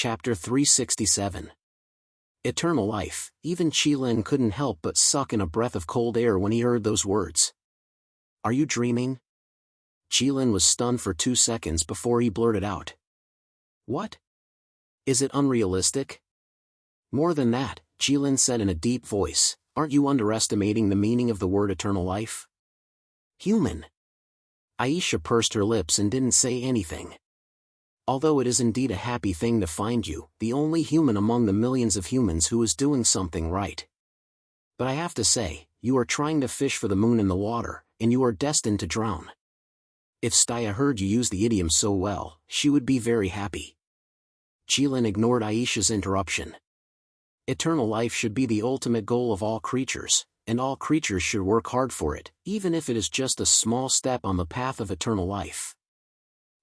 Chapter 367. Eternal life. Even Qilin couldn't help but suck in a breath of cold air when he heard those words. Are you dreaming? Qilin was stunned for 2 seconds before he blurted out. What? Is it unrealistic? More than that, Qilin said in a deep voice, aren't you underestimating the meaning of the word eternal life? Human. Aisha pursed her lips and didn't say anything. Although it is indeed a happy thing to find you, the only human among the millions of humans who is doing something right. But I have to say, you are trying to fish for the moon in the water, and you are destined to drown. If Staya heard you use the idiom so well, she would be very happy. Qilin ignored Aisha's interruption. Eternal life should be the ultimate goal of all creatures, and all creatures should work hard for it, even if it is just a small step on the path of eternal life.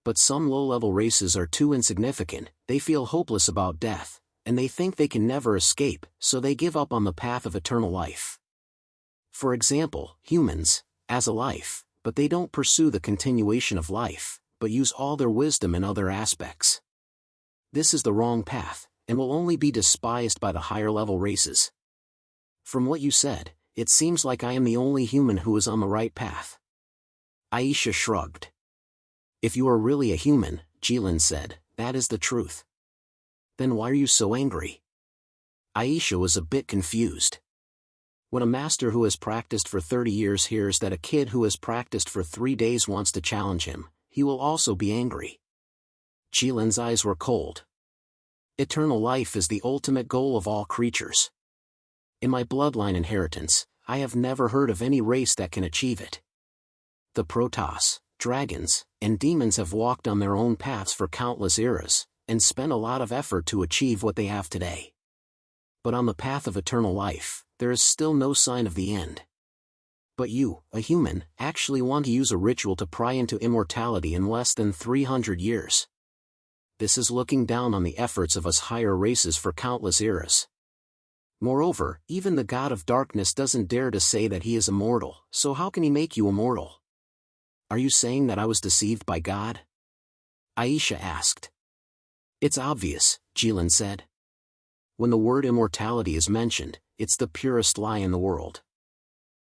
But some low-level races are too insignificant, they feel hopeless about death, and they think they can never escape, so they give up on the path of eternal life. For example, humans, as a life, but they don't pursue the continuation of life, but use all their wisdom in other aspects. This is the wrong path, and will only be despised by the higher-level races. From what you said, it seems like I am the only human who is on the right path. Aisha shrugged. If you are really a human, Qilin said, that is the truth. Then why are you so angry? Aisha was a bit confused. When a master who has practiced for 30 years hears that a kid who has practiced for 3 days wants to challenge him, he will also be angry. Qilin's eyes were cold. Eternal life is the ultimate goal of all creatures. In my bloodline inheritance, I have never heard of any race that can achieve it. The Protoss, dragons, and demons have walked on their own paths for countless eras, and spent a lot of effort to achieve what they have today. But on the path of eternal life, there is still no sign of the end. But you, a human, actually want to use a ritual to pry into immortality in less than 300 years. This is looking down on the efforts of us higher races for countless eras. Moreover, even the God of Darkness doesn't dare to say that he is immortal, so how can he make you immortal? Are you saying that I was deceived by God? Aisha asked. It's obvious, Qilin said. When the word immortality is mentioned, it's the purest lie in the world.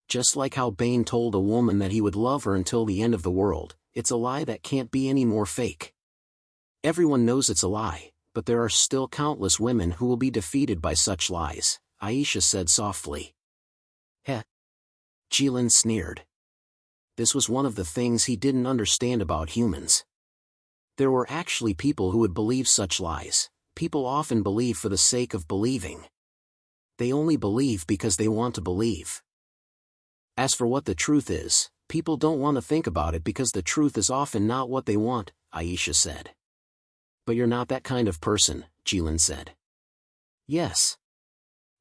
Just like how Bane told a woman that he would love her until the end of the world, it's a lie that can't be any more fake. Everyone knows it's a lie, but there are still countless women who will be defeated by such lies, Aisha said softly. Heh. Qilin sneered. This was one of the things he didn't understand about humans. There were actually people who would believe such lies. People often believe for the sake of believing. They only believe because they want to believe. As for what the truth is, people don't want to think about it because the truth is often not what they want, Aisha said. But you're not that kind of person, Qilin said. Yes.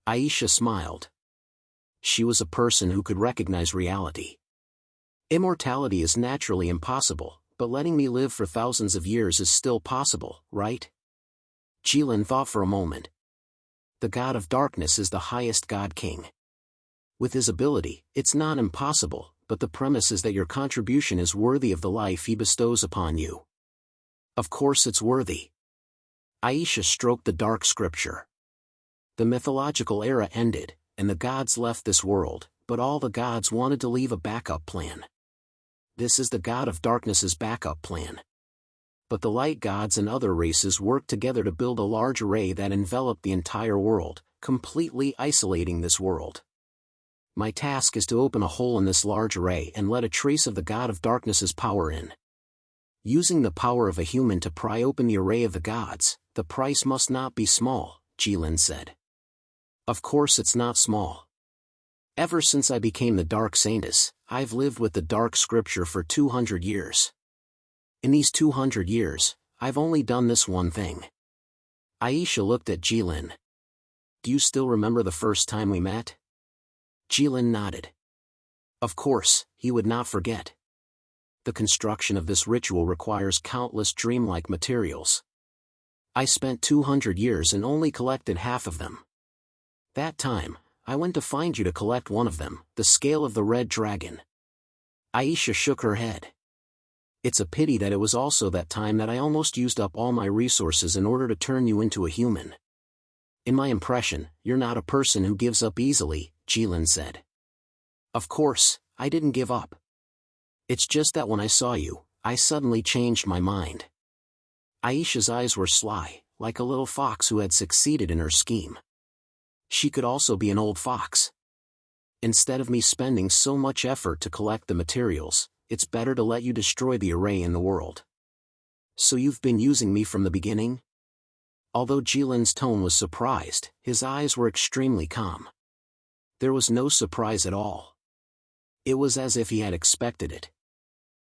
Aisha smiled. She was a person who could recognize reality. Immortality is naturally impossible, but letting me live for thousands of years is still possible, right? Qilin thought for a moment. The God of Darkness is the highest God King. With his ability, it's not impossible, but the premise is that your contribution is worthy of the life he bestows upon you. Of course it's worthy. Aisha stroked the dark scripture. The mythological era ended, and the gods left this world, but all the gods wanted to leave a backup plan. This is the God of Darkness's backup plan. But the light gods and other races worked together to build a large array that enveloped the entire world, completely isolating this world. My task is to open a hole in this large array and let a trace of the God of Darkness's power in. Using the power of a human to pry open the array of the gods, the price must not be small, Qilin said. Of course it's not small. Ever since I became the Dark Saintess, I've lived with the Dark Scripture for 200 years. In these 200 years, I've only done this one thing. Aisha looked at Qilin. Do you still remember the first time we met? Qilin nodded. Of course, he would not forget. The construction of this ritual requires countless dreamlike materials. I spent 200 years and only collected half of them. That time, I went to find you to collect one of them, the scale of the red dragon. Aisha shook her head. It's a pity that it was also that time that I almost used up all my resources in order to turn you into a human. In my impression, you're not a person who gives up easily, Jilin said. Of course, I didn't give up. It's just that when I saw you, I suddenly changed my mind. Aisha's eyes were sly, like a little fox who had succeeded in her scheme. She could also be an old fox. Instead of me spending so much effort to collect the materials, it's better to let you destroy the array in the world. So you've been using me from the beginning? Although Jilin's tone was surprised, his eyes were extremely calm. There was no surprise at all. It was as if he had expected it.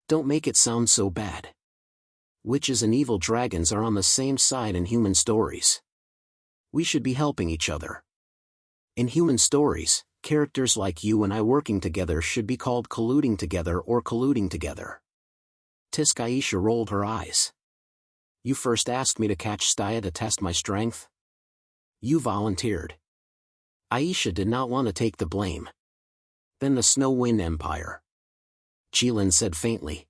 Don't make it sound so bad. Witches and evil dragons are on the same side in human stories. We should be helping each other. In human stories, characters like you and I working together should be called colluding together or colluding together. Tisk Aisha rolled her eyes. You first asked me to catch Staya to test my strength? You volunteered. Aisha did not want to take the blame. Then the Snow Wind Empire. Jilin said faintly.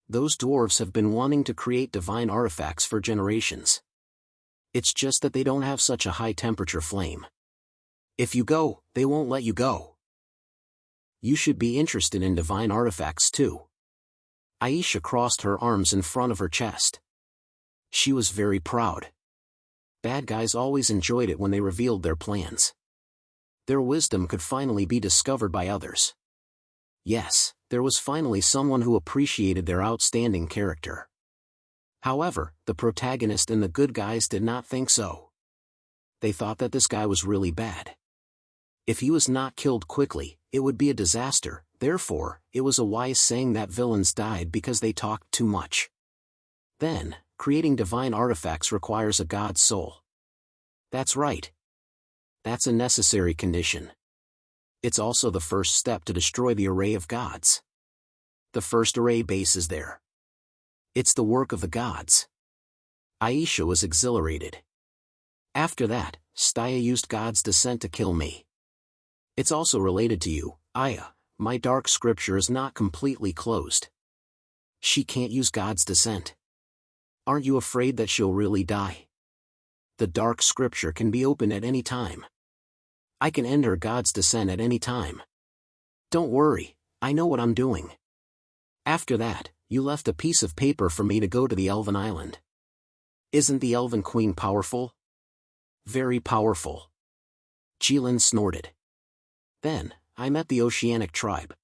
Those dwarves have been wanting to create divine artifacts for generations. It's just that they don't have such a high temperature flame. If you go, they won't let you go. You should be interested in divine artifacts too. Aisha crossed her arms in front of her chest. She was very proud. Bad guys always enjoyed it when they revealed their plans. Their wisdom could finally be discovered by others. Yes, there was finally someone who appreciated their outstanding character. However, the protagonist and the good guys did not think so. They thought that this guy was really bad. If he was not killed quickly, it would be a disaster. Therefore, it was a wise saying that villains died because they talked too much. Then, creating divine artifacts requires a god's soul. That's right. That's a necessary condition. It's also the first step to destroy the array of gods. The first array base is there. It's the work of the gods. Aisha was exhilarated. After that, Staya used God's descent to kill me. It's also related to you, Aya. My dark scripture is not completely closed. She can't use God's descent. Aren't you afraid that she'll really die? The dark scripture can be opened at any time. I can end her God's descent at any time. Don't worry, I know what I'm doing. After that, you left a piece of paper for me to go to the Elven Island. Isn't the Elven Queen powerful? Very powerful. Jilin snorted. Then, I met the Oceanic tribe.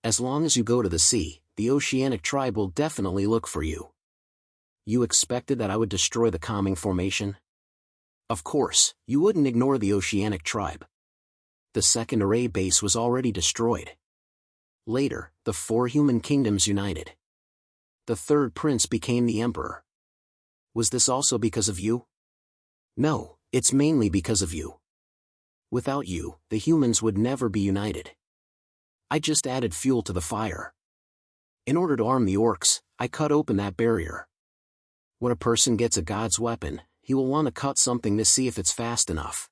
As long as you go to the sea, the Oceanic tribe will definitely look for you. You expected that I would destroy the calming formation? Of course, you wouldn't ignore the Oceanic tribe. The second array base was already destroyed. Later, the 4 human kingdoms united. The third prince became the emperor. Was this also because of you? No, it's mainly because of you. Without you, the humans would never be united. I just added fuel to the fire. In order to arm the orcs, I cut open that barrier. When a person gets a god's weapon, he will want to cut something to see if it's fast enough.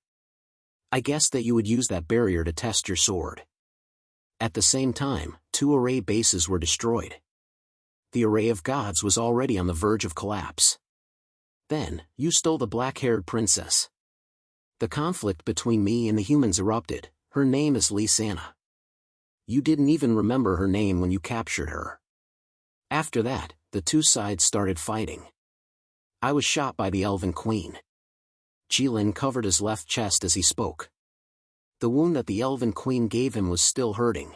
I guessed that you would use that barrier to test your sword. At the same time, 2 array bases were destroyed. The array of gods was already on the verge of collapse. Then, you stole the black-haired princess. The conflict between me and the humans erupted. Her name is Lysana. You didn't even remember her name when you captured her. After that, the 2 sides started fighting. I was shot by the Elven Queen. Jilin covered his left chest as he spoke. The wound that the Elven Queen gave him was still hurting.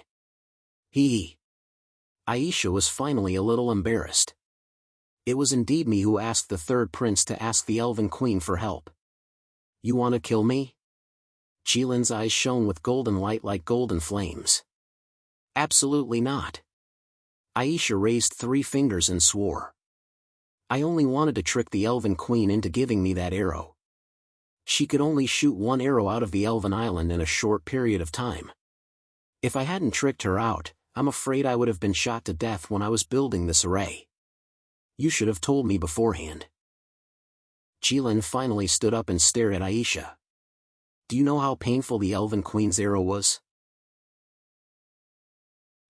Aisha was finally a little embarrassed. It was indeed me who asked the third prince to ask the Elven Queen for help. You want to kill me? Jilin's eyes shone with golden light like golden flames. Absolutely not. Aisha raised 3 fingers and swore. I only wanted to trick the Elven Queen into giving me that arrow. She could only shoot 1 arrow out of the Elven Island in a short period of time. If I hadn't tricked her out, I'm afraid I would have been shot to death when I was building this array. You should have told me beforehand. Jilin finally stood up and stared at Aisha. Do you know how painful the Elven Queen's arrow was?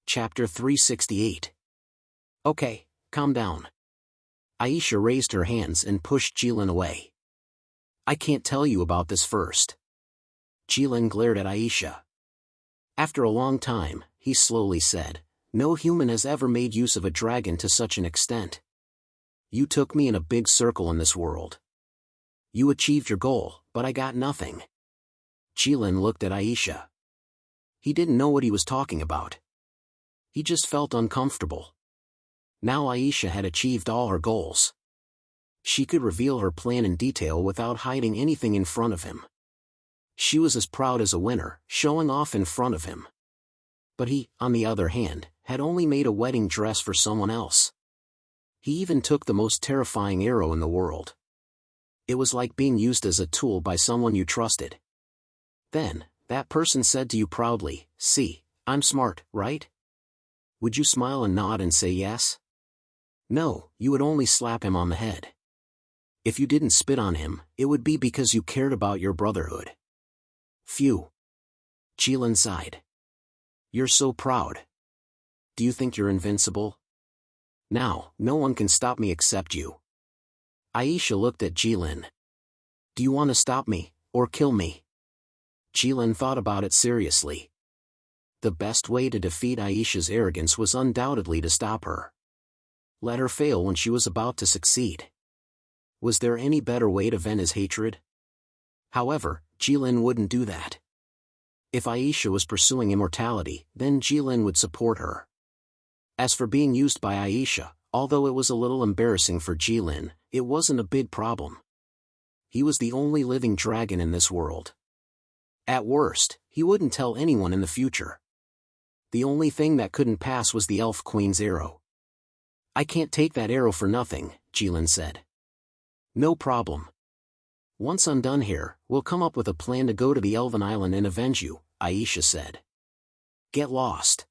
Chapter 368. Okay, calm down. Aisha raised her hands and pushed Jilin away. I can't tell you about this first. Jilin glared at Aisha. After a long time, he slowly said, no human has ever made use of a dragon to such an extent. You took me in a big circle in this world. You achieved your goal, but I got nothing. Jilin looked at Aisha. He didn't know what he was talking about. He just felt uncomfortable. Now Aisha had achieved all her goals. She could reveal her plan in detail without hiding anything in front of him. She was as proud as a winner, showing off in front of him. But he, on the other hand, had only made a wedding dress for someone else. He even took the most terrifying arrow in the world. It was like being used as a tool by someone you trusted. Then, that person said to you proudly, see, I'm smart, right? Would you smile and nod and say yes? No, you would only slap him on the head. If you didn't spit on him, it would be because you cared about your brotherhood. Phew. Jilin sighed. You're so proud. Do you think you're invincible? Now, no one can stop me except you. Aisha looked at Jilin. Do you want to stop me, or kill me? Jilin thought about it seriously. The best way to defeat Aisha's arrogance was undoubtedly to stop her. Let her fail when she was about to succeed. Was there any better way to vent his hatred? However, Jilin wouldn't do that. If Aisha was pursuing immortality, then Jilin would support her. As for being used by Aisha, although it was a little embarrassing for Jilin, it wasn't a big problem. He was the only living dragon in this world. At worst, he wouldn't tell anyone in the future. The only thing that couldn't pass was the Elf Queen's arrow. I can't take that arrow for nothing, Jilin said. No problem. Once I'm done here, we'll come up with a plan to go to the Elven Island and avenge you, Aisha said. Get lost.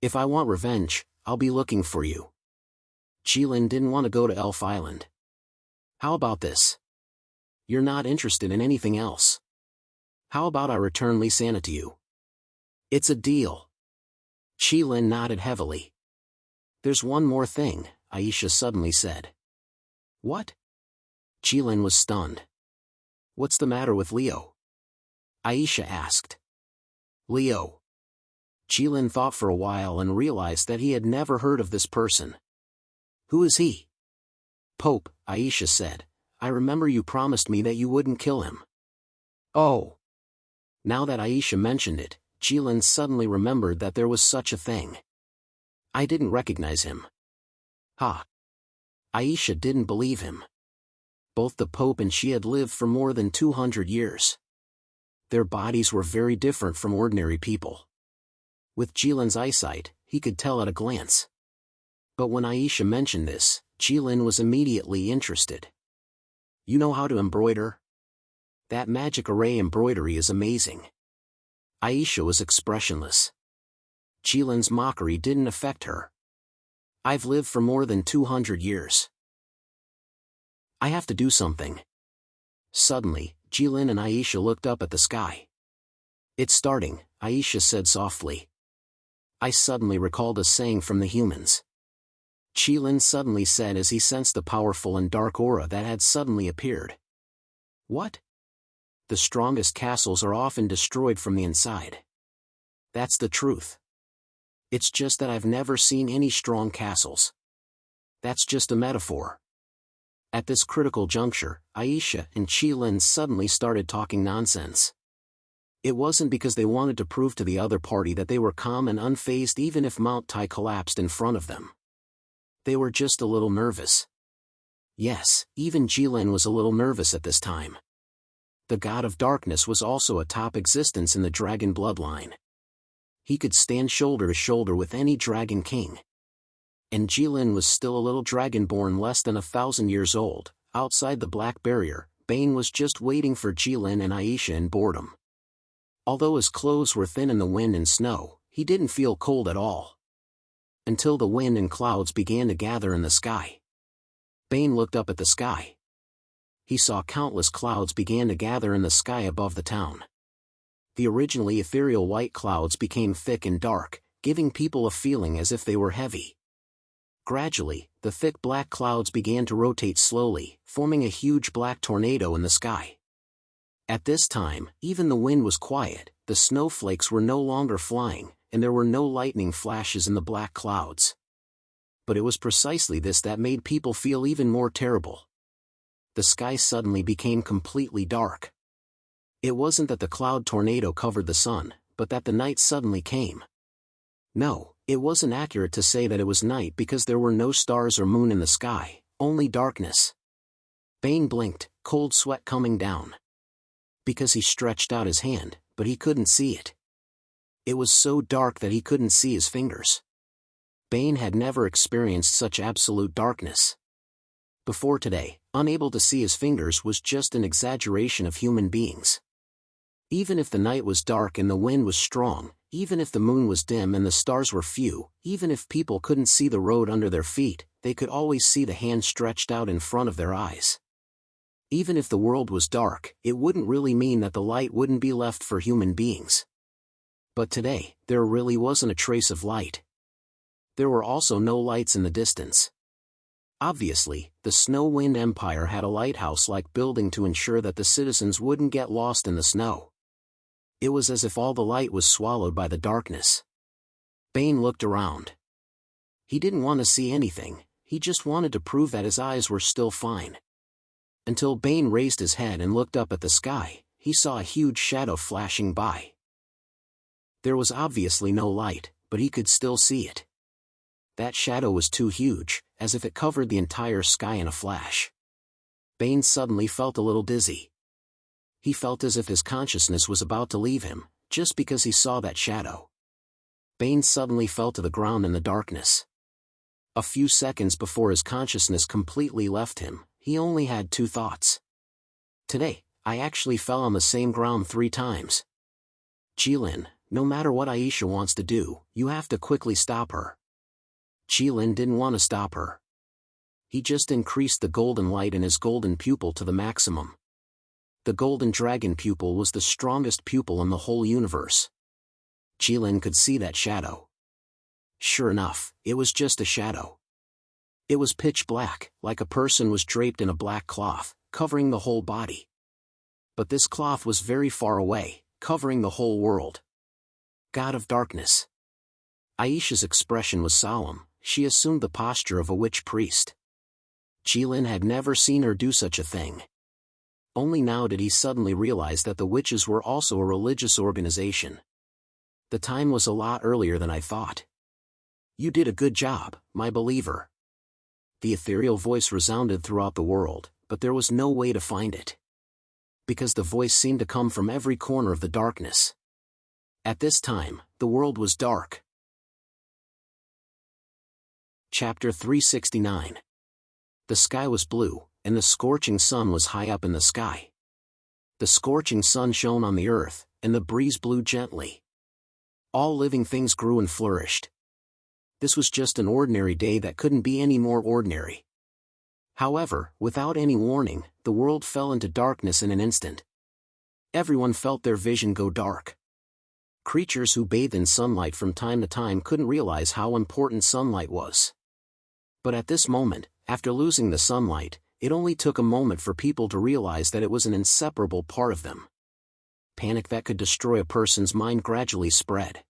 If I want revenge, I'll be looking for you. Jilin didn't want to go to Elf Island. How about this? You're not interested in anything else. How about I return Lysana to you? It's a deal. Jilin nodded heavily. There's one more thing, Aisha suddenly said. What? Jilin was stunned. What's the matter with Leo? Aisha asked. Leo. Jilin thought for a while and realized that he had never heard of this person. Who is he? Pope, Aisha said. I remember you promised me that you wouldn't kill him. Oh. Now that Aisha mentioned it, Jilin suddenly remembered that there was such a thing. I didn't recognize him. Ha. Aisha didn't believe him. Both the Pope and she had lived for more than 200 years. Their bodies were very different from ordinary people. With Jilin's eyesight, he could tell at a glance. But when Aisha mentioned this, Jilin was immediately interested. You know how to embroider? That magic array embroidery is amazing. Aisha was expressionless. Jilin's mockery didn't affect her. I've lived for more than 200 years. I have to do something. Suddenly, Jilin and Aisha looked up at the sky. It's starting, Aisha said softly. I suddenly recalled a saying from the humans. Jilin suddenly said as he sensed the powerful and dark aura that had suddenly appeared. What? The strongest castles are often destroyed from the inside. That's the truth. It's just that I've never seen any strong castles. That's just a metaphor. At this critical juncture, Aisha and Jilin suddenly started talking nonsense. It wasn't because they wanted to prove to the other party that they were calm and unfazed even if Mount Tai collapsed in front of them. They were just a little nervous. Yes, even Jilin was a little nervous at this time. The god of darkness was also a top existence in the dragon bloodline. He could stand shoulder to shoulder with any dragon king. And Jilin was still a little dragonborn less than 1,000 years old. Outside the black barrier, Bane was just waiting for Jilin and Aisha in boredom. Although his clothes were thin in the wind and snow, he didn't feel cold at all. Until the wind and clouds began to gather in the sky. Bane looked up at the sky. He saw countless clouds began to gather in the sky above the town. The originally ethereal white clouds became thick and dark, giving people a feeling as if they were heavy. Gradually, the thick black clouds began to rotate slowly, forming a huge black tornado in the sky. At this time, even the wind was quiet, the snowflakes were no longer flying, and there were no lightning flashes in the black clouds. But it was precisely this that made people feel even more terrible. The sky suddenly became completely dark. It wasn't that the cloud tornado covered the sun, but that the night suddenly came. No, it wasn't accurate to say that it was night because there were no stars or moon in the sky, only darkness. Bane blinked, cold sweat coming down. Because he stretched out his hand, but he couldn't see it. It was so dark that he couldn't see his fingers. Bane had never experienced such absolute darkness. Before today, unable to see his fingers was just an exaggeration of human beings. Even if the night was dark and the wind was strong, even if the moon was dim and the stars were few, even if people couldn't see the road under their feet, they could always see the hand stretched out in front of their eyes. Even if the world was dark, it wouldn't really mean that the light wouldn't be left for human beings. But today, there really wasn't a trace of light. There were also no lights in the distance. Obviously, the Snow Wind Empire had a lighthouse-like building to ensure that the citizens wouldn't get lost in the snow. It was as if all the light was swallowed by the darkness. Bane looked around. He didn't want to see anything, he just wanted to prove that his eyes were still fine. Until Bane raised his head and looked up at the sky, he saw a huge shadow flashing by. There was obviously no light, but he could still see it. That shadow was too huge, as if it covered the entire sky in a flash. Bane suddenly felt a little dizzy. He felt as if his consciousness was about to leave him, just because he saw that shadow. Bane suddenly fell to the ground in the darkness. A few seconds before his consciousness completely left him, he only had two thoughts. Today, I actually fell on the same ground 3 times. Jilin, no matter what Aisha wants to do, you have to quickly stop her. Jilin didn't want to stop her. He just increased the golden light in his golden pupil to the maximum. The golden dragon pupil was the strongest pupil in the whole universe. Jilin could see that shadow. Sure enough, it was just a shadow. It was pitch black, like a person was draped in a black cloth, covering the whole body. But this cloth was very far away, covering the whole world. God of Darkness. Aisha's expression was solemn, she assumed the posture of a witch priest. Jilin had never seen her do such a thing. Only now did he suddenly realize that the witches were also a religious organization. The time was a lot earlier than I thought. You did a good job, my believer. The ethereal voice resounded throughout the world, but there was no way to find it. Because the voice seemed to come from every corner of the darkness. At this time, the world was dark. Chapter 369. The sky was blue, and the scorching sun was high up in the sky. The scorching sun shone on the earth, and the breeze blew gently. All living things grew and flourished. This was just an ordinary day that couldn't be any more ordinary. However, without any warning, the world fell into darkness in an instant. Everyone felt their vision go dark. Creatures who bathed in sunlight from time to time couldn't realize how important sunlight was. But at this moment, after losing the sunlight, it only took a moment for people to realize that it was an inseparable part of them. Panic that could destroy a person's mind gradually spread.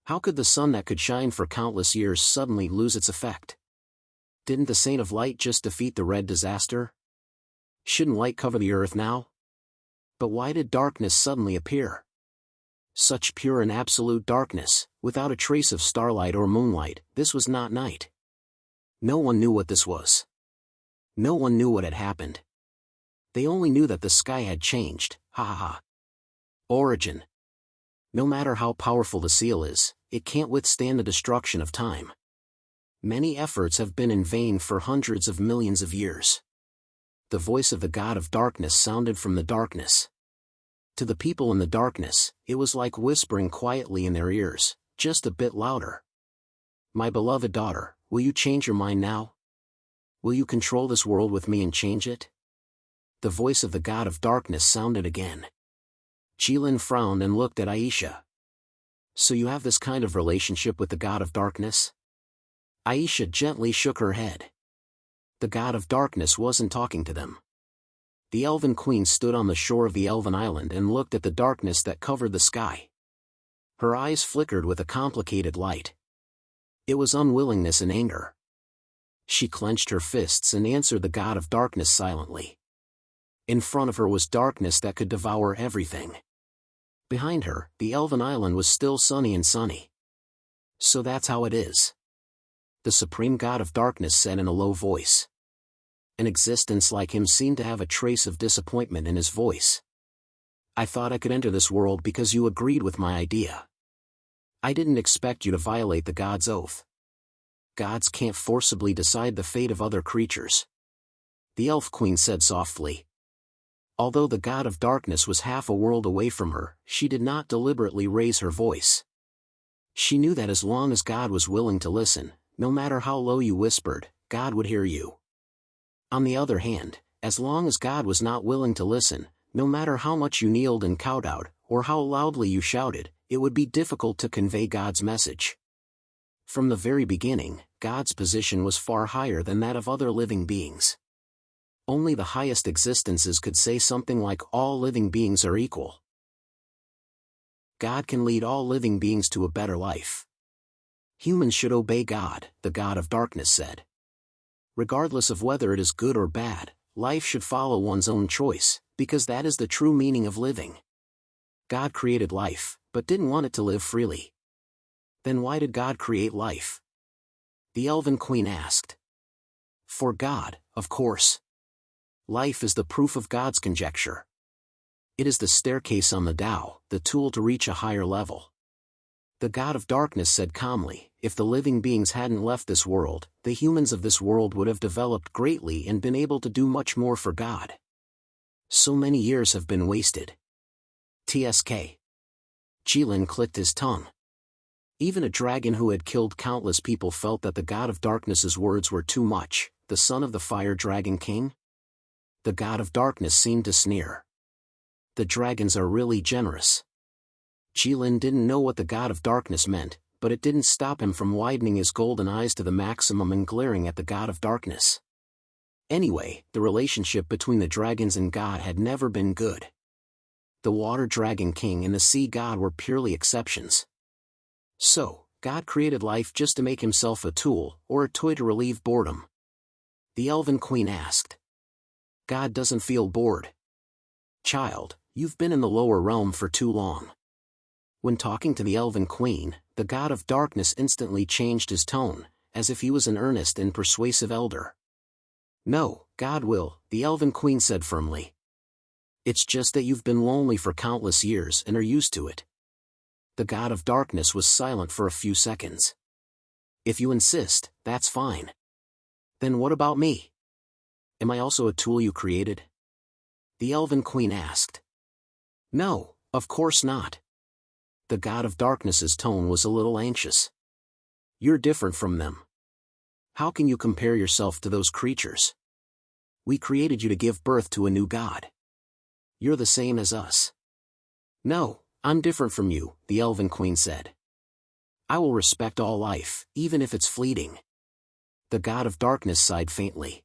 How could the sun that could shine for countless years suddenly lose its effect? Didn't the Saint of Light just defeat the Red Disaster? Shouldn't light cover the earth now? But why did darkness suddenly appear? Such pure and absolute darkness, without a trace of starlight or moonlight, this was not night. No one knew what this was. No one knew what had happened. They only knew that the sky had changed, ha ha ha. Origin. No matter how powerful the seal is, it can't withstand the destruction of time. Many efforts have been in vain for hundreds of millions of years. The voice of the God of Darkness sounded from the darkness. To the people in the darkness, it was like whispering quietly in their ears, just a bit louder. My beloved daughter, will you change your mind now? Will you control this world with me and change it? The voice of the God of Darkness sounded again. Jilin frowned and looked at Aisha. So you have this kind of relationship with the God of Darkness? Aisha gently shook her head. The god of darkness wasn't talking to them. The Elven Queen stood on the shore of the Elven Island and looked at the darkness that covered the sky. Her eyes flickered with a complicated light. It was unwillingness and anger. She clenched her fists and answered the god of darkness silently. In front of her was darkness that could devour everything. Behind her, the Elven Island was still sunny and sunny. So that's how it is, the supreme god of darkness said in a low voice. An existence like him seemed to have a trace of disappointment in his voice. I thought I could enter this world because you agreed with my idea. I didn't expect you to violate the god's oath. Gods can't forcibly decide the fate of other creatures. The Elf Queen said softly. Although the god of darkness was half a world away from her, she did not deliberately raise her voice. She knew that as long as God was willing to listen, no matter how low you whispered, God would hear you. On the other hand, as long as God was not willing to listen, no matter how much you kneeled and kowtowed, or how loudly you shouted, it would be difficult to convey God's message. From the very beginning, God's position was far higher than that of other living beings. Only the highest existences could say something like all living beings are equal. God can lead all living beings to a better life. Humans should obey God, the god of darkness said. Regardless of whether it is good or bad, life should follow one's own choice, because that is the true meaning of living. God created life, but didn't want it to live freely. Then why did God create life? The Elven Queen asked. For God, of course. Life is the proof of God's conjecture. It is the staircase on the Tao, the tool to reach a higher level. The god of darkness said calmly, if the living beings hadn't left this world, the humans of this world would have developed greatly and been able to do much more for God. So many years have been wasted. TSK. Jilin clicked his tongue. Even a dragon who had killed countless people felt that the god of darkness's words were too much. The son of the fire dragon king? The god of darkness seemed to sneer. The dragons are really generous. Jilin didn't know what the god of darkness meant, but it didn't stop him from widening his golden eyes to the maximum and glaring at the god of darkness. Anyway, the relationship between the dragons and God had never been good. The water dragon king and the sea god were purely exceptions. So, God created life just to make himself a tool, or a toy to relieve boredom? The Elven Queen asked. God doesn't feel bored. Child, you've been in the lower realm for too long. When talking to the Elven Queen, the god of darkness instantly changed his tone, as if he was an earnest and persuasive elder. No, God will, the Elven Queen said firmly. It's just that you've been lonely for countless years and are used to it. The god of darkness was silent for a few seconds. If you insist, that's fine. Then what about me? Am I also a tool you created? The Elven Queen asked. No, of course not. The god of darkness's tone was a little anxious. You're different from them. How can you compare yourself to those creatures? We created you to give birth to a new god. You're the same as us. No, I'm different from you, the Elven Queen said. I will respect all life, even if it's fleeting. The god of darkness sighed faintly.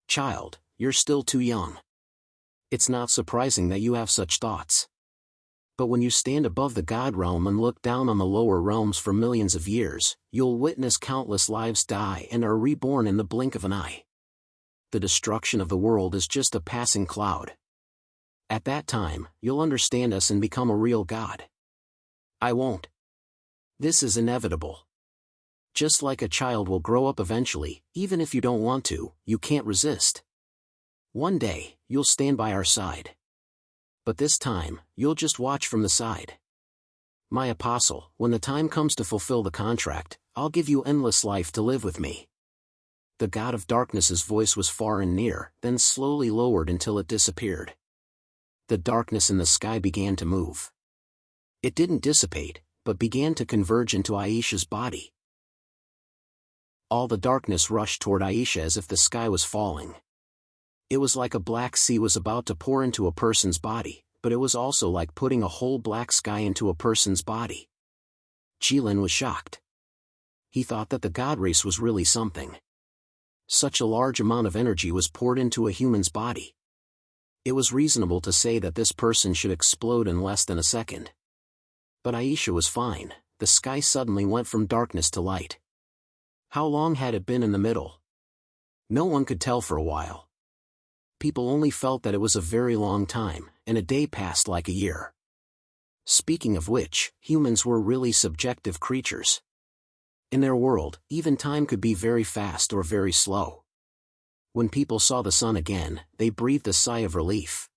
Child, you're still too young. It's not surprising that you have such thoughts. But when you stand above the God realm and look down on the lower realms for millions of years, you'll witness countless lives die and are reborn in the blink of an eye. The destruction of the world is just a passing cloud. At that time, you'll understand us and become a real God. I won't. This is inevitable. Just like a child will grow up eventually, even if you don't want to, you can't resist. One day, you'll stand by our side. But this time, you'll just watch from the side. My apostle, when the time comes to fulfill the contract, I'll give you endless life to live with me. The god of darkness's voice was far and near, then slowly lowered until it disappeared. The darkness in the sky began to move. It didn't dissipate, but began to converge into Aisha's body. All the darkness rushed toward Aisha as if the sky was falling. It was like a black sea was about to pour into a person's body, but it was also like putting a whole black sky into a person's body. Jilin was shocked. He thought that the god race was really something. Such a large amount of energy was poured into a human's body. It was reasonable to say that this person should explode in less than a second. But Aisha was fine. The sky suddenly went from darkness to light. How long had it been in the middle? No one could tell for a while. People only felt that it was a very long time, and a day passed like a year. Speaking of which, humans were really subjective creatures. In their world, even time could be very fast or very slow. When people saw the sun again, they breathed a sigh of relief.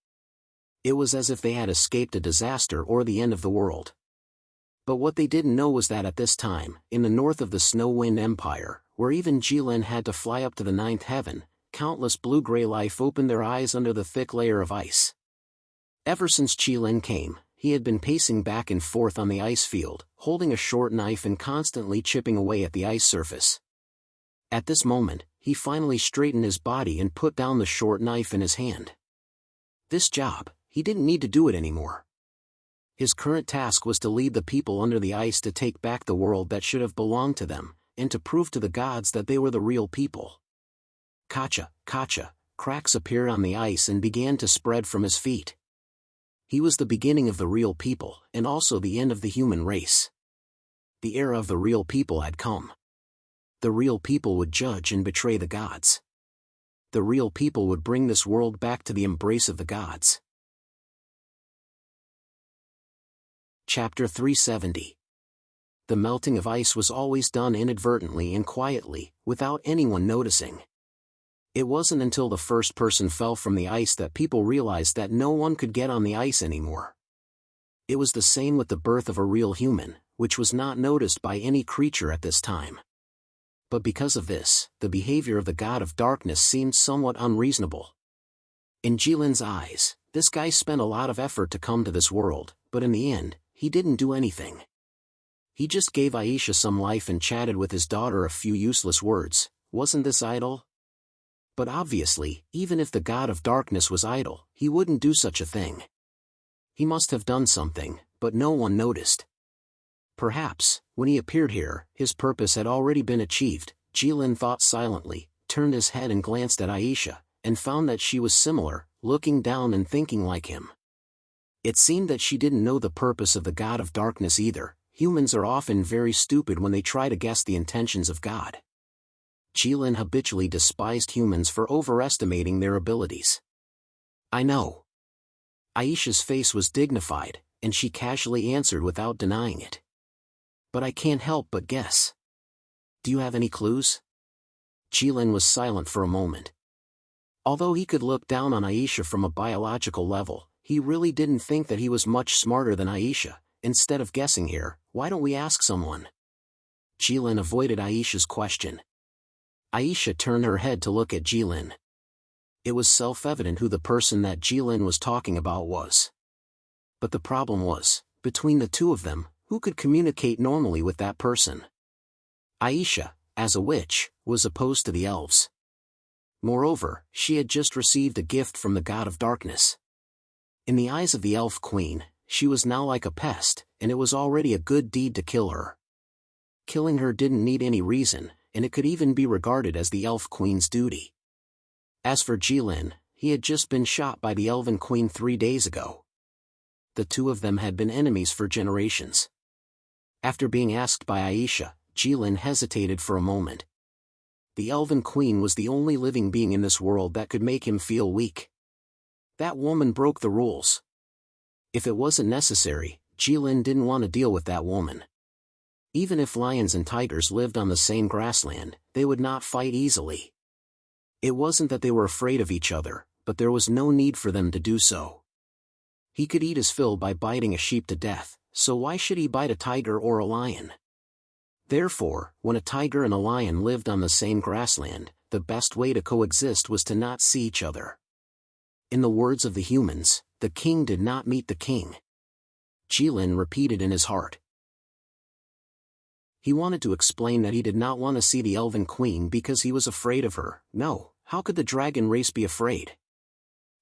It was as if they had escaped a disaster or the end of the world. But what they didn't know was that at this time, in the north of the Snow-Wind Empire, where even Jilin had to fly up to the ninth heaven, countless blue-gray life opened their eyes under the thick layer of ice. Ever since Jilin came, he had been pacing back and forth on the ice field, holding a short knife and constantly chipping away at the ice surface. At this moment, he finally straightened his body and put down the short knife in his hand. This job, he didn't need to do it anymore. His current task was to lead the people under the ice to take back the world that should have belonged to them, and to prove to the gods that they were the real people. Kacha, kacha, cracks appeared on the ice and began to spread from his feet. He was the beginning of the real people, and also the end of the human race. The era of the real people had come. The real people would judge and betray the gods. The real people would bring this world back to the embrace of the gods. Chapter 370. The melting of ice was always done inadvertently and quietly, without anyone noticing. It wasn't until the first person fell from the ice that people realized that no one could get on the ice anymore. It was the same with the birth of a real human, which was not noticed by any creature at this time. But because of this, the behavior of the god of darkness seemed somewhat unreasonable. In Jilin's eyes, this guy spent a lot of effort to come to this world, but in the end, he didn't do anything. He just gave Aisha some life and chatted with his daughter a few useless words. Wasn't this idle? But obviously, even if the god of darkness was idle, he wouldn't do such a thing. He must have done something, but no one noticed. Perhaps, when he appeared here, his purpose had already been achieved. Jilin thought silently, turned his head and glanced at Aisha, and found that she was similar, looking down and thinking like him. It seemed that she didn't know the purpose of the god of darkness either. Humans are often very stupid when they try to guess the intentions of God. Jilin habitually despised humans for overestimating their abilities. I know. Aisha's face was dignified, and she casually answered without denying it. But I can't help but guess. Do you have any clues? Jilin was silent for a moment. Although he could look down on Aisha from a biological level, he really didn't think that he was much smarter than Aisha. Instead of guessing here, why don't we ask someone? Jilin avoided Aisha's question. Aisha turned her head to look at Jilin. It was self-evident who the person that Jilin was talking about was. But the problem was, between the two of them, who could communicate normally with that person? Aisha, as a witch, was opposed to the elves. Moreover, she had just received a gift from the god of darkness. In the eyes of the elf queen, she was now like a pest, and it was already a good deed to kill her. Killing her didn't need any reason, and it could even be regarded as the elf queen's duty. As for Jilin, he had just been shot by the elven queen 3 days ago. The two of them had been enemies for generations. After being asked by Aisha, Jilin hesitated for a moment. The elven queen was the only living being in this world that could make him feel weak. That woman broke the rules. If it wasn't necessary, Jilin didn't want to deal with that woman. Even if lions and tigers lived on the same grassland, they would not fight easily. It wasn't that they were afraid of each other, but there was no need for them to do so. He could eat his fill by biting a sheep to death, so why should he bite a tiger or a lion? Therefore, when a tiger and a lion lived on the same grassland, the best way to coexist was to not see each other. In the words of the humans, the king did not meet the king. Jilin repeated in his heart. He wanted to explain that he did not want to see the elven queen because he was afraid of her. No, how could the dragon race be afraid?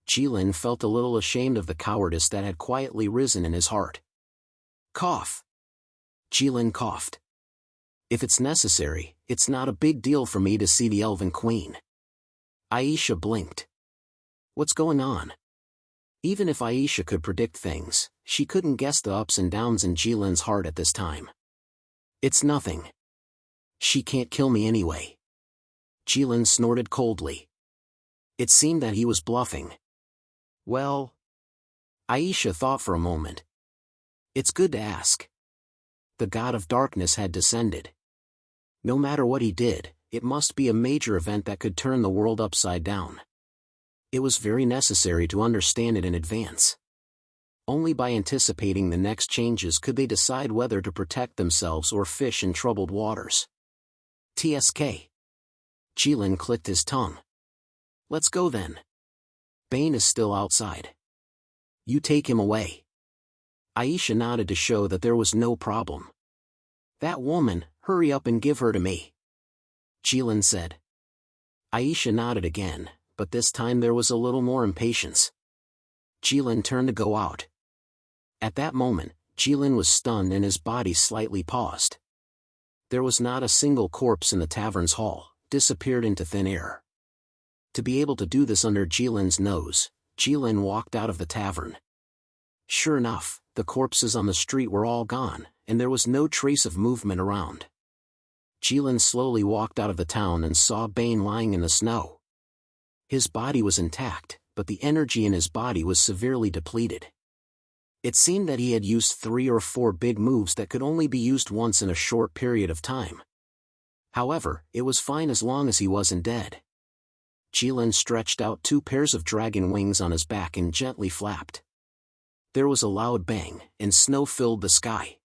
Jilin felt a little ashamed of the cowardice that had quietly risen in his heart. Cough. Jilin coughed. If it's necessary, it's not a big deal for me to see the Elven Queen. Aisha blinked. What's going on? Even if Aisha could predict things, she couldn't guess the ups and downs in Jilin's heart at this time. It's nothing. She can't kill me anyway. Jilin snorted coldly. It seemed that he was bluffing. Well... Aisha thought for a moment. It's good to ask. The god of darkness had descended. No matter what he did, it must be a major event that could turn the world upside down. It was very necessary to understand it in advance. Only by anticipating the next changes could they decide whether to protect themselves or fish in troubled waters. TSK. Jilin clicked his tongue. Let's go then. Bane is still outside. You take him away. Aisha nodded to show that there was no problem. That woman, hurry up and give her to me. Jilin said. Aisha nodded again, but this time there was a little more impatience. Jilin turned to go out. At that moment, Jilin was stunned and his body slightly paused. There was not a single corpse in the tavern's hall, disappeared into thin air. To be able to do this under Jilin's nose, Jilin walked out of the tavern. Sure enough, the corpses on the street were all gone, and there was no trace of movement around. Jilin slowly walked out of the town and saw Bane lying in the snow. His body was intact, but the energy in his body was severely depleted. It seemed that he had used 3 or 4 big moves that could only be used once in a short period of time. However, it was fine as long as he wasn't dead. Jilin stretched out 2 pairs of dragon wings on his back and gently flapped. There was a loud bang, and snow filled the sky.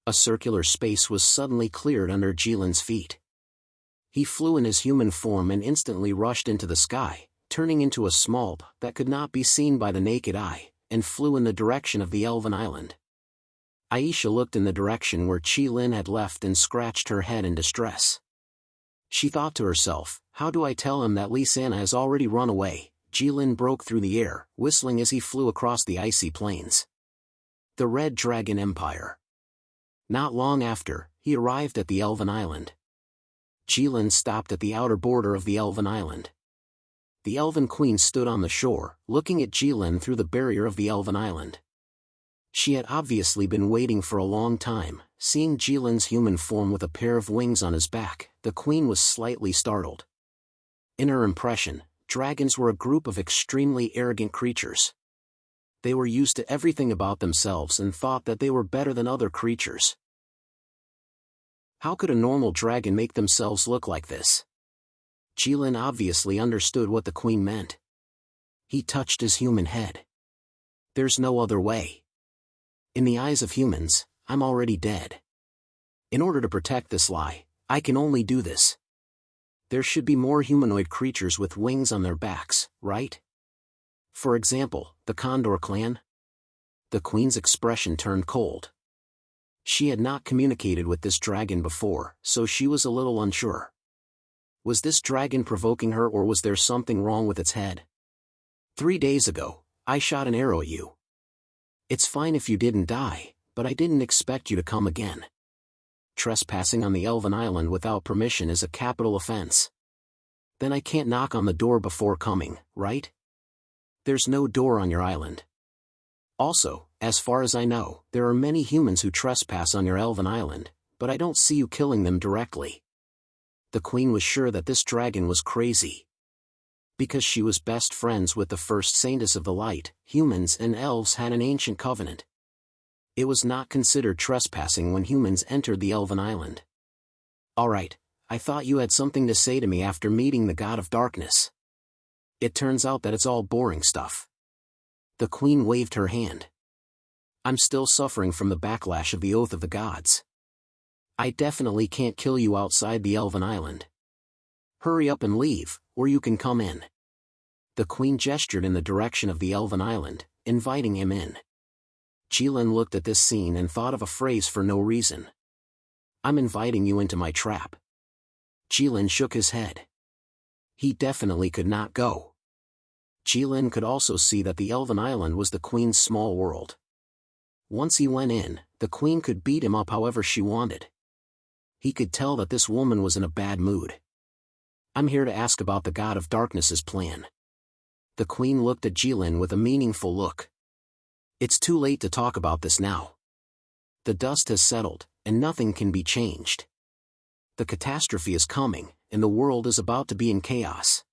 A circular space was suddenly cleared under Jilin's feet. He flew in his human form and instantly rushed into the sky, turning into a small p that could not be seen by the naked eye, and flew in the direction of the Elven Island. Aisha looked in the direction where Jilin had left and scratched her head in distress. She thought to herself, how do I tell him that Lisanna has already run away? Jilin broke through the air, whistling as he flew across the icy plains. The Red Dragon Empire. Not long after, he arrived at the Elven Island. Jilin stopped at the outer border of the Elven Island. The Elven Queen stood on the shore, looking at Jilin through the barrier of the Elven Island. She had obviously been waiting for a long time. Seeing Jilin's human form with a pair of wings on his back, the queen was slightly startled. In her impression, dragons were a group of extremely arrogant creatures. They were used to everything about themselves and thought that they were better than other creatures. How could a normal dragon make themselves look like this? Jilin obviously understood what the queen meant. He touched his human head. There's no other way. In the eyes of humans, I'm already dead. In order to protect this lie, I can only do this. There should be more humanoid creatures with wings on their backs, right? For example, the Condor clan? The queen's expression turned cold. She had not communicated with this dragon before, so she was a little unsure. Was this dragon provoking her or was there something wrong with its head? 3 days ago, I shot an arrow at you. It's fine if you didn't die, but I didn't expect you to come again. Trespassing on the Elven Island without permission is a capital offense. Then I can't knock on the door before coming, right? There's no door on your island. Also, as far as I know, there are many humans who trespass on your Elven Island, but I don't see you killing them directly. The queen was sure that this dragon was crazy. Because she was best friends with the first saintess of the light, humans and elves had an ancient covenant. It was not considered trespassing when humans entered the Elven Island. Alright, I thought you had something to say to me after meeting the god of darkness. It turns out that it's all boring stuff. The queen waved her hand. I'm still suffering from the backlash of the Oath of the Gods. I definitely can't kill you outside the Elven Island. Hurry up and leave, or you can come in. The queen gestured in the direction of the Elven Island, inviting him in. Jilin looked at this scene and thought of a phrase for no reason. I'm inviting you into my trap. Jilin shook his head. He definitely could not go. Jilin could also see that the Elven Island was the queen's small world. Once he went in, the queen could beat him up however she wanted. he could tell that this woman was in a bad mood. "I'm here to ask about the God of Darkness's plan." The queen looked at Jilin with a meaningful look. "It's too late to talk about this now. The dust has settled, and nothing can be changed. The catastrophe is coming, and the world is about to be in chaos.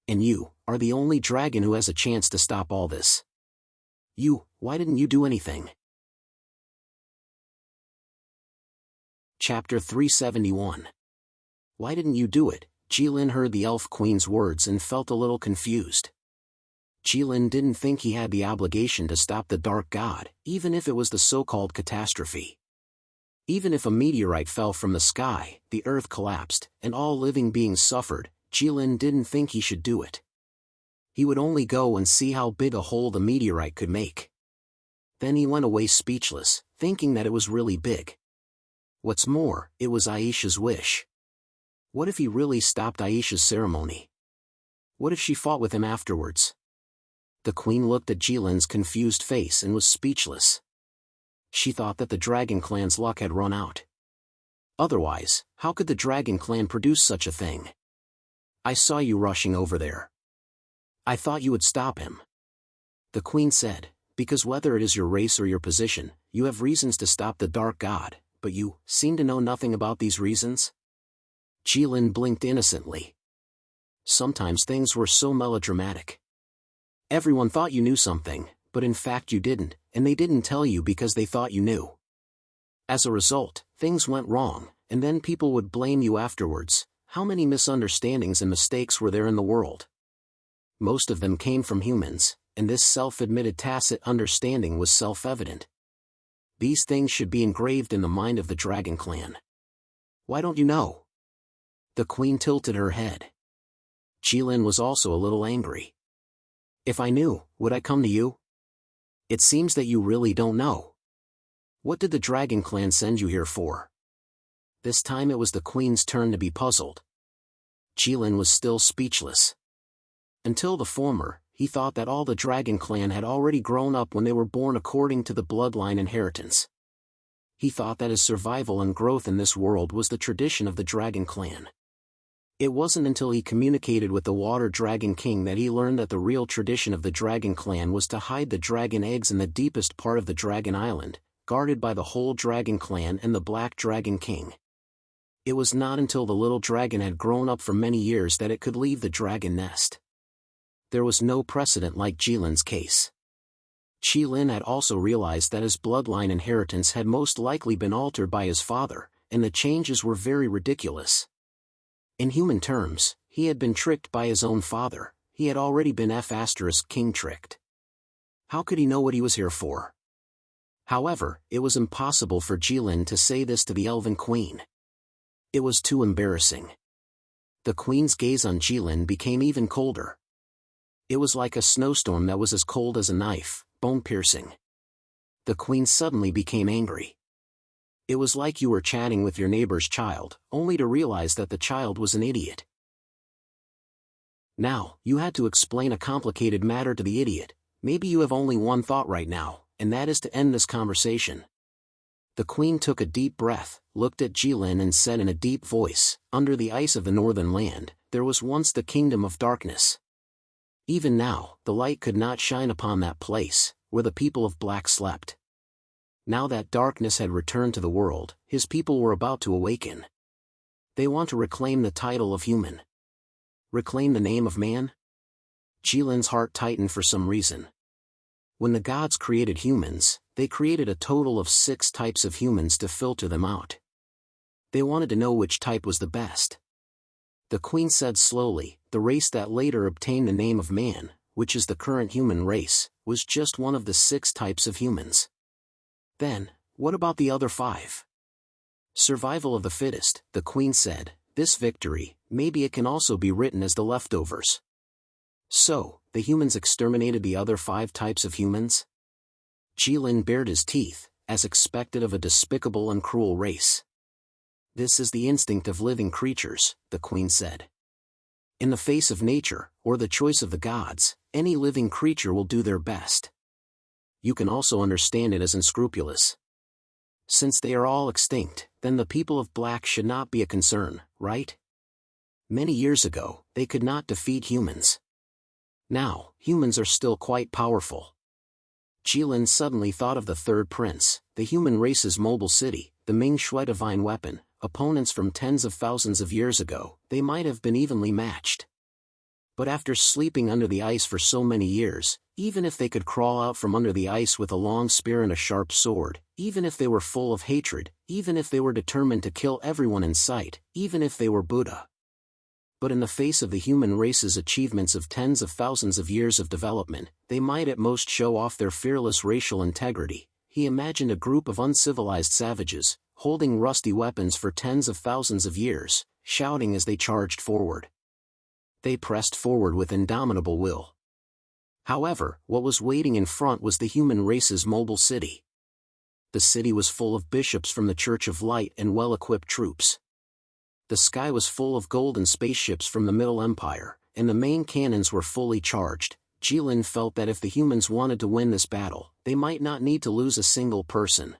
And you are the only dragon who has a chance to stop all this. Why didn't you do anything?" Chapter 371. Why didn't you do it? Jilin heard the elf queen's words and felt a little confused. Jilin didn't think he had the obligation to stop the dark god, even if it was the so-called catastrophe. Even if a meteorite fell from the sky, the earth collapsed, and all living beings suffered, Jilin didn't think he should do it. He would only go and see how big a hole the meteorite could make. Then he went away speechless, thinking that it was really big. What's more, it was Aisha's wish. What if he really stopped Aisha's ceremony? What if she fought with him afterwards? The queen looked at Jilin's confused face and was speechless. She thought that the Dragon Clan's luck had run out. Otherwise, how could the Dragon Clan produce such a thing? "I saw you rushing over there. I thought you would stop him," the queen said, "because whether it is your race or your position, you have reasons to stop the Dark God, but you seem to know nothing about these reasons." Jilin blinked innocently. Sometimes things were so melodramatic. Everyone thought you knew something, but in fact you didn't, and they didn't tell you because they thought you knew. As a result, things went wrong, and then people would blame you afterwards. How many misunderstandings and mistakes were there in the world? Most of them came from humans, and this self-admitted tacit understanding was self-evident. These things should be engraved in the mind of the Dragon Clan. "Why don't you know?" The queen tilted her head. Jilin was also a little angry. "If I knew, would I come to you? It seems that you really don't know. What did the Dragon Clan send you here for?" This time it was the queen's turn to be puzzled. Jilin was still speechless. Until the former, he thought that all the Dragon Clan had already grown up when they were born according to the bloodline inheritance. He thought that his survival and growth in this world was the tradition of the Dragon Clan. It wasn't until he communicated with the Water Dragon King that he learned that the real tradition of the Dragon Clan was to hide the dragon eggs in the deepest part of the Dragon Island, guarded by the whole Dragon Clan and the Black Dragon King. It was not until the little dragon had grown up for many years that it could leave the dragon nest. There was no precedent like Jilin's case. Jilin had also realized that his bloodline inheritance had most likely been altered by his father, and the changes were very ridiculous. In human terms, he had been tricked by his own father. He had already been King tricked. How could he know what he was here for? However, it was impossible for Jilin to say this to the Elven Queen. It was too embarrassing. The queen's gaze on Jilin became even colder. It was like a snowstorm that was as cold as a knife, bone-piercing. The queen suddenly became angry. It was like you were chatting with your neighbor's child, only to realize that the child was an idiot. Now, you had to explain a complicated matter to the idiot. Maybe you have only one thought right now, and that is to end this conversation. The queen took a deep breath, looked at Jilin and said in a deep voice, "Under the ice of the northern land, there was once the kingdom of darkness. Even now, the light could not shine upon that place, where the people of black slept. Now that darkness had returned to the world, his people were about to awaken. They want to reclaim the title of human. Reclaim the name of man?" Jilin's heart tightened for some reason. When the gods created humans, they created a total of 6 types of humans to filter them out. They wanted to know which type was the best. The queen said slowly, "The race that later obtained the name of man, which is the current human race, was just one of the 6 types of humans. Then, what about the other 5? Survival of the fittest," the queen said. "This victory, maybe it can also be written as the leftovers. So, the humans exterminated the other 5 types of humans?" Jilin bared his teeth, as expected of a despicable and cruel race. "This is the instinct of living creatures," the queen said. "In the face of nature, or the choice of the gods, any living creature will do their best. You can also understand it as unscrupulous. Since they are all extinct, then the people of Black should not be a concern, right? Many years ago, they could not defeat humans. Now, humans are still quite powerful. Jilin suddenly thought of the third prince, the human race's mobile city, the Ming Shui divine weapon, opponents from tens of thousands of years ago. They might have been evenly matched. But after sleeping under the ice for so many years, even if they could crawl out from under the ice with a long spear and a sharp sword, even if they were full of hatred, even if they were determined to kill everyone in sight, even if they were Buddha. But in the face of the human race's achievements of tens of thousands of years of development, they might at most show off their fearless racial integrity. He imagined a group of uncivilized savages, holding rusty weapons for tens of thousands of years, shouting as they charged forward. They pressed forward with indomitable will. However, what was waiting in front was the human race's mobile city. The city was full of bishops from the Church of Light and well-equipped troops. The sky was full of golden spaceships from the Middle Empire, and the main cannons were fully charged. Jilin felt that if the humans wanted to win this battle, they might not need to lose a single person.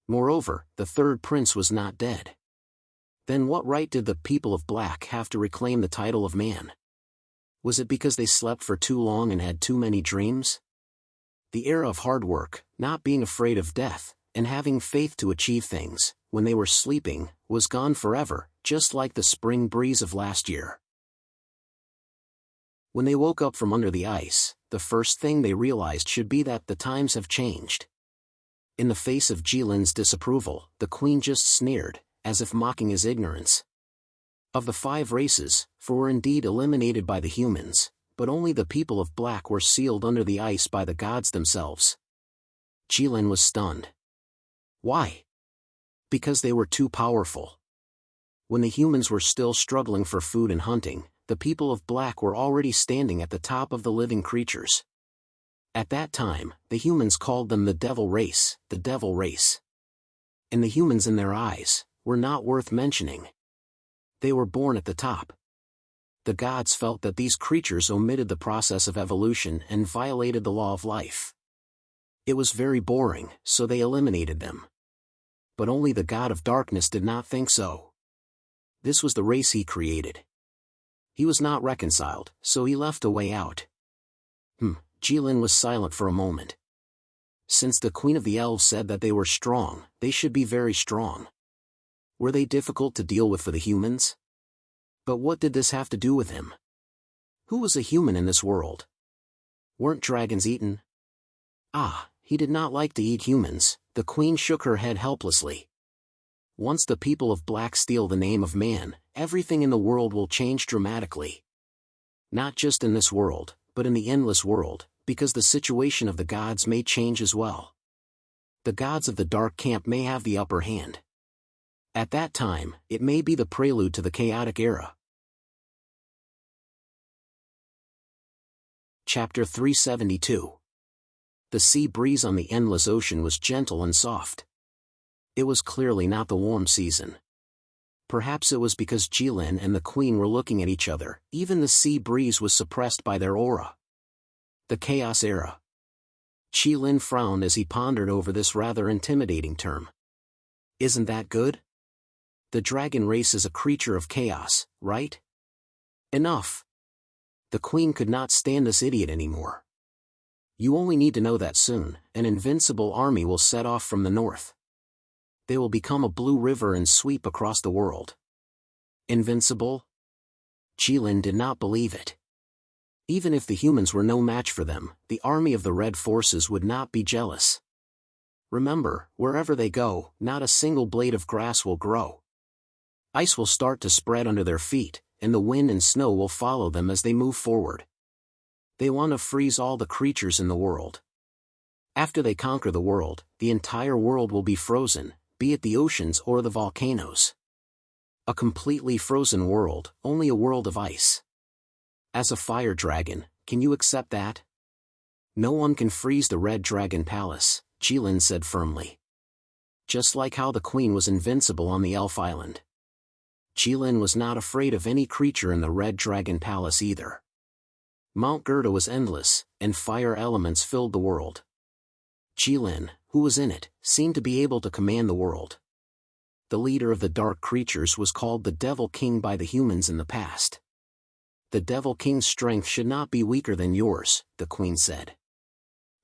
Moreover, the third prince was not dead. Then what right did the people of Black have to reclaim the title of man? Was it because they slept for too long and had too many dreams? The era of hard work, not being afraid of death, and having faith to achieve things, when they were sleeping, was gone forever, just like the spring breeze of last year. When they woke up from under the ice, the first thing they realized should be that the times have changed. In the face of Jilin's disapproval, the queen just sneered, as if mocking his ignorance. Of the 5 races, 4 were indeed eliminated by the humans, but only the people of Black were sealed under the ice by the gods themselves. Jilin was stunned. Why? Because they were too powerful. When the humans were still struggling for food and hunting, the people of Black were already standing at the top of the living creatures. At that time, the humans called them the devil race, the devil race. And the humans in their eyes were not worth mentioning. They were born at the top. The gods felt that these creatures omitted the process of evolution and violated the law of life. It was very boring, so they eliminated them. But only the god of darkness did not think so. This was the race he created. He was not reconciled, so he left a way out. Jilin was silent for a moment. Since the Queen of the Elves said that they were strong, they should be very strong. Were they difficult to deal with for the humans? But what did this have to do with him? Who was a human in this world? Weren't dragons eaten? He did not like to eat humans. The queen shook her head helplessly. Once the people of Black steal the name of man, everything in the world will change dramatically. Not just in this world, but in the endless world, because the situation of the gods may change as well. The gods of the dark camp may have the upper hand. At that time, it may be the prelude to the chaotic era. Chapter 372. The sea breeze on the endless ocean was gentle and soft. It was clearly not the warm season. Perhaps it was because Jilin and the queen were looking at each other. Even the sea breeze was suppressed by their aura. The chaos era. Jilin frowned as he pondered over this rather intimidating term. Isn't that good? The dragon race is a creature of chaos, right? Enough. The queen could not stand this idiot anymore. You only need to know that soon, an invincible army will set off from the north. They will become a blue river and sweep across the world. Invincible? Jilin did not believe it. Even if the humans were no match for them, the army of the Red Forces would not be jealous. Remember, wherever they go, not a single blade of grass will grow. Ice will start to spread under their feet, and the wind and snow will follow them as they move forward. They want to freeze all the creatures in the world. After they conquer the world, the entire world will be frozen, be it the oceans or the volcanoes. A completely frozen world, only a world of ice. As a fire dragon, can you accept that? No one can freeze the Red Dragon Palace, Jilin said firmly. Just like how the queen was invincible on the Elf Island. Jilin was not afraid of any creature in the Red Dragon Palace either. Mount Gerda was endless, and fire elements filled the world. Jilin, who was in it, seemed to be able to command the world. the leader of the dark creatures, was called the Devil King by the humans in the past. The Devil King's strength should not be weaker than yours, the Queen said.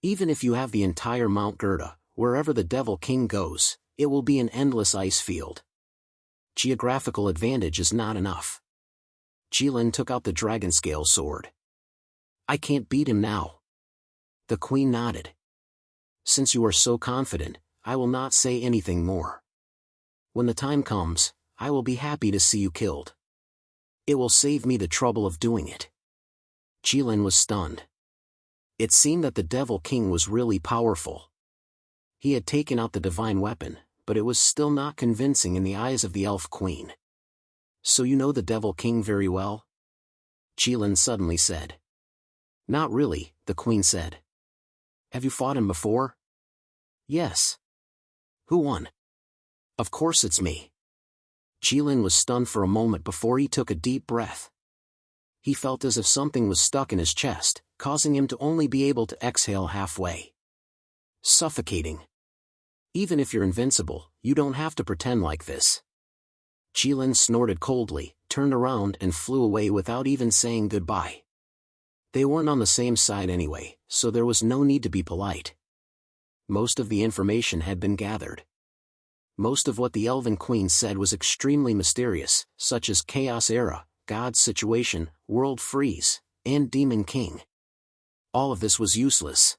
Even if you have the entire Mount Gerda, wherever the Devil King goes, it will be an endless ice field. Geographical advantage is not enough. Jilin took out the dragon scale sword. I can't beat him now. The Queen nodded. Since you are so confident, I will not say anything more. When the time comes, I will be happy to see you killed. It will save me the trouble of doing it. Jilin was stunned. It seemed that the Devil King was really powerful. He had taken out the divine weapon, but it was still not convincing in the eyes of the Elf Queen. So you know the Devil King very well? Jilin suddenly said. Not really, the Queen said. Have you fought him before? Yes. Who won? Of course it's me. Jilin was stunned for a moment before he took a deep breath. He felt as if something was stuck in his chest, causing him to only be able to exhale halfway. Suffocating. Even if you're invincible, you don't have to pretend like this. Jilin snorted coldly, turned around and flew away without even saying goodbye. They weren't on the same side anyway, so there was no need to be polite. Most of the information had been gathered. Most of what the Elven Queen said was extremely mysterious, such as Chaos Era, God's Situation, World Freeze, and Demon King. All of this was useless.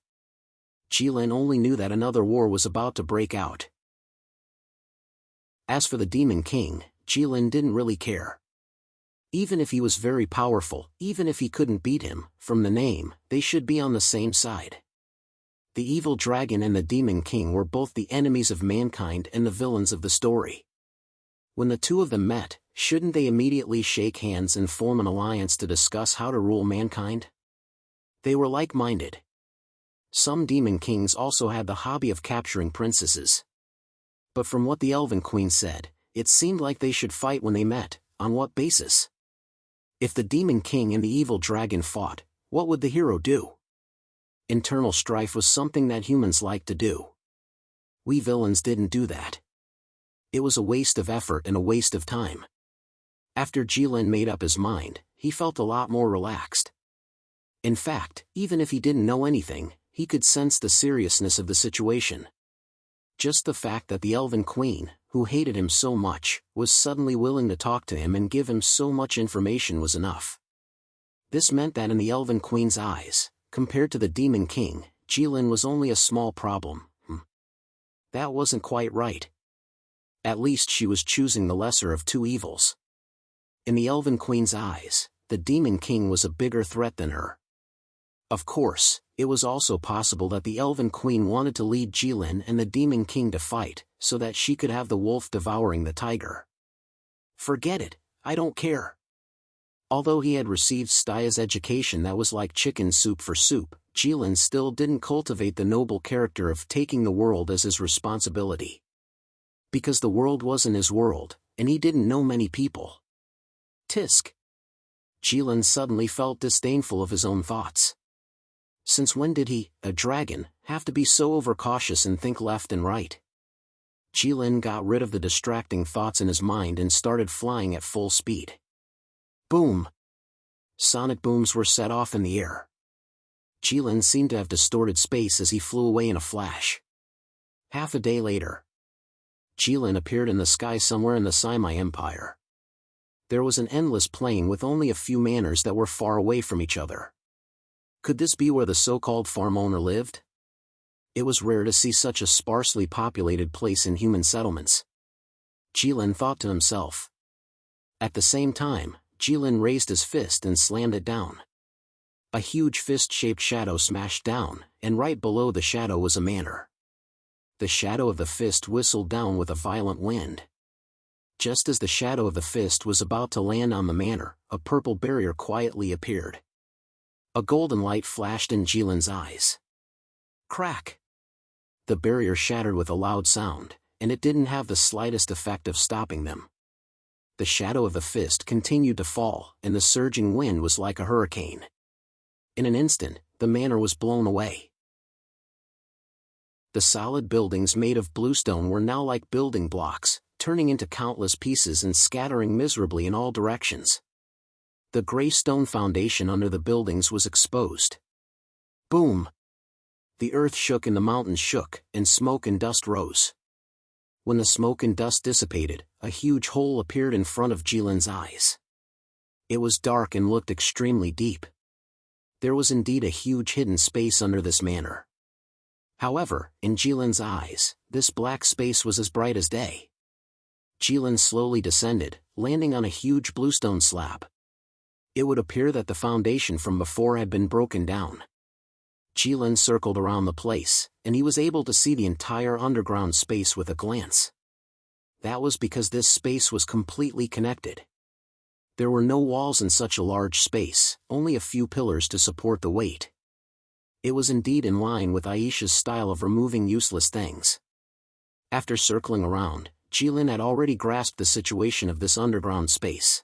Jilin only knew that another war was about to break out. As for the Demon King, Jilin didn't really care. Even if he was very powerful, even if he couldn't beat him, from the name, they should be on the same side. The evil dragon and the Demon King were both the enemies of mankind and the villains of the story. When the two of them met, shouldn't they immediately shake hands and form an alliance to discuss how to rule mankind? They were like-minded. Some Demon Kings also had the hobby of capturing princesses. But from what the Elven Queen said, it seemed like they should fight when they met. On what basis? If the Demon King and the evil dragon fought, what would the hero do? Internal strife was something that humans like to do. We villains didn't do that. It was a waste of effort and a waste of time. After Jilin made up his mind, he felt a lot more relaxed. In fact, even if he didn't know anything, he could sense the seriousness of the situation. Just the fact that the Elven Queen, who hated him so much, was suddenly willing to talk to him and give him so much information was enough. This meant that in the Elven Queen's eyes, compared to the Demon King, Jilin was only a small problem. That wasn't quite right. At least she was choosing the lesser of two evils. In the Elven Queen's eyes, the Demon King was a bigger threat than her. Of course, it was also possible that the Elven Queen wanted to lead Jilin and the Demon King to fight, so that she could have the wolf devouring the tiger. Forget it, I don't care. Although he had received Stya's education that was like chicken soup for soup, Jilin still didn't cultivate the noble character of taking the world as his responsibility. Because the world wasn't his world, and he didn't know many people. Tisk. Jilin suddenly felt disdainful of his own thoughts. Since when did he, a dragon, have to be so overcautious and think left and right? Jilin got rid of the distracting thoughts in his mind and started flying at full speed. Boom! Sonic booms were set off in the air. Jilin seemed to have distorted space as he flew away in a flash. Half a day later, Jilin appeared in the sky somewhere in the Saimai Empire. There was an endless plain with only a few manors that were far away from each other. Could this be where the so-called farm owner lived? It was rare to see such a sparsely populated place in human settlements. Jilin thought to himself. At the same time, Jilin raised his fist and slammed it down. A huge fist-shaped shadow smashed down, and right below the shadow was a manor. The shadow of the fist whistled down with a violent wind. Just as the shadow of the fist was about to land on the manor, a purple barrier quietly appeared. A golden light flashed in Jilin's eyes. Crack! The barrier shattered with a loud sound, and it didn't have the slightest effect of stopping them. The shadow of the fist continued to fall, and the surging wind was like a hurricane. In an instant, the manor was blown away. The solid buildings made of bluestone were now like building blocks, turning into countless pieces and scattering miserably in all directions. The gray stone foundation under the buildings was exposed. Boom! The earth shook and the mountains shook, and smoke and dust rose. When the smoke and dust dissipated, a huge hole appeared in front of Jilin's eyes. It was dark and looked extremely deep. There was indeed a huge hidden space under this manor. However, in Jilin's eyes, this black space was as bright as day. Jilin slowly descended, landing on a huge bluestone slab. It would appear that the foundation from before had been broken down. Jilin circled around the place, and he was able to see the entire underground space with a glance. That was because this space was completely connected. There were no walls in such a large space, only a few pillars to support the weight. It was indeed in line with Aisha's style of removing useless things. After circling around, Jilin had already grasped the situation of this underground space.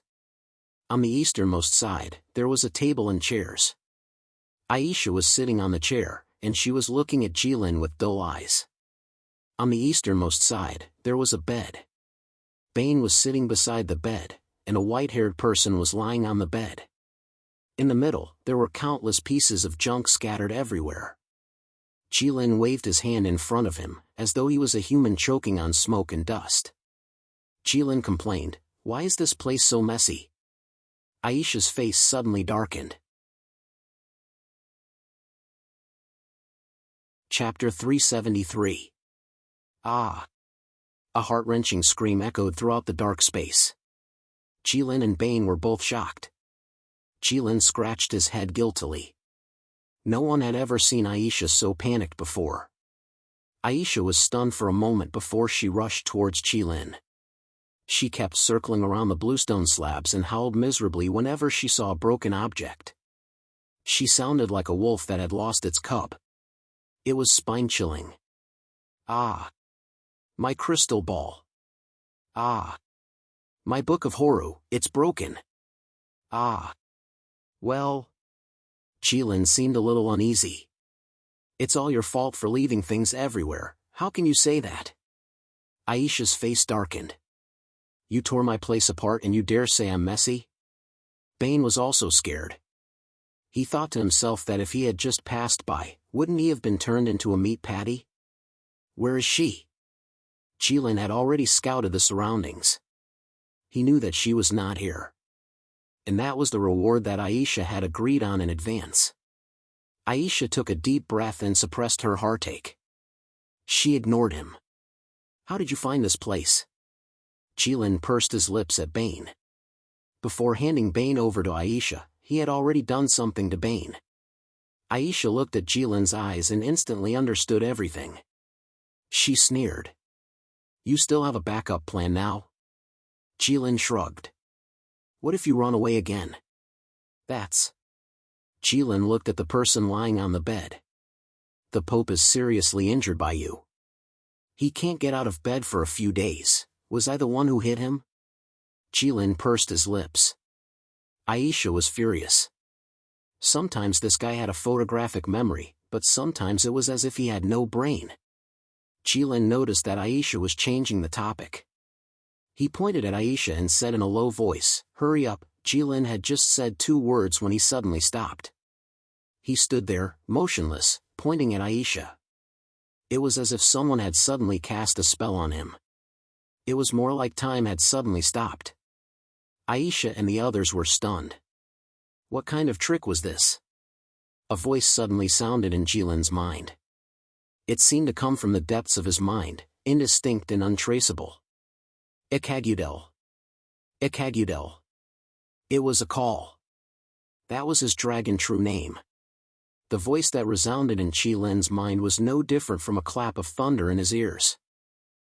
On the easternmost side, there was a table and chairs. Aisha was sitting on the chair, and she was looking at Jilin with dull eyes. On the easternmost side, there was a bed. Bane was sitting beside the bed, and a white-haired person was lying on the bed. In the middle, there were countless pieces of junk scattered everywhere. Jilin waved his hand in front of him, as though he was a human choking on smoke and dust. Jilin complained, "Why is this place so messy?" Aisha's face suddenly darkened. Chapter 373. Ah! A heart-wrenching scream echoed throughout the dark space. Jilin and Bane were both shocked. Jilin scratched his head guiltily. No one had ever seen Aisha so panicked before. Aisha was stunned for a moment before she rushed towards Jilin. She kept circling around the bluestone slabs and howled miserably whenever she saw a broken object. She sounded like a wolf that had lost its cub. It was spine-chilling. Ah! My crystal ball. Ah! My book of Horu, it's broken. Ah! Well... Jilin seemed a little uneasy. It's all your fault for leaving things everywhere, how can you say that? Aisha's face darkened. You tore my place apart and you dare say I'm messy? Bane was also scared. He thought to himself that if he had just passed by, wouldn't he have been turned into a meat patty? Where is she? Jilin had already scouted the surroundings. He knew that she was not here. And that was the reward that Aisha had agreed on in advance. Aisha took a deep breath and suppressed her heartache. She ignored him. How did you find this place? Jilin pursed his lips at Bane. Before handing Bane over to Aisha, he had already done something to Bane. Aisha looked at Jilin's eyes and instantly understood everything. She sneered. You still have a backup plan now? Jilin shrugged. What if you run away again? That's... Jilin looked at the person lying on the bed. The Pope is seriously injured by you. He can't get out of bed for a few days. Was I the one who hit him? Jilin pursed his lips. Aisha was furious. Sometimes this guy had a photographic memory, but sometimes it was as if he had no brain. Jilin noticed that Aisha was changing the topic. He pointed at Aisha and said in a low voice, "Hurry up." Jilin had just said 2 words when he suddenly stopped. He stood there, motionless, pointing at Aisha. It was as if someone had suddenly cast a spell on him. It was more like time had suddenly stopped. Aisha and the others were stunned. What kind of trick was this? A voice suddenly sounded in Jilin's mind. It seemed to come from the depths of his mind, indistinct and untraceable. Ikagudel. Ikagudel. It was a call. That was his dragon true name. The voice that resounded in Jilin's mind was no different from a clap of thunder in his ears.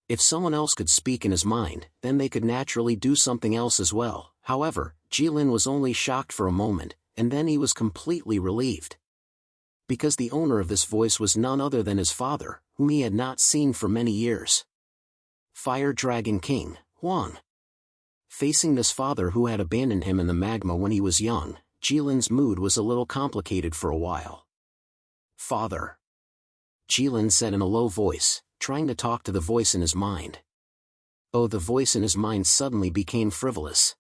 If someone else could speak in his mind, then they could naturally do something else as well. However, Jilin was only shocked for a moment, and then he was completely relieved. Because the owner of this voice was none other than his father, whom he had not seen for many years. Fire Dragon King, Huang. Facing this father who had abandoned him in the magma when he was young, Jilin's mood was a little complicated for a while. Father. Jilin said in a low voice, trying to talk to the voice in his mind. Oh, the voice in his mind suddenly became frivolous.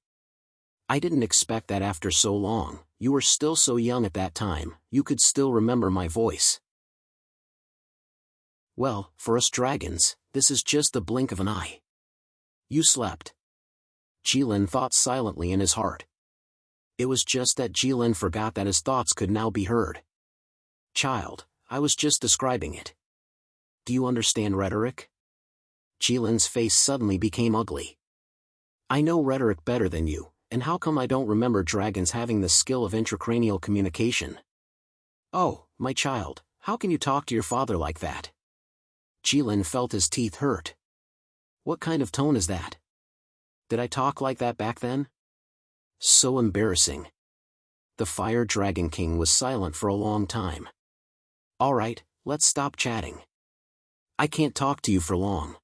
I didn't expect that after so long. You were still so young at that time, you could still remember my voice. Well, for us dragons, this is just the blink of an eye. You slept. Jilin thought silently in his heart. It was just that Jilin forgot that his thoughts could now be heard. Child, I was just describing it. Do you understand rhetoric? Jilin's face suddenly became ugly. I know rhetoric better than you, and how come I don't remember dragons having the skill of intracranial communication? Oh, my child, how can you talk to your father like that? Jilin felt his teeth hurt. What kind of tone is that? Did I talk like that back then? So embarrassing. The Fire Dragon King was silent for a long time. All right, let's stop chatting. I can't talk to you for long.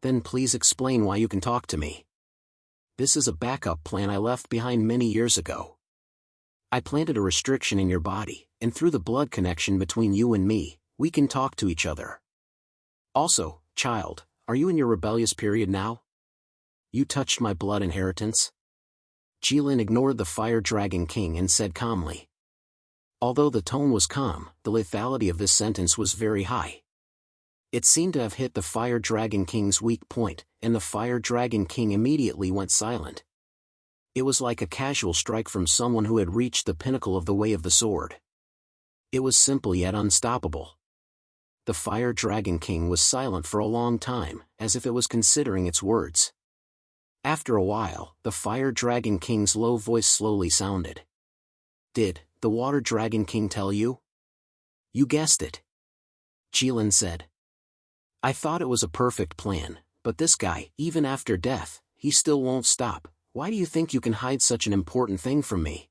Then please explain why you can talk to me. This is a backup plan I left behind many years ago. I planted a restriction in your body, and through the blood connection between you and me, we can talk to each other. Also, child, are you in your rebellious period now? You touched my blood inheritance? Jilin ignored the Fire Dragon King and said calmly. Although the tone was calm, the lethality of this sentence was very high. It seemed to have hit the Fire Dragon King's weak point, and the Fire Dragon King immediately went silent. It was like a casual strike from someone who had reached the pinnacle of the way of the sword. It was simple yet unstoppable. The Fire Dragon King was silent for a long time, as if it was considering its words. After a while, the Fire Dragon King's low voice slowly sounded. Did the Water Dragon King tell you? You guessed it. Jilin said. I thought it was a perfect plan, but this guy, even after death, he still won't stop. Why do you think you can hide such an important thing from me?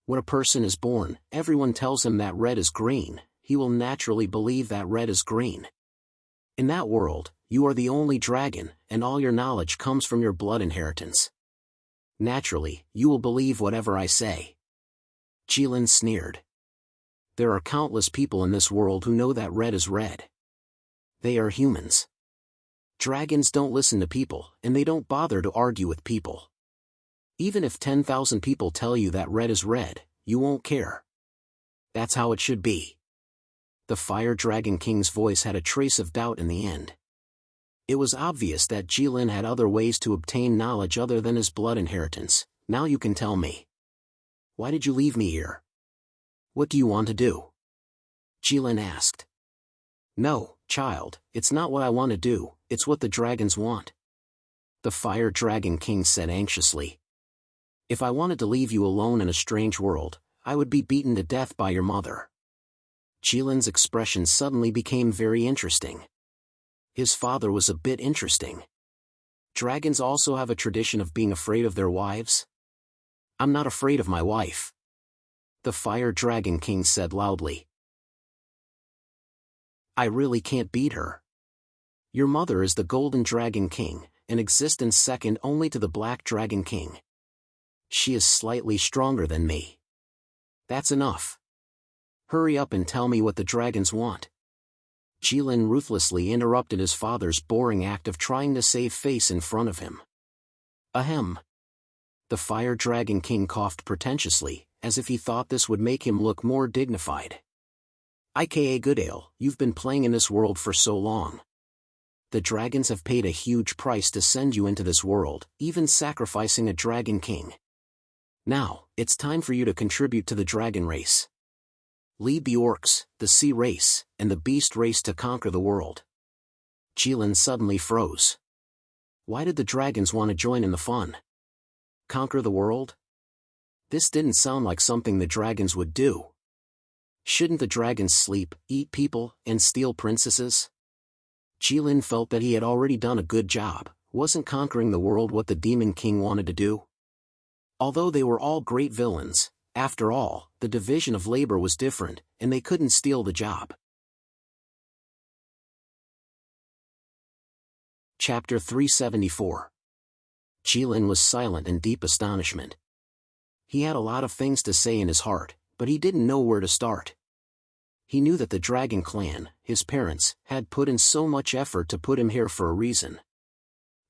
When a person is born, everyone tells him that red is green, he will naturally believe that red is green. In that world, you are the only dragon, and all your knowledge comes from your blood inheritance. Naturally, you will believe whatever I say. Jilin sneered. There are countless people in this world who know that red is red. They are humans. Dragons don't listen to people, and they don't bother to argue with people. Even if 10,000 people tell you that red is red, you won't care. That's how it should be. The Fire Dragon King's voice had a trace of doubt in the end. It was obvious that Jilin had other ways to obtain knowledge other than his blood inheritance. Now you can tell me. Why did you leave me here? What do you want to do? Jilin asked. No, child, it's not what I want to do, it's what the dragons want. The Fire Dragon King said anxiously. If I wanted to leave you alone in a strange world, I would be beaten to death by your mother. Jilin's expression suddenly became very interesting. His father was a bit interesting. Dragons also have a tradition of being afraid of their wives? I'm not afraid of my wife. The Fire Dragon King said loudly. I really can't beat her. Your mother is the Golden Dragon King, in existence second only to the Black Dragon King. She is slightly stronger than me. That's enough. Hurry up and tell me what the dragons want. Jilin ruthlessly interrupted his father's boring act of trying to save face in front of him. Ahem. The Fire Dragon King coughed pretentiously, as if he thought this would make him look more dignified. IKA Goodale, you've been playing in this world for so long. The dragons have paid a huge price to send you into this world, even sacrificing a dragon king. Now, it's time for you to contribute to the dragon race. Lead the orcs, the sea race, and the beast race to conquer the world. Jilin suddenly froze. Why did the dragons want to join in the fun? Conquer the world? This didn't sound like something the dragons would do. Shouldn't the dragons sleep, eat people, and steal princesses? Jilin felt that he had already done a good job. Wasn't conquering the world what the Demon King wanted to do? Although they were all great villains, after all, the division of labor was different, and they couldn't steal the job. Chapter 374. Jilin was silent in deep astonishment. He had a lot of things to say in his heart, but he didn't know where to start. He knew that the Dragon Clan, his parents, had put in so much effort to put him here for a reason.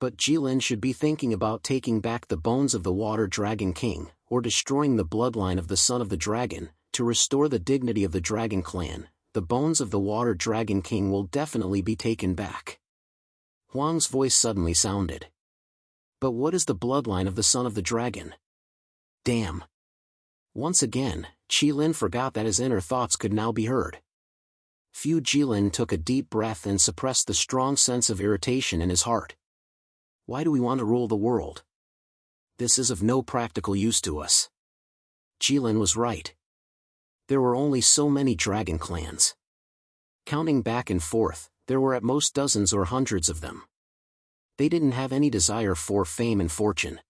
But Jilin should be thinking about taking back the bones of the Water Dragon King, or destroying the bloodline of the Son of the Dragon, to restore the dignity of the Dragon Clan. The bones of the Water Dragon King will definitely be taken back. Huang's voice suddenly sounded. But what is the bloodline of the Son of the Dragon? Damn. Once again, Jilin forgot that his inner thoughts could now be heard. Jilin took a deep breath and suppressed the strong sense of irritation in his heart. Why do we want to rule the world? This is of no practical use to us. Jilin was right. There were only so many dragon clans. Counting back and forth, there were at most dozens or hundreds of them. They didn't have any desire for fame and fortune.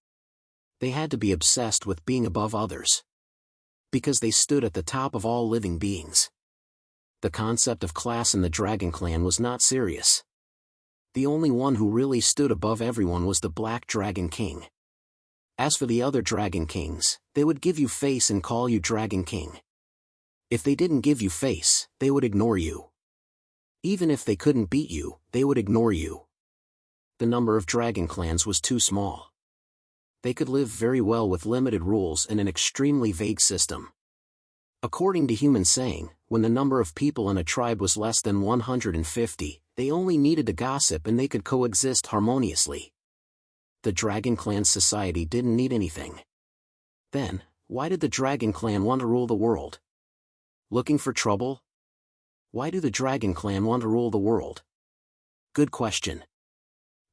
They had to be obsessed with being above others. Because they stood at the top of all living beings. The concept of class in the Dragon Clan was not serious. The only one who really stood above everyone was the Black Dragon King. As for the other Dragon Kings, they would give you face and call you Dragon King. If they didn't give you face, they would ignore you. Even if they couldn't beat you, they would ignore you. The number of Dragon Clans was too small. They could live very well with limited rules and an extremely vague system. According to human saying, when the number of people in a tribe was less than 150, they only needed to gossip and they could coexist harmoniously. The Dragon Clan society didn't need anything. Then, why did the Dragon Clan want to rule the world? Looking for trouble? Why do the Dragon Clan want to rule the world? Good question.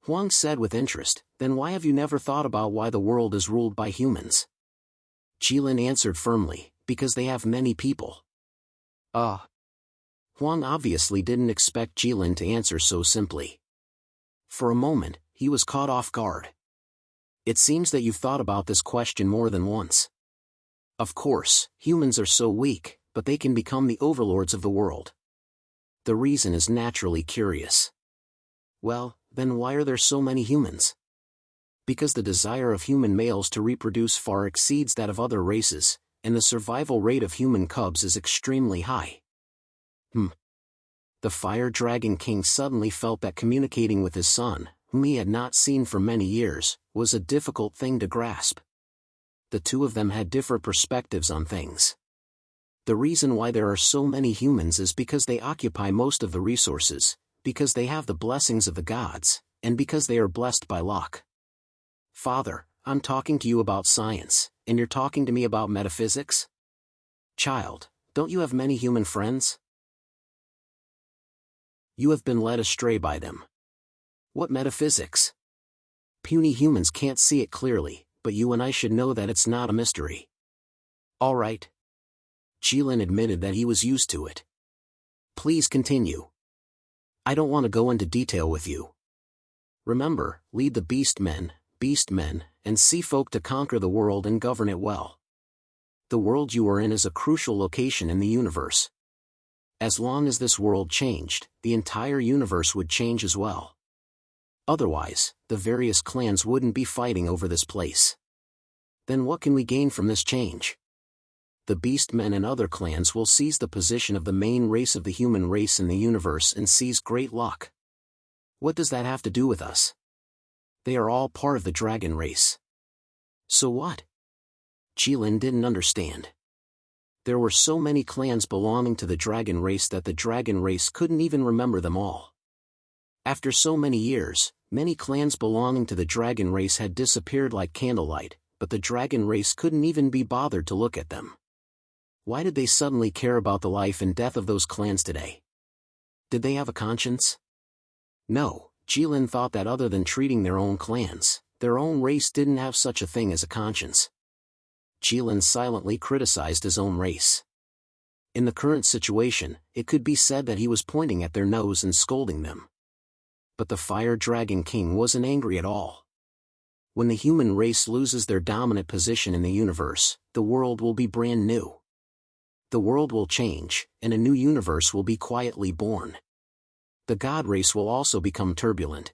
Huang said with interest, then why have you never thought about why the world is ruled by humans? Jilin answered firmly, because they have many people. Huang obviously didn't expect Jilin to answer so simply. For a moment, he was caught off guard. It seems that you've thought about this question more than once. Of course, humans are so weak, but they can become the overlords of the world. The reason is naturally curious. Well, then why are there so many humans? Because the desire of human males to reproduce far exceeds that of other races, and the survival rate of human cubs is extremely high. The Fire Dragon King suddenly felt that communicating with his son, whom he had not seen for many years, was a difficult thing to grasp. The two of them had different perspectives on things. The reason why there are so many humans is because they occupy most of the resources, because they have the blessings of the gods, and because they are blessed by luck. Father, I'm talking to you about science, and you're talking to me about metaphysics? Child, don't you have many human friends? You have been led astray by them. What metaphysics? Puny humans can't see it clearly, but you and I should know that it's not a mystery. All right. Jilin admitted that he was used to it. Please continue. I don't want to go into detail with you. Remember, lead the beastmen, and sea folk to conquer the world and govern it well. The world you are in is a crucial location in the universe. As long as this world changed, the entire universe would change as well. Otherwise, the various clans wouldn't be fighting over this place. Then what can we gain from this change? The beastmen and other clans will seize the position of the main race of the human race in the universe and seize great luck. What does that have to do with us? They are all part of the dragon race. So what? Jilin didn't understand. There were so many clans belonging to the dragon race that the dragon race couldn't even remember them all. After so many years, many clans belonging to the dragon race had disappeared like candlelight, but the dragon race couldn't even be bothered to look at them. Why did they suddenly care about the life and death of those clans today? Did they have a conscience? No, Jilin thought that other than treating their own clans, their own race didn't have such a thing as a conscience. Jilin silently criticized his own race. In the current situation, it could be said that he was pointing at their nose and scolding them. But the Fire Dragon King wasn't angry at all. When the human race loses their dominant position in the universe, the world will be brand new. The world will change, and a new universe will be quietly born. The god race will also become turbulent.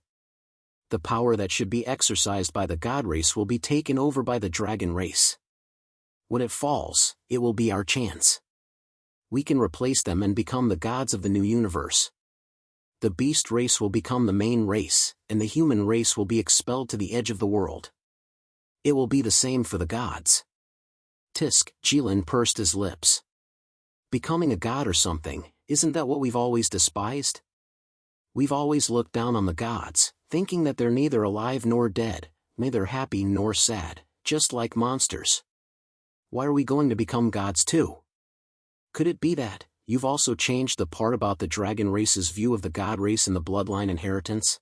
The power that should be exercised by the god race will be taken over by the dragon race. When it falls, it will be our chance. We can replace them and become the gods of the new universe. The beast race will become the main race, and the human race will be expelled to the edge of the world. It will be the same for the gods. Tisk, Jilin pursed his lips. Becoming a god or something, isn't that what we've always despised? We've always looked down on the gods, thinking that they're neither alive nor dead, neither happy nor sad, just like monsters. Why are we going to become gods too? Could it be that you've also changed the part about the dragon race's view of the god race and the bloodline inheritance?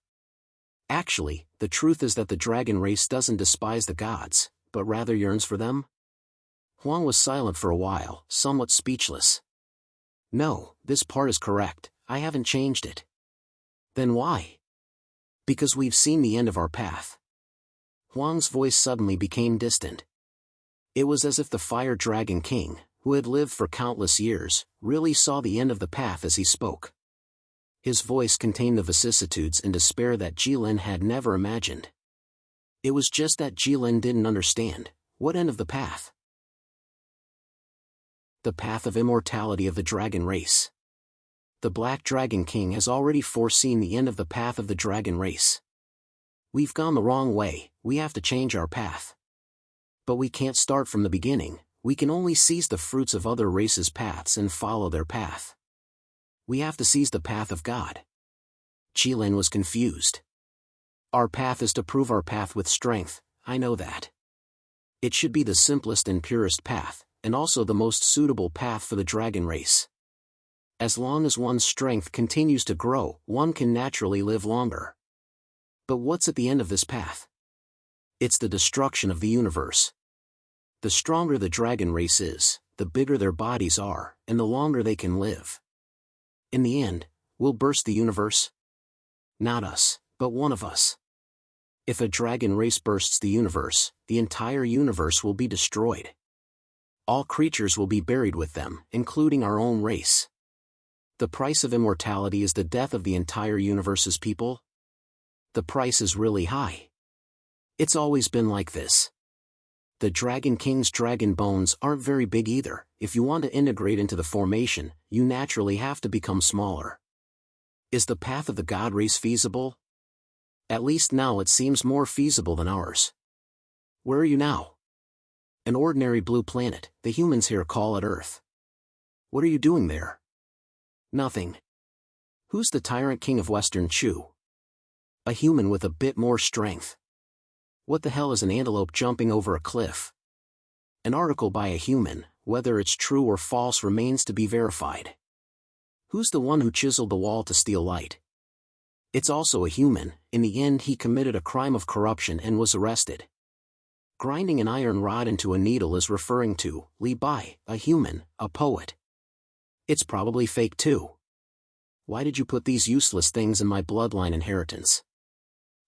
Actually, the truth is that the dragon race doesn't despise the gods, but rather yearns for them? Huang was silent for a while, somewhat speechless. No, this part is correct, I haven't changed it. Then why? Because we've seen the end of our path. Huang's voice suddenly became distant. It was as if the Fire Dragon King, who had lived for countless years, really saw the end of the path as he spoke. His voice contained the vicissitudes and despair that Jilin had never imagined. It was just that Jilin didn't understand. What end of the path? The path of immortality of the dragon race. The Black Dragon King has already foreseen the end of the path of the dragon race. We've gone the wrong way, we have to change our path. But we can't start from the beginning, we can only seize the fruits of other races' paths and follow their path. We have to seize the path of God. Jilin was confused. Our path is to prove our path with strength, I know that. It should be the simplest and purest path, and also the most suitable path for the dragon race. As long as one's strength continues to grow, one can naturally live longer. But what's at the end of this path? It's the destruction of the universe. The stronger the dragon race is, the bigger their bodies are, and the longer they can live. In the end, we'll burst the universe? Not us, but one of us. If a dragon race bursts the universe, the entire universe will be destroyed. All creatures will be buried with them, including our own race. The price of immortality is the death of the entire universe's people? The price is really high. It's always been like this. The Dragon King's dragon bones aren't very big either. If you want to integrate into the formation, you naturally have to become smaller. Is the path of the god race feasible? At least now it seems more feasible than ours. Where are you now? An ordinary blue planet, the humans here call it Earth. What are you doing there? Nothing. Who's the tyrant king of Western Chu? A human with a bit more strength. What the hell is an antelope jumping over a cliff? An article by a human, whether it's true or false remains to be verified. Who's the one who chiseled the wall to steal light? It's also a human. In the end he committed a crime of corruption and was arrested. Grinding an iron rod into a needle is referring to Li Bai, a human, a poet. It's probably fake too. Why did you put these useless things in my bloodline inheritance?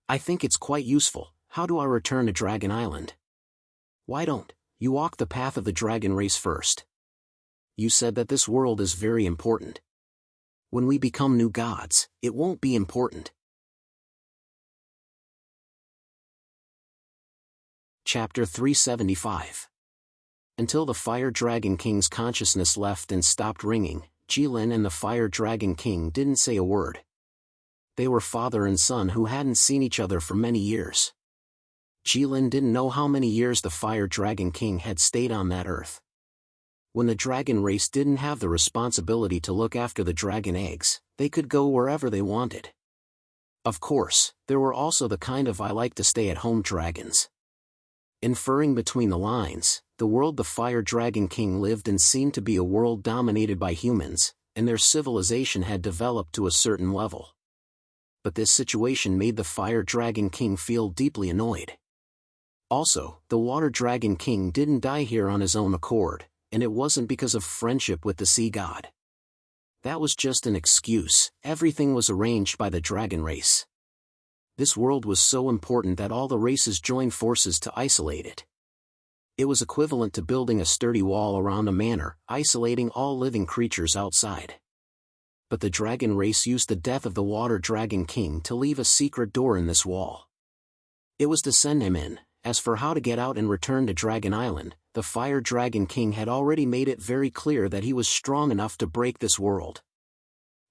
I think it's quite useful. How do I return to Dragon Island? Why don't you walk the path of the dragon race first? You said that this world is very important. When we become new gods, it won't be important. Chapter 375. Until the Fire Dragon King's consciousness left and stopped ringing, Jilin and the Fire Dragon King didn't say a word. They were father and son who hadn't seen each other for many years. Jilin didn't know how many years the Fire Dragon King had stayed on that earth. When the dragon race didn't have the responsibility to look after the dragon eggs, they could go wherever they wanted. Of course, there were also the kind of I-like-to-stay-at-home dragons. Inferring between the lines, the world the Fire Dragon King lived in seemed to be a world dominated by humans, and their civilization had developed to a certain level. But this situation made the Fire Dragon King feel deeply annoyed. Also, the Water Dragon King didn't die here on his own accord, and it wasn't because of friendship with the sea god. That was just an excuse. Everything was arranged by the dragon race. This world was so important that all the races joined forces to isolate it. It was equivalent to building a sturdy wall around a manor, isolating all living creatures outside. But the dragon race used the death of the Water Dragon King to leave a secret door in this wall. It was to send him in. As for how to get out and return to Dragon Island, the Fire Dragon King had already made it very clear that he was strong enough to break this world.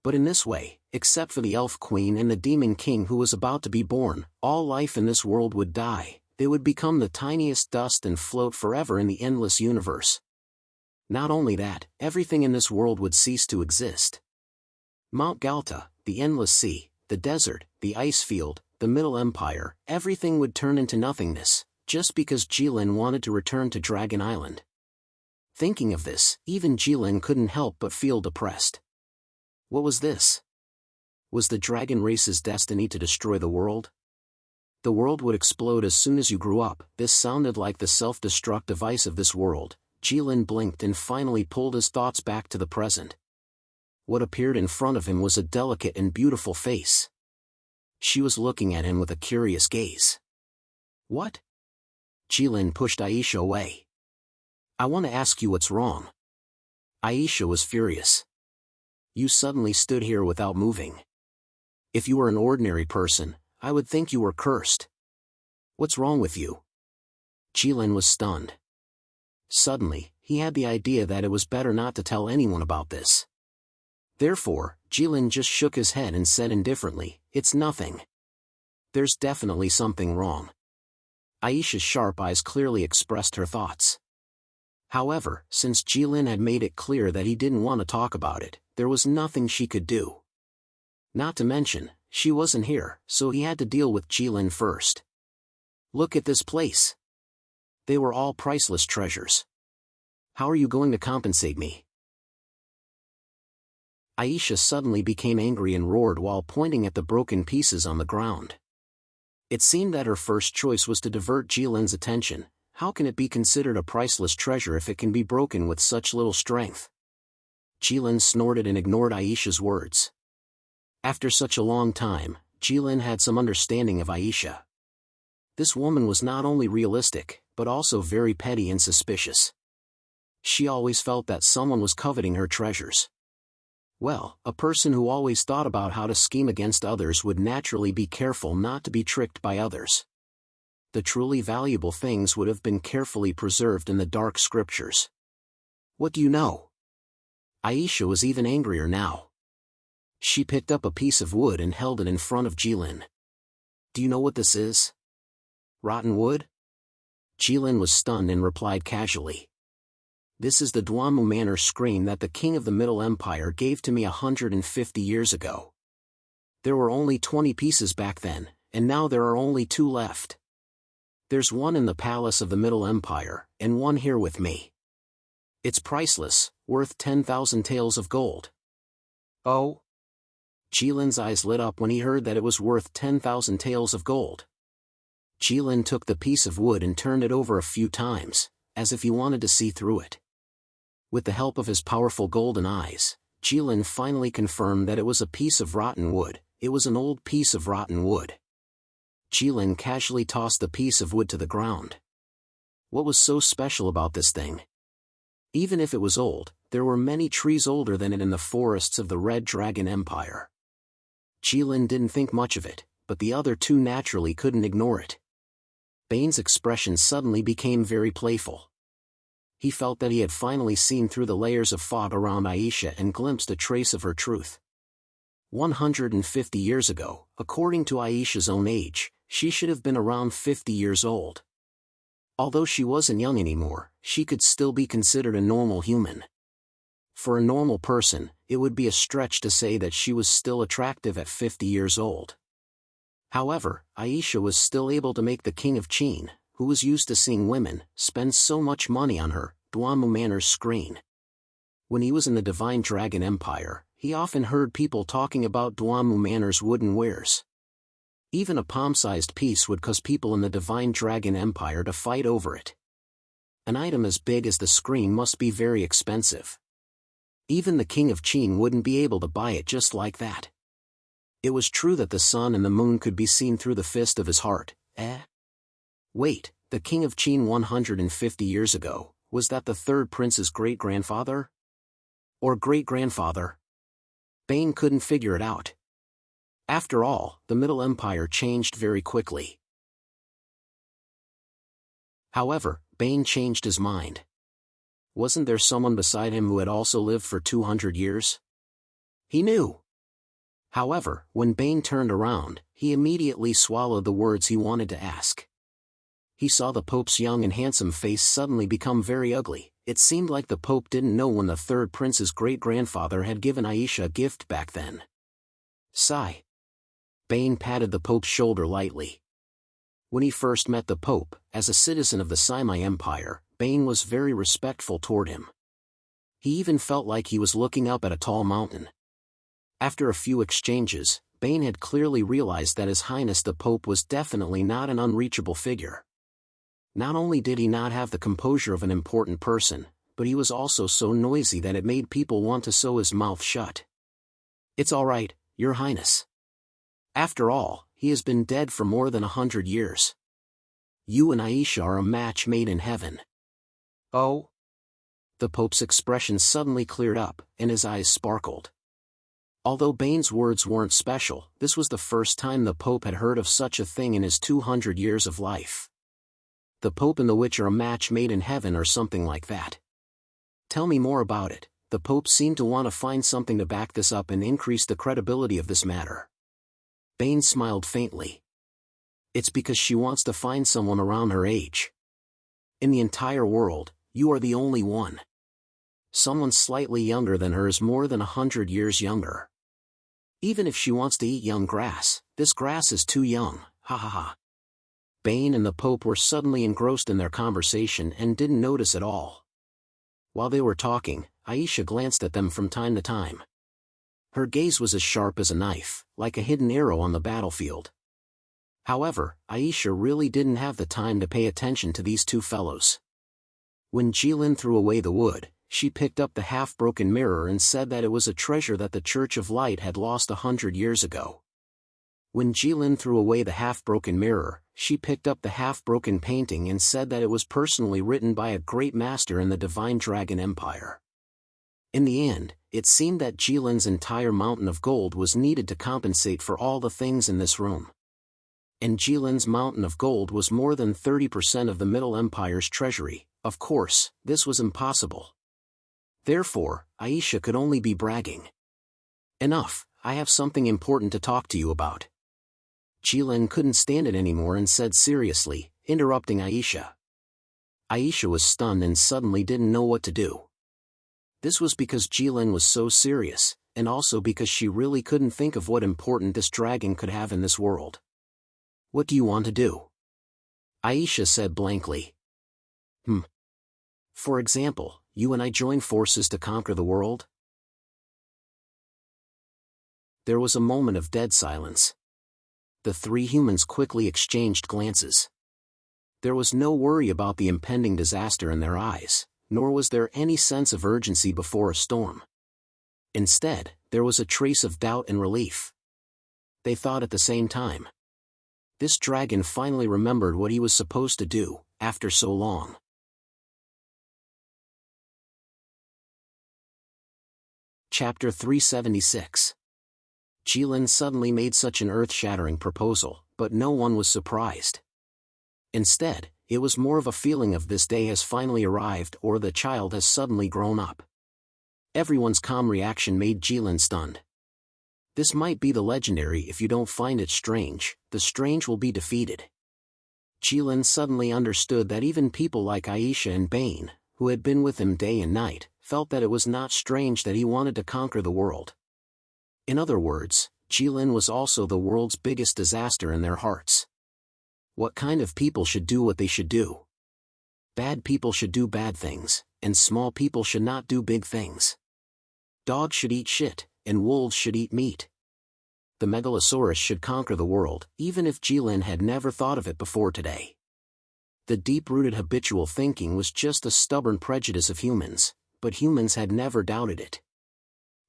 But in this way, except for the Elf Queen and the Demon King who was about to be born, all life in this world would die. They would become the tiniest dust and float forever in the endless universe. Not only that, everything in this world would cease to exist. Mount Galta, the endless sea, the desert, the ice field, the Middle Empire, everything would turn into nothingness, just because Jilin wanted to return to Dragon Island. Thinking of this, even Jilin couldn't help but feel depressed. What was this? Was the dragon race's destiny to destroy the world? The world would explode as soon as you grew up. This sounded like the self-destruct device of this world. Jilin blinked and finally pulled his thoughts back to the present. What appeared in front of him was a delicate and beautiful face. She was looking at him with a curious gaze. What? Jilin pushed Aisha away. I want to ask you what's wrong. Aisha was furious. You suddenly stood here without moving. If you were an ordinary person, I would think you were cursed. What's wrong with you? Jilin was stunned. Suddenly, he had the idea that it was better not to tell anyone about this. Therefore, Jilin just shook his head and said indifferently, "It's nothing. There's definitely something wrong." Aisha's sharp eyes clearly expressed her thoughts. However, since Jilin had made it clear that he didn't want to talk about it, there was nothing she could do. Not to mention, she wasn't here, so he had to deal with Jilin first. Look at this place. They were all priceless treasures. How are you going to compensate me? Aisha suddenly became angry and roared while pointing at the broken pieces on the ground. It seemed that her first choice was to divert Jilin's attention. How can it be considered a priceless treasure if it can be broken with such little strength? Jilin snorted and ignored Aisha's words. After such a long time, Jilin had some understanding of Aisha. This woman was not only realistic, but also very petty and suspicious. She always felt that someone was coveting her treasures. Well, a person who always thought about how to scheme against others would naturally be careful not to be tricked by others. The truly valuable things would have been carefully preserved in the dark scriptures. What do you know? Aisha was even angrier now. She picked up a piece of wood and held it in front of Jilin. Do you know what this is? Rotten wood? Jilin was stunned and replied casually. This is the Duamu Manor screen that the king of the Middle Empire gave to me 150 years ago. There were only 20 pieces back then, and now there are only 2 left. There's one in the palace of the Middle Empire, and one here with me. It's priceless, worth 10,000 taels of gold. Oh? Jilin's eyes lit up when he heard that it was worth 10,000 taels of gold. Jilin took the piece of wood and turned it over a few times, as if he wanted to see through it. With the help of his powerful golden eyes, Jilin finally confirmed that it was a piece of rotten wood. It was an old piece of rotten wood. Jilin casually tossed the piece of wood to the ground. What was so special about this thing? Even if it was old, there were many trees older than it in the forests of the Red Dragon Empire. Jilin didn't think much of it, but the other 2 naturally couldn't ignore it. Bane's expression suddenly became very playful. He felt that he had finally seen through the layers of fog around Aisha and glimpsed a trace of her truth. 150 years ago, according to Aisha's own age, she should have been around 50 years old. Although she wasn't young anymore, she could still be considered a normal human. For a normal person, it would be a stretch to say that she was still attractive at 50 years old. However, Aisha was still able to make the king of Qin, who was used to seeing women, spend so much money on her, Duamu Manor's screen. When he was in the Divine Dragon Empire, he often heard people talking about Duamu Manor's wooden wares. Even a palm-sized piece would cause people in the Divine Dragon Empire to fight over it. An item as big as the screen must be very expensive. Even the king of Qin wouldn't be able to buy it just like that. It was true that the sun and the moon could be seen through the fist of his heart. Wait, the king of Qin 150 years ago, was that the 3rd prince's great-grandfather? Or great-grandfather? Bane couldn't figure it out. After all, the Middle Empire changed very quickly. However, Bane changed his mind. Wasn't there someone beside him who had also lived for 200 years? He knew. However, when Bane turned around, he immediately swallowed the words he wanted to ask. He saw the Pope's young and handsome face suddenly become very ugly. It seemed like the Pope didn't know when the third prince's great-grandfather had given Aisha a gift back then. Sigh. Bane patted the Pope's shoulder lightly. When he first met the Pope, as a citizen of the Simi Empire, Bane was very respectful toward him. He even felt like he was looking up at a tall mountain. After a few exchanges, Bane had clearly realized that His Highness the Pope was definitely not an unreachable figure. Not only did he not have the composure of an important person, but he was also so noisy that it made people want to sew his mouth shut. "It's all right, Your Highness. After all, he has been dead for more than 100 years. You and Aisha are a match made in heaven." "Oh?" The Pope's expression suddenly cleared up, and his eyes sparkled. Although Bane's words weren't special, this was the first time the Pope had heard of such a thing in his 200 years of life. The Pope and the witch are a match made in heaven or something like that. "Tell me more about it." The Pope seemed to want to find something to back this up and increase the credibility of this matter. Bane smiled faintly. "It's because she wants to find someone around her age. In the entire world, you are the only one. Someone slightly younger than her is more than 100 years younger. Even if she wants to eat young grass, this grass is too young, ha ha ha." Bane and the Pope were suddenly engrossed in their conversation and didn't notice at all. While they were talking, Aisha glanced at them from time to time. Her gaze was as sharp as a knife, like a hidden arrow on the battlefield. However, Aisha really didn't have the time to pay attention to these two fellows. When Jilin threw away the wood, she picked up the half-broken mirror and said that it was a treasure that the Church of Light had lost 100 years ago. When Jilin threw away the half-broken mirror, she picked up the half-broken painting and said that it was personally written by a great master in the Divine Dragon Empire. In the end, it seemed that Jilin's entire mountain of gold was needed to compensate for all the things in this room. And Jilin's mountain of gold was more than 30% of the Middle Empire's treasury. Of course, this was impossible. Therefore, Aisha could only be bragging. "Enough, I have something important to talk to you about." Jilin couldn't stand it anymore and said seriously, interrupting Aisha. Aisha was stunned and suddenly didn't know what to do. This was because Jilin was so serious, and also because she really couldn't think of what important this dragon could have in this world. "What do you want to do?" Aisha said blankly. For example, you and I join forces to conquer the world?" There was a moment of dead silence. The three humans quickly exchanged glances. There was no worry about the impending disaster in their eyes, nor was there any sense of urgency before a storm. Instead, there was a trace of doubt and relief. They thought at the same time. This dragon finally remembered what he was supposed to do, after so long. Chapter 376. Jilin suddenly made such an earth-shattering proposal, but no one was surprised. Instead, it was more of a feeling of this day has finally arrived or the child has suddenly grown up. Everyone's calm reaction made Jilin stunned. This might be the legendary if you don't find it strange, the strange will be defeated. Jilin suddenly understood that even people like Aisha and Bane, who had been with him day and night, felt that it was not strange that he wanted to conquer the world. In other words, Jilin was also the world's biggest disaster in their hearts. What kind of people should do what they should do? Bad people should do bad things, and small people should not do big things. Dogs should eat shit, and wolves should eat meat. The Megalosaurus should conquer the world, even if Jilin had never thought of it before today. The deep-rooted habitual thinking was just a stubborn prejudice of humans, but humans had never doubted it.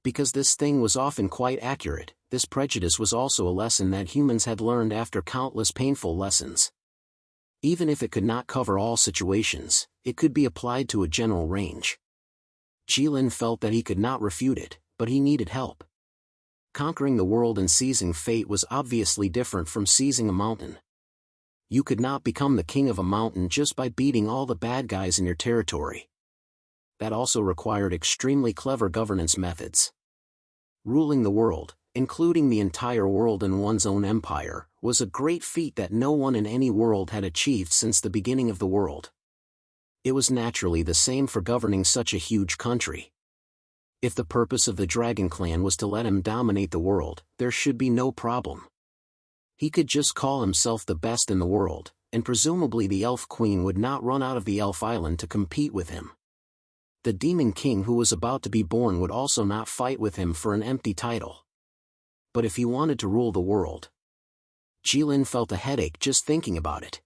Because this thing was often quite accurate, this prejudice was also a lesson that humans had learned after countless painful lessons. Even if it could not cover all situations, it could be applied to a general range. Jilin felt that he could not refute it, but he needed help. Conquering the world and seizing fate was obviously different from seizing a mountain. You could not become the king of a mountain just by beating all the bad guys in your territory. That also required extremely clever governance methods. Ruling the world, including the entire world and one's own empire, was a great feat that no one in any world had achieved since the beginning of the world. It was naturally the same for governing such a huge country. If the purpose of the Dragon Clan was to let him dominate the world, there should be no problem. He could just call himself the best in the world, and presumably the Elf Queen would not run out of the Elf Island to compete with him. The Demon King who was about to be born would also not fight with him for an empty title. But if he wanted to rule the world, Jilin felt a headache just thinking about it.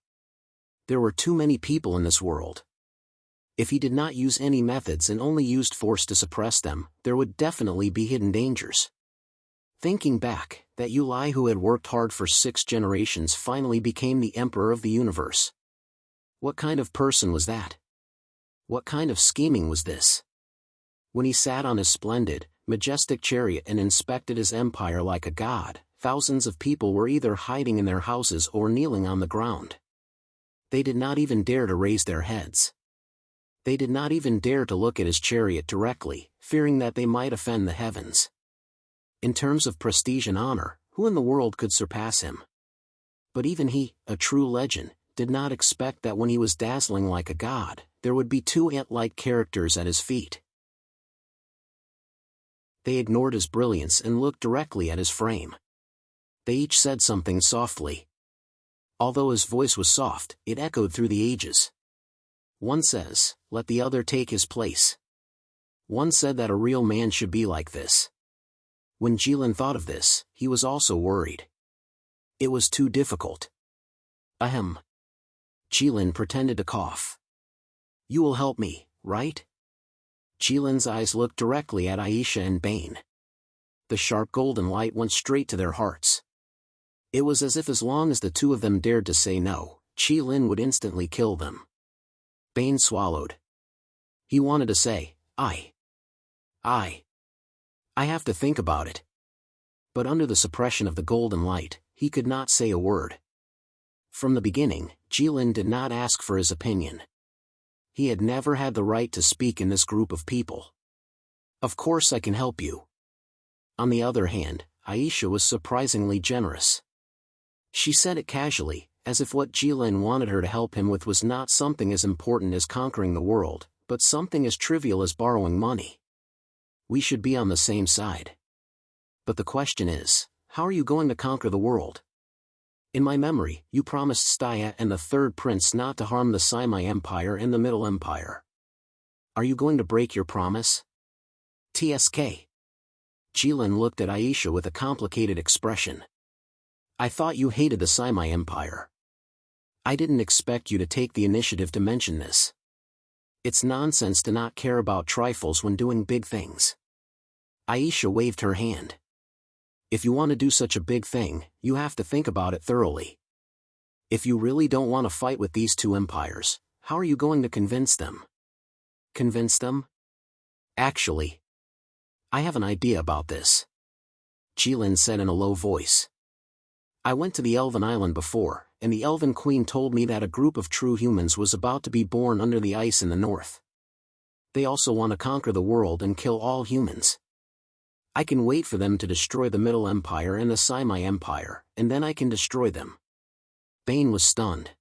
There were too many people in this world. If he did not use any methods and only used force to suppress them, there would definitely be hidden dangers. Thinking back, that Yulai who had worked hard for 6 generations finally became the emperor of the universe. What kind of person was that? What kind of scheming was this? When he sat on his splendid, majestic chariot and inspected his empire like a god, thousands of people were either hiding in their houses or kneeling on the ground. They did not even dare to raise their heads. They did not even dare to look at his chariot directly, fearing that they might offend the heavens. In terms of prestige and honor, who in the world could surpass him? But even he, a true legend, did not expect that when he was dazzling like a god, there would be 2 ant-like characters at his feet. They ignored his brilliance and looked directly at his frame. They each said something softly. Although his voice was soft, it echoed through the ages. One says, "Let the other take his place." One said that a real man should be like this. When Jilin thought of this, he was also worried. It was too difficult. Ahem. Jilin pretended to cough. "You will help me, right?" Jilin's eyes looked directly at Aisha and Bane. The sharp golden light went straight to their hearts. It was as if as long as the 2 of them dared to say no, Jilin would instantly kill them. Bane swallowed. He wanted to say, I have to think about it. But under the suppression of the golden light, he could not say a word. From the beginning, Jilin did not ask for his opinion. He had never had the right to speak in this group of people. Of course I can help you. On the other hand, Aisha was surprisingly generous. She said it casually, as if what Jilin wanted her to help him with was not something as important as conquering the world, but something as trivial as borrowing money. We should be on the same side. But the question is, how are you going to conquer the world? In my memory, you promised Staya and the 3rd prince not to harm the Saimai Empire and the Middle Empire. Are you going to break your promise? TSK. Jilin looked at Aisha with a complicated expression. I thought you hated the Saimai Empire. I didn't expect you to take the initiative to mention this. It's nonsense to not care about trifles when doing big things. Aisha waved her hand. If you want to do such a big thing, you have to think about it thoroughly. If you really don't want to fight with these 2 empires, how are you going to convince them? Convince them? Actually, I have an idea about this. Jilin said in a low voice. I went to the Elven Island before, and the Elven Queen told me that a group of true humans was about to be born under the ice in the north. They also want to conquer the world and kill all humans. I can wait for them to destroy the Middle Empire and the Saimai Empire, and then I can destroy them. Bane was stunned.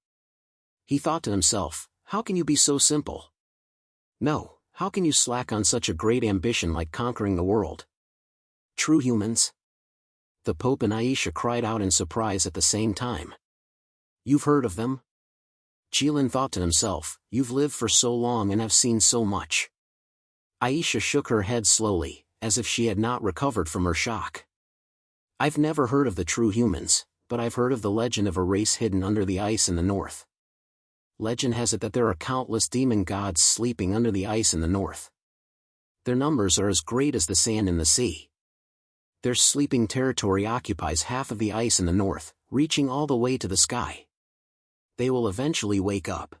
He thought to himself, how can you be so simple? No, how can you slack on such a great ambition like conquering the world? True humans? The Pope and Aisha cried out in surprise at the same time. You've heard of them? Jilin thought to himself, you've lived for so long and have seen so much. Aisha shook her head slowly, as if she had not recovered from her shock. I've never heard of the true humans, but I've heard of the legend of a race hidden under the ice in the north. Legend has it that there are countless demon gods sleeping under the ice in the north. Their numbers are as great as the sand in the sea. Their sleeping territory occupies half of the ice in the north, reaching all the way to the sky. They will eventually wake up.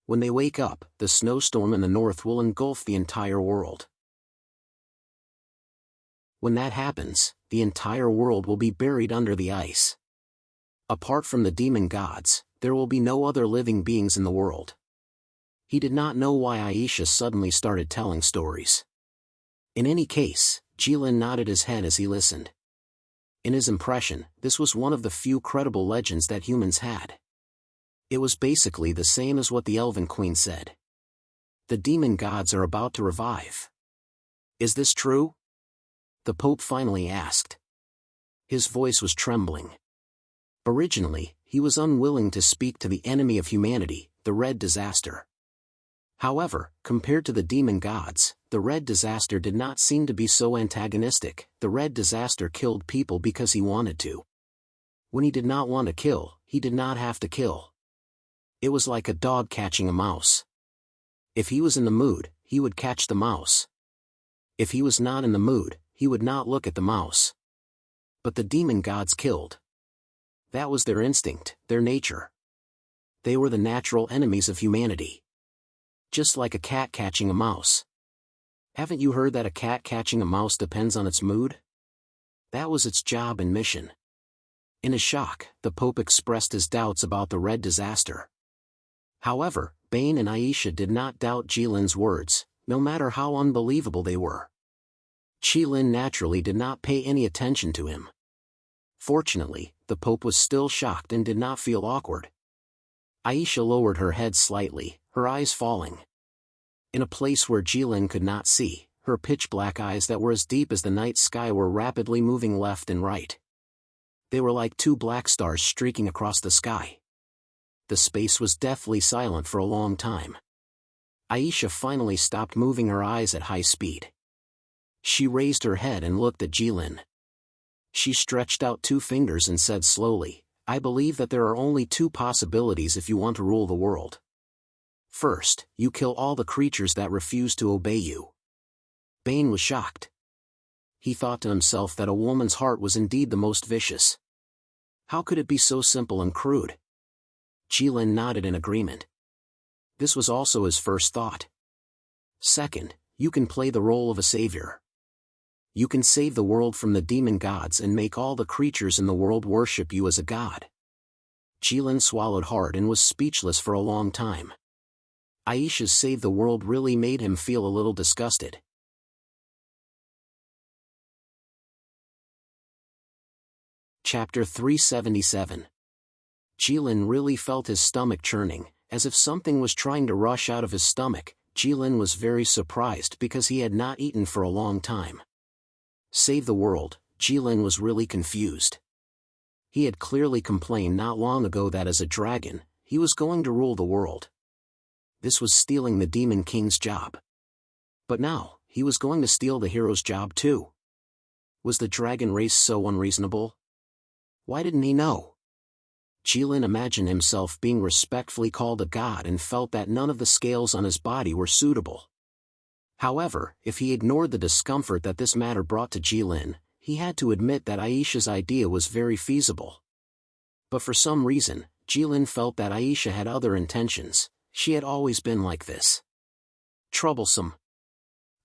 When they wake up, the snowstorm in the north will engulf the entire world. When that happens, the entire world will be buried under the ice. Apart from the demon gods, there will be no other living beings in the world. He did not know why Aisha suddenly started telling stories. In any case, Jilin nodded his head as he listened. In his impression, this was one of the few credible legends that humans had. It was basically the same as what the Elven Queen said. The demon gods are about to revive. Is this true? The Pope finally asked. His voice was trembling. Originally, he was unwilling to speak to the enemy of humanity, the Red Disaster. However, compared to the demon gods, the Red Disaster did not seem to be so antagonistic. The Red Disaster killed people because he wanted to. When he did not want to kill, he did not have to kill. It was like a dog catching a mouse. If he was in the mood, he would catch the mouse. If he was not in the mood, he would not look at the mouse. But the demon gods killed. That was their instinct, their nature. They were the natural enemies of humanity. Just like a cat catching a mouse. Haven't you heard that a cat catching a mouse depends on its mood? That was its job and mission. In a shock, the Pope expressed his doubts about the Red Disaster. However, Bane and Aisha did not doubt Jilin's words, no matter how unbelievable they were. Jilin naturally did not pay any attention to him. Fortunately, the Pope was still shocked and did not feel awkward. Aisha lowered her head slightly, her eyes falling. In a place where Jilin could not see, her pitch-black eyes that were as deep as the night sky were rapidly moving left and right. They were like two black stars streaking across the sky. The space was deathly silent for a long time. Aisha finally stopped moving her eyes at high speed. She raised her head and looked at Jilin. She stretched out two fingers and said slowly, "I believe that there are only two possibilities if you want to rule the world. First, you kill all the creatures that refuse to obey you." Bane was shocked. He thought to himself that a woman's heart was indeed the most vicious. How could it be so simple and crude? Jilin nodded in agreement. This was also his first thought. Second, you can play the role of a savior. You can save the world from the demon gods and make all the creatures in the world worship you as a god. Jilin swallowed hard and was speechless for a long time. Aisha's save the world really made him feel a little disgusted. Chapter 377. Jilin really felt his stomach churning, as if something was trying to rush out of his stomach. Jilin was very surprised because he had not eaten for a long time. Save the world, Jilin was really confused. He had clearly complained not long ago that as a dragon, he was going to rule the world. This was stealing the Demon King's job. But now, he was going to steal the hero's job too. Was the dragon race so unreasonable? Why didn't he know? Jilin imagined himself being respectfully called a god and felt that none of the scales on his body were suitable. However, if he ignored the discomfort that this matter brought to Jilin, he had to admit that Aisha's idea was very feasible. But for some reason, Jilin felt that Aisha had other intentions. She had always been like this. Troublesome.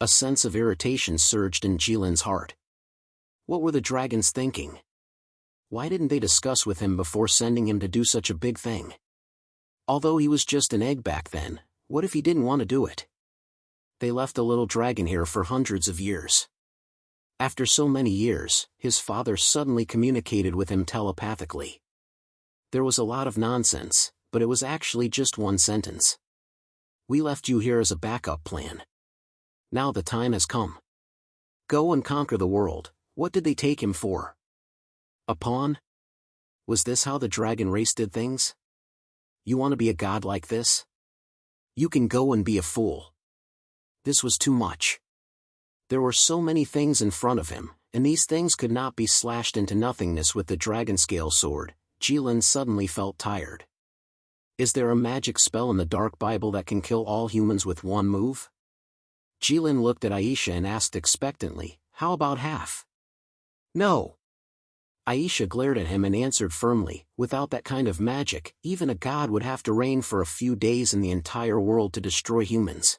A sense of irritation surged in Jilin's heart. What were the dragons thinking? Why didn't they discuss with him before sending him to do such a big thing? Although he was just an egg back then, what if he didn't want to do it? They left the little dragon here for hundreds of years. After so many years, his father suddenly communicated with him telepathically. There was a lot of nonsense, but it was actually just one sentence. We left you here as a backup plan. Now the time has come. Go and conquer the world. What did they take him for? A pawn? Was this how the dragon race did things? You want to be a god like this? You can go and be a fool. This was too much. There were so many things in front of him, and these things could not be slashed into nothingness with the dragon scale sword. Jilin suddenly felt tired. Is there a magic spell in the Dark Bible that can kill all humans with one move? Jilin looked at Aisha and asked expectantly, how about half? No. Aisha glared at him and answered firmly, without that kind of magic, even a god would have to reign for a few days in the entire world to destroy humans.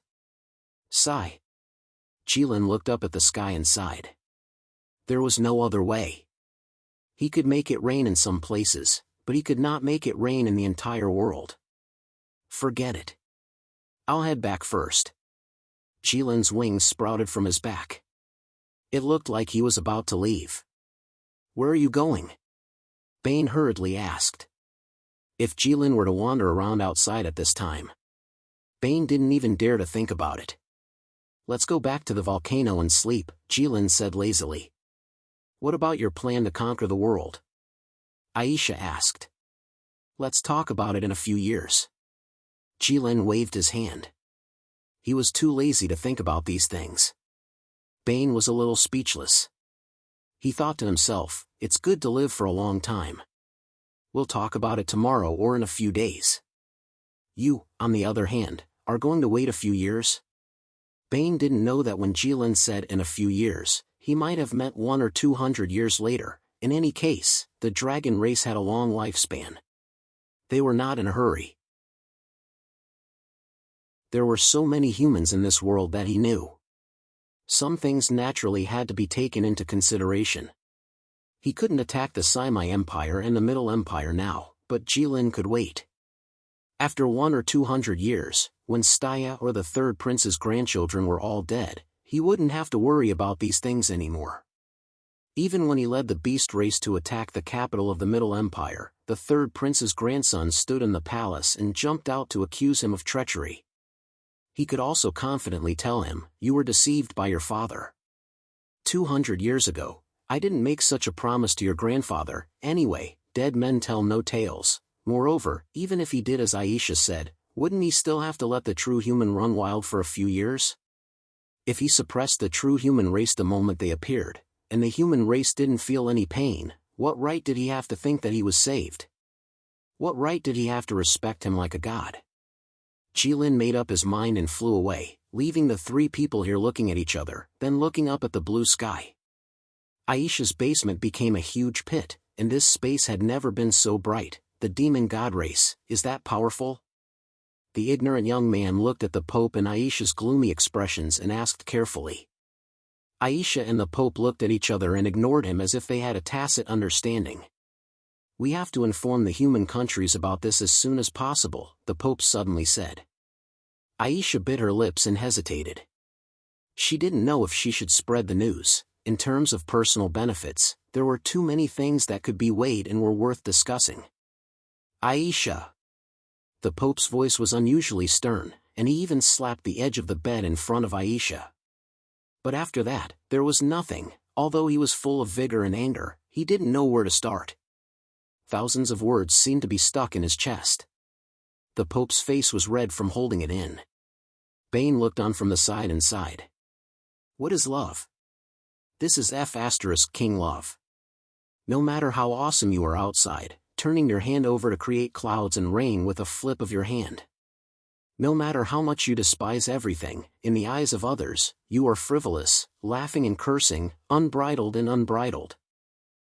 Sigh. Jilin looked up at the sky and sighed. There was no other way. He could make it rain in some places, but he could not make it rain in the entire world. Forget it. I'll head back first. Jilin's wings sprouted from his back. It looked like he was about to leave. Where are you going? Bane hurriedly asked. If Jilin were to wander around outside at this time. Bane didn't even dare to think about it. Let's go back to the volcano and sleep, Jilin said lazily. What about your plan to conquer the world? Aisha asked. Let's talk about it in a few years. Jilin waved his hand. He was too lazy to think about these things. Bane was a little speechless. He thought to himself, it's good to live for a long time. We'll talk about it tomorrow or in a few days. You, on the other hand, are going to wait a few years? Bane didn't know that when Jilin said in a few years, he might have meant 100 or 200 years later. In any case, the dragon race had a long lifespan. They were not in a hurry. There were so many humans in this world that he knew. Some things naturally had to be taken into consideration. He couldn't attack the Saimai Empire and the Middle Empire now, but Jilin could wait. After 100 or 200 years, when Staya or the third prince's grandchildren were all dead, he wouldn't have to worry about these things anymore. Even when he led the beast race to attack the capital of the Middle Empire, the third prince's grandson stood in the palace and jumped out to accuse him of treachery. He could also confidently tell him, "You were deceived by your father. 200 years ago, I didn't make such a promise to your grandfather. Anyway, dead men tell no tales." Moreover, even if he did as Aisha said, wouldn't he still have to let the true human run wild for a few years? If he suppressed the true human race the moment they appeared, and the human race didn't feel any pain, what right did he have to think that he was saved? What right did he have to respect him like a god? Jilin made up his mind and flew away, leaving the three people here looking at each other, then looking up at the blue sky. Aisha's basement became a huge pit, and this space had never been so bright. The demon god race, is that powerful? The ignorant young man looked at the Pope and Aisha's gloomy expressions and asked carefully. Aisha and the Pope looked at each other and ignored him as if they had a tacit understanding. We have to inform the human countries about this as soon as possible, the Pope suddenly said. Aisha bit her lips and hesitated. She didn't know if she should spread the news. In terms of personal benefits, there were too many things that could be weighed and were worth discussing. Aisha. The Pope's voice was unusually stern, and he even slapped the edge of the bed in front of Aisha. But after that, there was nothing. Although he was full of vigor and anger, he didn't know where to start. Thousands of words seemed to be stuck in his chest. The Pope's face was red from holding it in. Bane looked on from the side and sighed. What is love? This is King love. No matter how awesome you are outside, turning your hand over to create clouds and rain with a flip of your hand. No matter how much you despise everything, in the eyes of others, you are frivolous, laughing and cursing, unbridled and unbridled.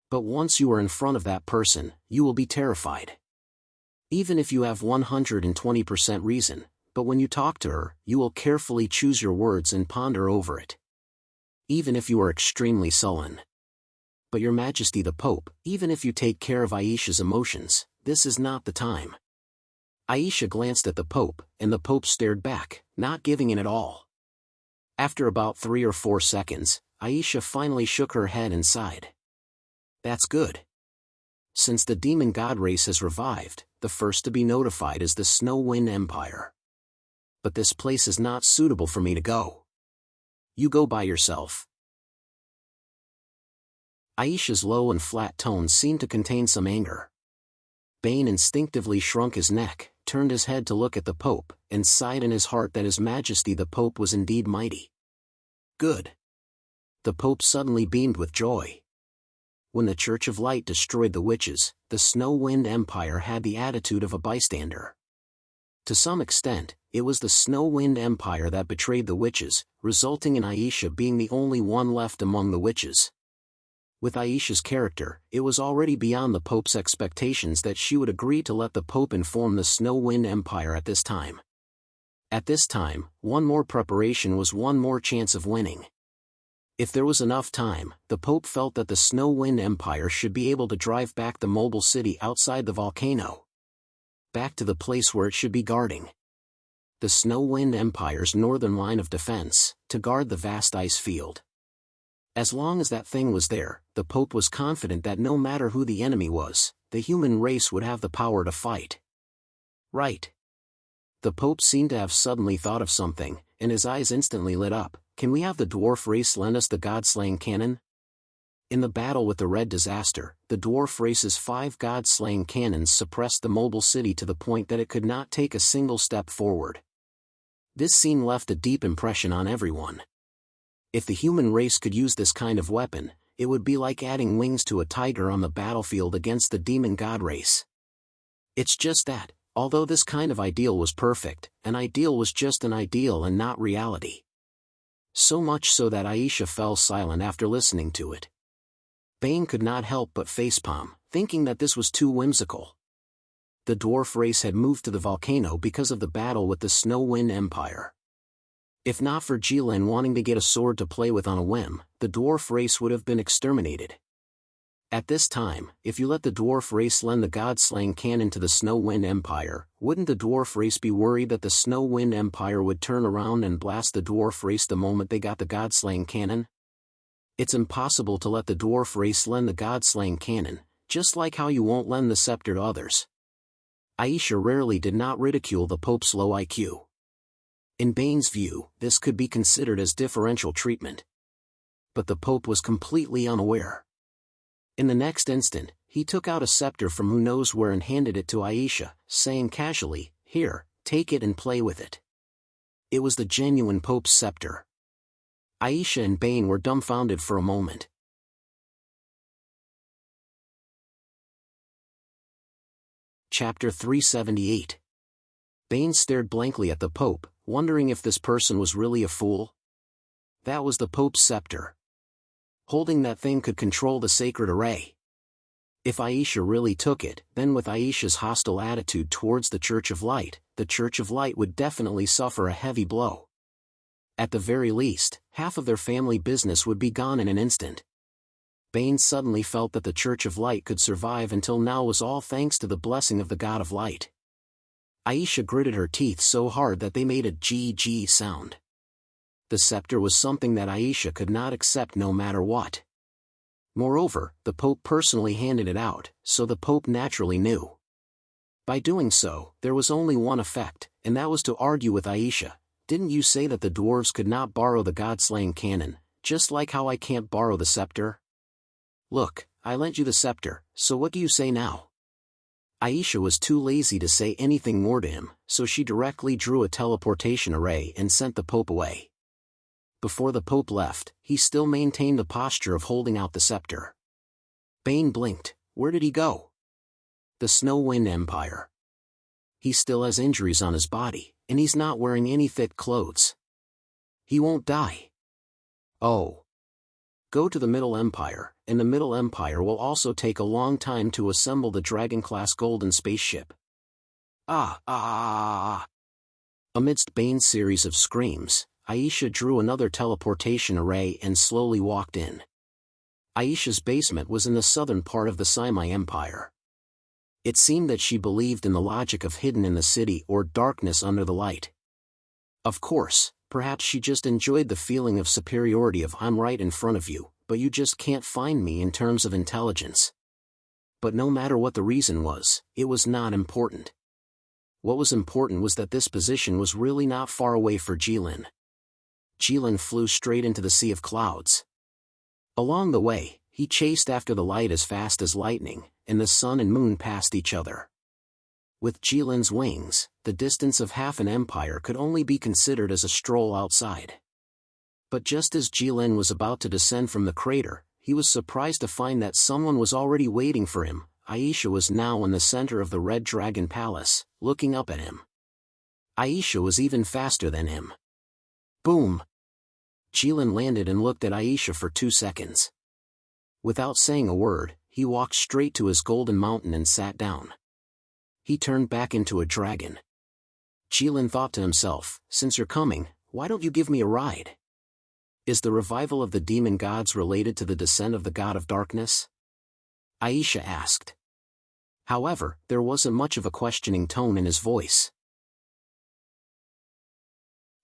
But once you are in front of that person, you will be terrified. Even if you have 120% reason, but when you talk to her, you will carefully choose your words and ponder over it. Even if you are extremely sullen. But Your Majesty the Pope, even if you take care of Aisha's emotions, this is not the time. Aisha glanced at the Pope, and the Pope stared back, not giving in at all. After about 3 or 4 seconds, Aisha finally shook her head and sighed. That's good. Since the demon god race has revived, the first to be notified is the Snow Wind Empire. But this place is not suitable for me to go. You go by yourself. Aisha's low and flat tones seemed to contain some anger. Bane instinctively shrunk his neck, turned his head to look at the Pope, and sighed in his heart that His Majesty the Pope was indeed mighty. Good. The Pope suddenly beamed with joy. When the Church of Light destroyed the witches, the Snow Wind Empire had the attitude of a bystander. To some extent, it was the Snow Wind Empire that betrayed the witches, resulting in Aisha being the only one left among the witches. With Aisha's character, it was already beyond the Pope's expectations that she would agree to let the Pope inform the Snow Wind Empire at this time. At this time, one more preparation was one more chance of winning. If there was enough time, the Pope felt that the Snow Wind Empire should be able to drive back the mobile city outside the volcano. Back to the place where it should be guarding. The Snow Wind Empire's northern line of defense, to guard the vast ice field. As long as that thing was there, the Pope was confident that no matter who the enemy was, the human race would have the power to fight. Right. The Pope seemed to have suddenly thought of something, and his eyes instantly lit up. Can we have the dwarf race lend us the god-slaying cannon? In the battle with the Red Disaster, the dwarf race's 5 god-slaying cannons suppressed the mobile city to the point that it could not take a single step forward. This scene left a deep impression on everyone. If the human race could use this kind of weapon, it would be like adding wings to a tiger on the battlefield against the demon god race. It's just that, although this kind of ideal was perfect, an ideal was just an ideal and not reality. So much so that Aisha fell silent after listening to it. Bane could not help but facepalm, thinking that this was too whimsical. The dwarf race had moved to the volcano because of the battle with the Snow Wind Empire. If not for Jilin wanting to get a sword to play with on a whim, the dwarf race would have been exterminated. At this time, if you let the dwarf race lend the god-slaying cannon to the Snow Wind Empire, wouldn't the dwarf race be worried that the Snow Wind Empire would turn around and blast the dwarf race the moment they got the god-slaying cannon? It's impossible to let the dwarf race lend the god-slaying cannon, just like how you won't lend the scepter to others. Aisha rarely did not ridicule the Pope's low IQ. In Bane's view, this could be considered as differential treatment. But the Pope was completely unaware. In the next instant, he took out a scepter from who knows where and handed it to Aisha, saying casually, "Here, take it and play with it." It was the genuine Pope's scepter. Aisha and Bane were dumbfounded for a moment. Chapter 378. Bane stared blankly at the Pope, wondering if this person was really a fool. That was the Pope's scepter. Holding that thing could control the sacred array. If Aisha really took it, then with Aisha's hostile attitude towards the Church of Light, the Church of Light would definitely suffer a heavy blow. At the very least, half of their family business would be gone in an instant. Bane suddenly felt that the Church of Light could survive until now was all thanks to the blessing of the God of Light. Aisha gritted her teeth so hard that they made a GG sound. The scepter was something that Aisha could not accept no matter what. Moreover, the Pope personally handed it out, so the Pope naturally knew. By doing so, there was only one effect, and that was to argue with Aisha. Didn't you say that the dwarves could not borrow the god-slaying cannon, just like how I can't borrow the scepter? Look, I lent you the scepter, so what do you say now? Aisha was too lazy to say anything more to him, so she directly drew a teleportation array and sent the Pope away. Before the Pope left, he still maintained the posture of holding out the scepter. Bane blinked. Where did he go? The Snow Wind Empire. He still has injuries on his body, and he's not wearing any thick clothes. He won't die. Oh. Go to the Middle Empire, and the Middle Empire will also take a long time to assemble the Dragon-class golden spaceship. Amidst Bane's series of screams, Aisha drew another teleportation array and slowly walked in. Aisha's basement was in the southern part of the Simai Empire. It seemed that she believed in the logic of hidden in the city or darkness under the light. Of course, perhaps she just enjoyed the feeling of superiority of I'm right in front of you, but you just can't find me in terms of intelligence. But no matter what the reason was, it was not important. What was important was that this position was really not far away for Jilin. Jilin flew straight into the sea of clouds. Along the way, he chased after the light as fast as lightning, and the sun and moon passed each other. With Jilin's wings, the distance of half an empire could only be considered as a stroll outside. But just as Jilin was about to descend from the crater, he was surprised to find that someone was already waiting for him. Aisha was now in the center of the Red Dragon Palace, looking up at him. Aisha was even faster than him. Boom! Jilin landed and looked at Aisha for 2 seconds. Without saying a word, he walked straight to his golden mountain and sat down. He turned back into a dragon. Jilin thought to himself, since you're coming, why don't you give me a ride? Is the revival of the demon gods related to the descent of the god of darkness? Aisha asked. However, there wasn't much of a questioning tone in his voice.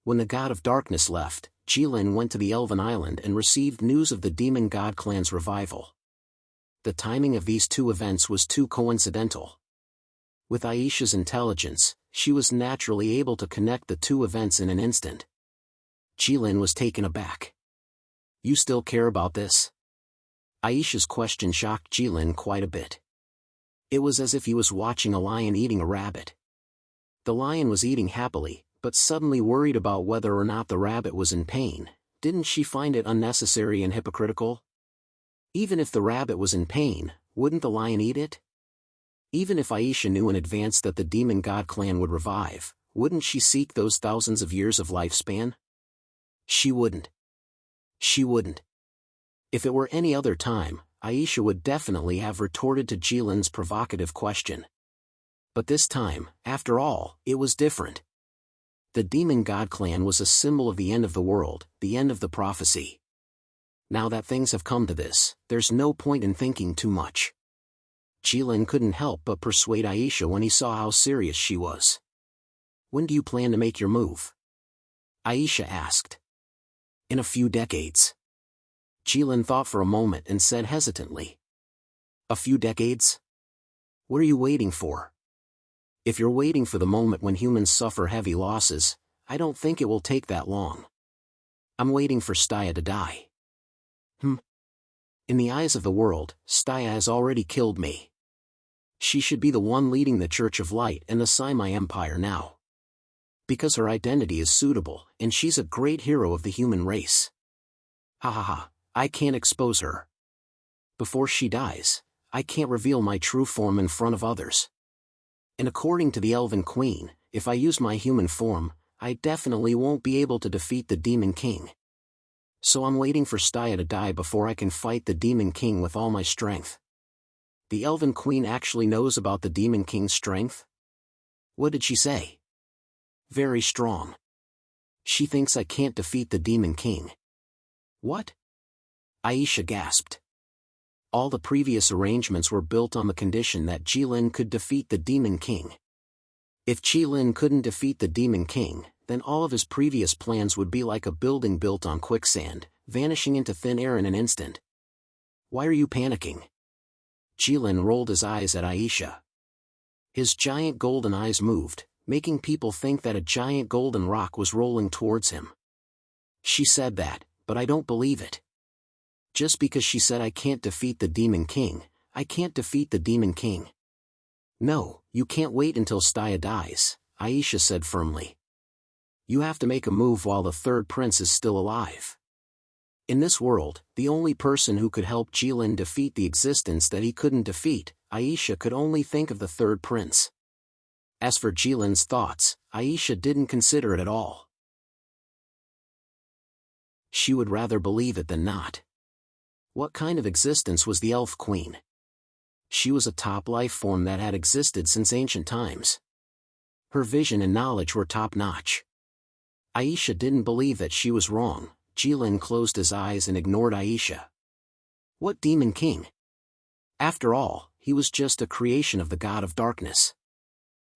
When the god of darkness left, Jilin went to the Elven Island and received news of the Demon God clan's revival. The timing of these two events was too coincidental. With Aisha's intelligence, she was naturally able to connect the two events in an instant. Jilin was taken aback. "You still care about this?" Aisha's question shocked Jilin quite a bit. It was as if he was watching a lion eating a rabbit. The lion was eating happily, but suddenly worried about whether or not the rabbit was in pain. Didn't she find it unnecessary and hypocritical? Even if the rabbit was in pain, wouldn't the lion eat it? Even if Aisha knew in advance that the Demon God clan would revive, wouldn't she seek those thousands of years of lifespan? She wouldn't. She wouldn't. If it were any other time, Aisha would definitely have retorted to Jilin's provocative question. But this time, after all, it was different. The Demon God clan was a symbol of the end of the world, the end of the prophecy. Now that things have come to this, there's no point in thinking too much. Jilin couldn't help but persuade Aisha when he saw how serious she was. "When do you plan to make your move?" Aisha asked. "In a few decades." Jilin thought for a moment and said hesitantly. "A few decades? What are you waiting for?" "If you're waiting for the moment when humans suffer heavy losses, I don't think it will take that long. I'm waiting for Staya to die." In the eyes of the world, Staya has already killed me. She should be the one leading the Church of Light and the Saimai Empire now. Because her identity is suitable, and she's a great hero of the human race. Ha ha ha, I can't expose her. Before she dies, I can't reveal my true form in front of others. And according to the Elven Queen, if I use my human form, I definitely won't be able to defeat the Demon King. So I'm waiting for Staya to die before I can fight the Demon King with all my strength. The Elven Queen actually knows about the Demon King's strength? What did she say? Very strong. She thinks I can't defeat the Demon King. What? Aisha gasped. All the previous arrangements were built on the condition that Jilin could defeat the Demon King. If Jilin couldn't defeat the Demon King, then all of his previous plans would be like a building built on quicksand, vanishing into thin air in an instant. Why are you panicking? Jilin rolled his eyes at Aisha. His giant golden eyes moved, making people think that a giant golden rock was rolling towards him. She said that, but I don't believe it. Just because she said I can't defeat the Demon King, I can't defeat the Demon King. No, you can't wait until Staya dies, Aisha said firmly. You have to make a move while the third prince is still alive. In this world, the only person who could help Jilin defeat the existence that he couldn't defeat, Aisha could only think of the third prince. As for Jilin's thoughts, Aisha didn't consider it at all. She would rather believe it than not. What kind of existence was the Elf Queen? She was a top life form that had existed since ancient times. Her vision and knowledge were top-notch. Aisha didn't believe that she was wrong. Jilin closed his eyes and ignored Aisha. What Demon King? After all, he was just a creation of the God of Darkness.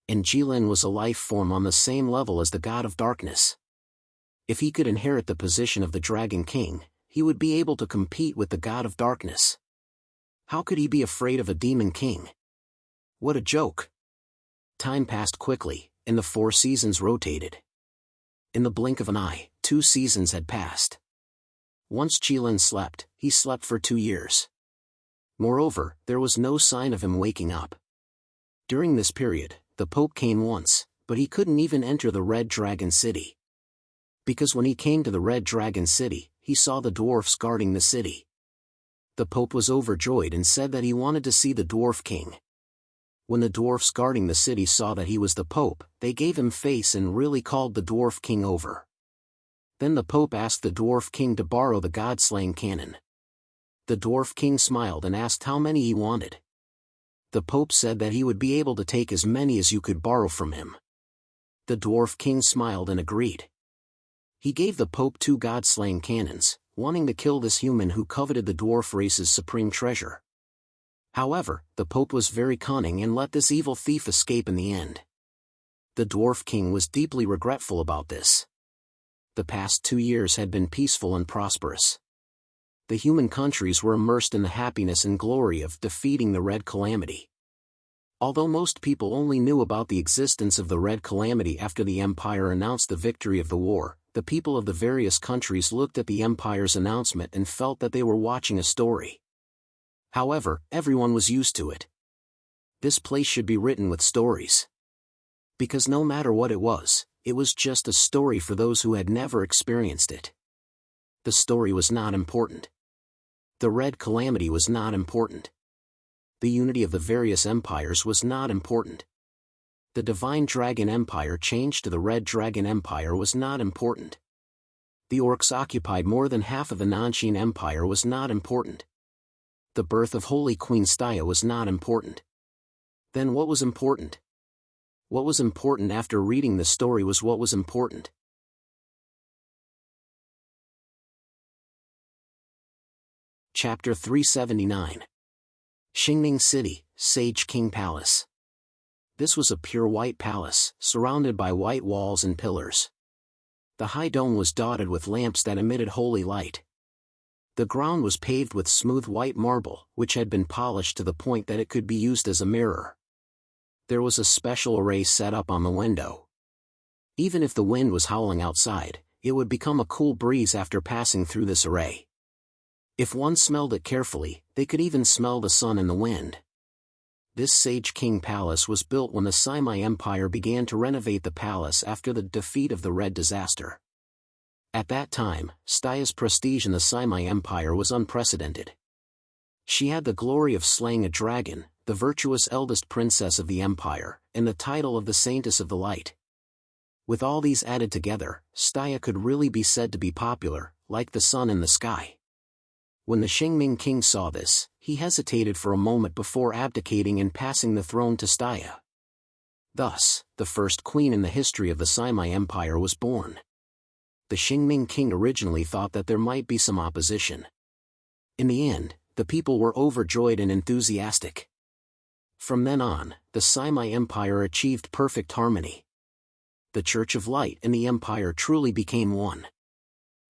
And Jilin was a life form on the same level as the God of Darkness. If he could inherit the position of the Dragon King, he would be able to compete with the God of Darkness. How could he be afraid of a Demon King? What a joke! Time passed quickly, and the 4 seasons rotated. In the blink of an eye, 2 seasons had passed. Once Jilin slept, he slept for 2 years. Moreover, there was no sign of him waking up. During this period, the Pope came once, but he couldn't even enter the Red Dragon City. Because when he came to the Red Dragon City, he saw the dwarfs guarding the city. The Pope was overjoyed and said that he wanted to see the Dwarf King. When the dwarfs guarding the city saw that he was the Pope, they gave him face and really called the Dwarf King over. Then the Pope asked the Dwarf King to borrow the God-slaying cannon. The Dwarf King smiled and asked how many he wanted. The Pope said that he would be able to take as many as you could borrow from him. The Dwarf King smiled and agreed. He gave the Pope 2 God-slaying cannons, wanting to kill this human who coveted the dwarf race's supreme treasure. However, the Pope was very cunning and let this evil thief escape in the end. The Dwarf King was deeply regretful about this. The past 2 years had been peaceful and prosperous. The human countries were immersed in the happiness and glory of defeating the Red Calamity. Although most people only knew about the existence of the Red Calamity after the Empire announced the victory of the war, the people of the various countries looked at the Empire's announcement and felt that they were watching a story. However, everyone was used to it. This place should be written with stories. Because no matter what it was just a story for those who had never experienced it. The story was not important. The Red Calamity was not important. The unity of the various empires was not important. The Divine Dragon Empire changed to the Red Dragon Empire was not important. The Orcs occupied more than half of the Nanshin Empire was not important. The birth of Holy Queen Staya was not important. Then what was important? What was important after reading the story was what was important. Chapter 379. Xingning City, Sage King Palace. This was a pure white palace, surrounded by white walls and pillars. The high dome was dotted with lamps that emitted holy light. The ground was paved with smooth white marble, which had been polished to the point that it could be used as a mirror. There was a special array set up on the window. Even if the wind was howling outside, it would become a cool breeze after passing through this array. If one smelled it carefully, they could even smell the sun in the wind. This Sage King Palace was built when the Saimai Empire began to renovate the palace after the defeat of the Red Disaster. At that time, Staya's prestige in the Saimai Empire was unprecedented. She had the glory of slaying a dragon, the virtuous eldest princess of the empire, and the title of the Saintess of the Light. With all these added together, Staya could really be said to be popular, like the sun in the sky. When the Xingming king saw this, he hesitated for a moment before abdicating and passing the throne to Staya. Thus, the first queen in the history of the Saimai Empire was born. The Xingming king originally thought that there might be some opposition. In the end, the people were overjoyed and enthusiastic. From then on, the Saimai Empire achieved perfect harmony. The Church of Light and the Empire truly became one.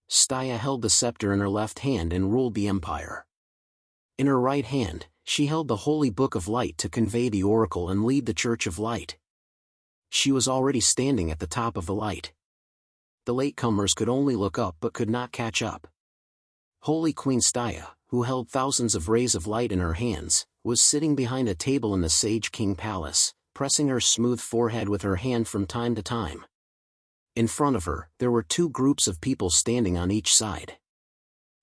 Staya held the scepter in her left hand and ruled the empire. In her right hand, she held the Holy Book of Light to convey the oracle and lead the Church of Light. She was already standing at the top of the light. The latecomers could only look up but could not catch up. Holy Queen Staya, who held thousands of rays of light in her hands, was sitting behind a table in the Sage King Palace, pressing her smooth forehead with her hand from time to time. In front of her, there were two groups of people standing on each side.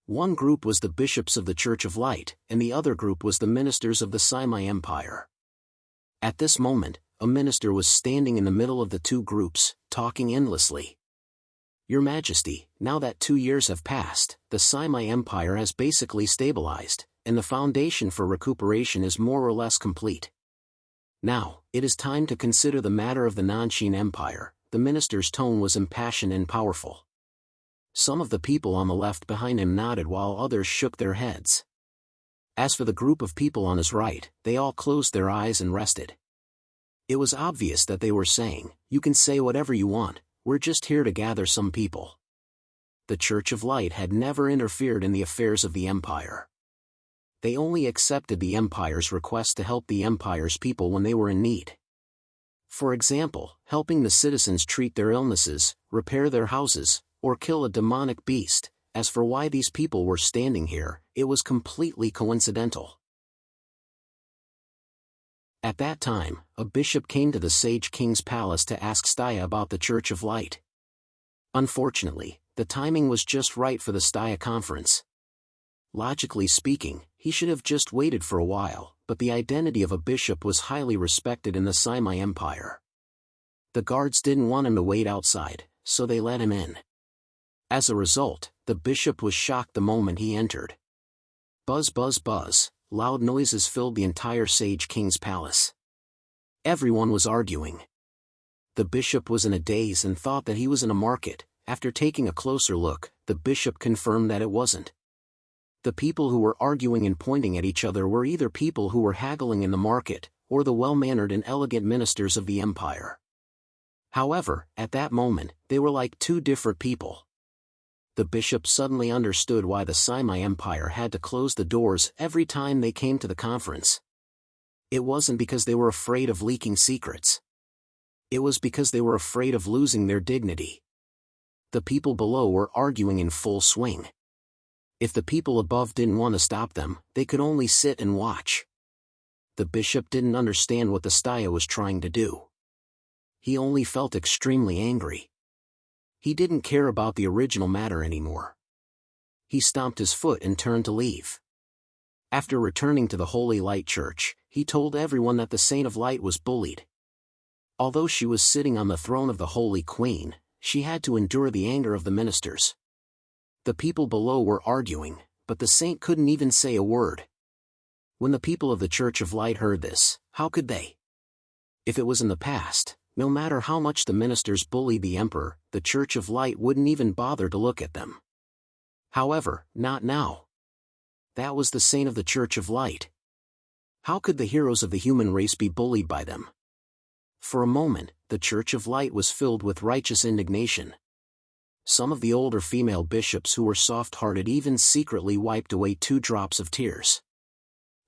One group was the bishops of the Church of Light, and the other group was the ministers of the Saimai Empire. At this moment, a minister was standing in the middle of the two groups, talking endlessly. Your Majesty, now that 2 years have passed, the Saimai Empire has basically stabilized, and the foundation for recuperation is more or less complete. Now, it is time to consider the matter of the Nanshin Empire. The minister's tone was impassioned and powerful. Some of the people on the left behind him nodded while others shook their heads. As for the group of people on his right, they all closed their eyes and rested. It was obvious that they were saying, "You can say whatever you want, we're just here to gather some people." The Church of Light had never interfered in the affairs of the Empire. They only accepted the Empire's request to help the Empire's people when they were in need. For example, helping the citizens treat their illnesses, repair their houses, or kill a demonic beast. As for why these people were standing here, it was completely coincidental. At that time, a bishop came to the Sage King's palace to ask Staya about the Church of Light. Unfortunately, the timing was just right for the Staya conference. Logically speaking, he should have just waited for a while, but the identity of a bishop was highly respected in the Saimai Empire. The guards didn't want him to wait outside, so they let him in. As a result, the bishop was shocked the moment he entered. Buzz buzz buzz, loud noises filled the entire Sage King's palace. Everyone was arguing. The bishop was in a daze and thought that he was in a market. After taking a closer look, the bishop confirmed that it wasn't. The people who were arguing and pointing at each other were either people who were haggling in the market, or the well-mannered and elegant ministers of the empire. However, at that moment, they were like two different people. The bishop suddenly understood why the Semi Empire had to close the doors every time they came to the conference. It wasn't because they were afraid of leaking secrets. It was because they were afraid of losing their dignity. The people below were arguing in full swing. If the people above didn't want to stop them, they could only sit and watch. The bishop didn't understand what the Staya was trying to do. He only felt extremely angry. He didn't care about the original matter anymore. He stomped his foot and turned to leave. After returning to the Holy Light Church, he told everyone that the Saint of Light was bullied. Although she was sitting on the throne of the Holy Queen, she had to endure the anger of the ministers. The people below were arguing, but the saint couldn't even say a word. When the people of the Church of Light heard this, how could they? If it was in the past, no matter how much the ministers bullied the emperor, the Church of Light wouldn't even bother to look at them. However, not now. That was the saint of the Church of Light. How could the heroes of the human race be bullied by them? For a moment, the Church of Light was filled with righteous indignation. Some of the older female bishops who were soft-hearted even secretly wiped away 2 drops of tears.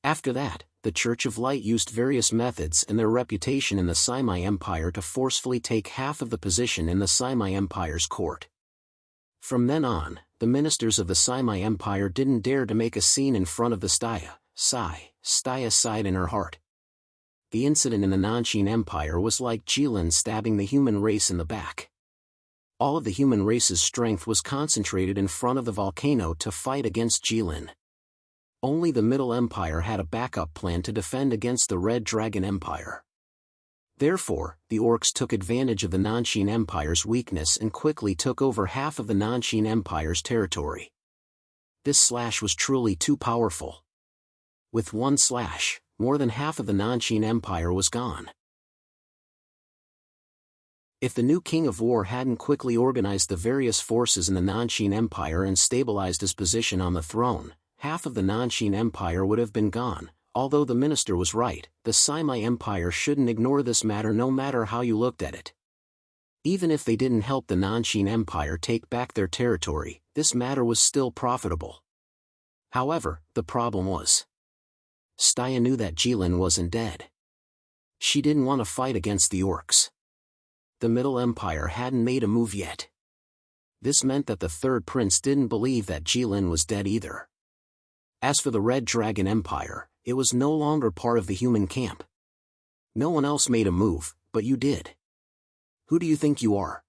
After that, the Church of Light used various methods and their reputation in the Semi Empire to forcefully take half of the position in the Semi Empire's court. From then on, the ministers of the Semi Empire didn't dare to make a scene in front of the Staya. Staya sighed in her heart. The incident in the Nanshin Empire was like Jilin stabbing the human race in the back. All of the human race's strength was concentrated in front of the volcano to fight against Jilin. Only the Middle Empire had a backup plan to defend against the Red Dragon Empire. Therefore, the orcs took advantage of the Nanshin Empire's weakness and quickly took over half of the Nanshin Empire's territory. This slash was truly too powerful. With one slash, more than half of the Nanshin Empire was gone. If the new king of war hadn't quickly organized the various forces in the Nanshin Empire and stabilized his position on the throne, half of the Nanshin Empire would have been gone. Although the minister was right, the Semi Empire shouldn't ignore this matter no matter how you looked at it. Even if they didn't help the Nanshin Empire take back their territory, this matter was still profitable. However, the problem was, Staya knew that Jilin wasn't dead. She didn't want to fight against the orcs. The Middle Empire hadn't made a move yet. This meant that the third prince didn't believe that Jilin was dead either. As for the Red Dragon Empire, it was no longer part of the human camp. No one else made a move, but you did. Who do you think you are?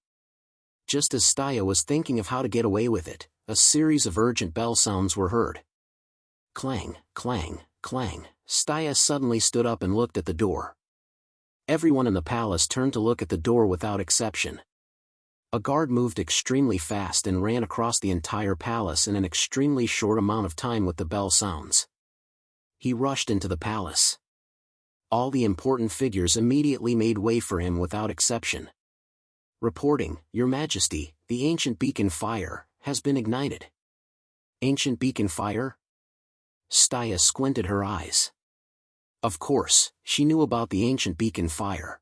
Just as Staya was thinking of how to get away with it, a series of urgent bell sounds were heard. Clang, clang, clang. Staya suddenly stood up and looked at the door. Everyone in the palace turned to look at the door without exception. A guard moved extremely fast and ran across the entire palace in an extremely short amount of time with the bell sounds. He rushed into the palace. All the important figures immediately made way for him without exception. Reporting, Your Majesty, the ancient beacon fire has been ignited. Ancient beacon fire? Staya squinted her eyes. Of course, she knew about the ancient beacon fire.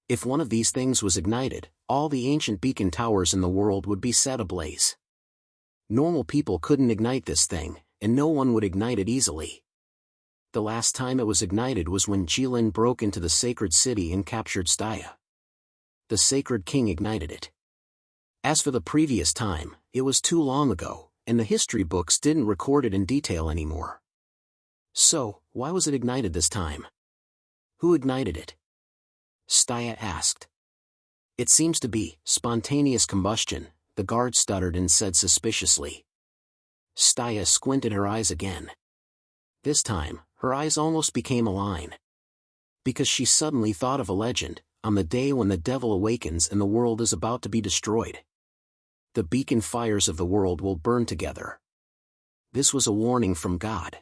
If one of these things was ignited, all the ancient beacon towers in the world would be set ablaze. Normal people couldn't ignite this thing, and no one would ignite it easily. The last time it was ignited was when Jilin broke into the sacred city and captured Staya. The sacred king ignited it. As for the previous time, it was too long ago, and the history books didn't record it in detail anymore. So, why was it ignited this time? Who ignited it? Staya asked. It seems to be spontaneous combustion, the guard stuttered and said suspiciously. Staya squinted her eyes again. This time, her eyes almost became a line. Because she suddenly thought of a legend, on the day when the devil awakens and the world is about to be destroyed. The beacon fires of the world will burn together. This was a warning from God.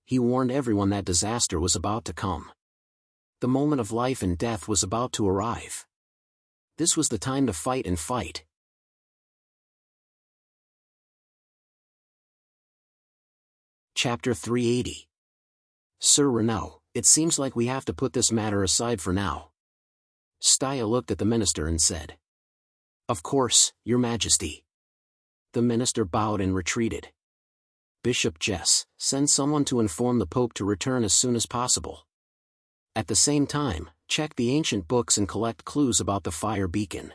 He warned everyone that disaster was about to come. The moment of life and death was about to arrive. This was the time to fight and fight. Chapter 380. Sir Renaud, it seems like we have to put this matter aside for now. Staya looked at the minister and said. Of course, Your Majesty. The minister bowed and retreated. Bishop Jess, send someone to inform the Pope to return as soon as possible. At the same time, check the ancient books and collect clues about the fire beacon.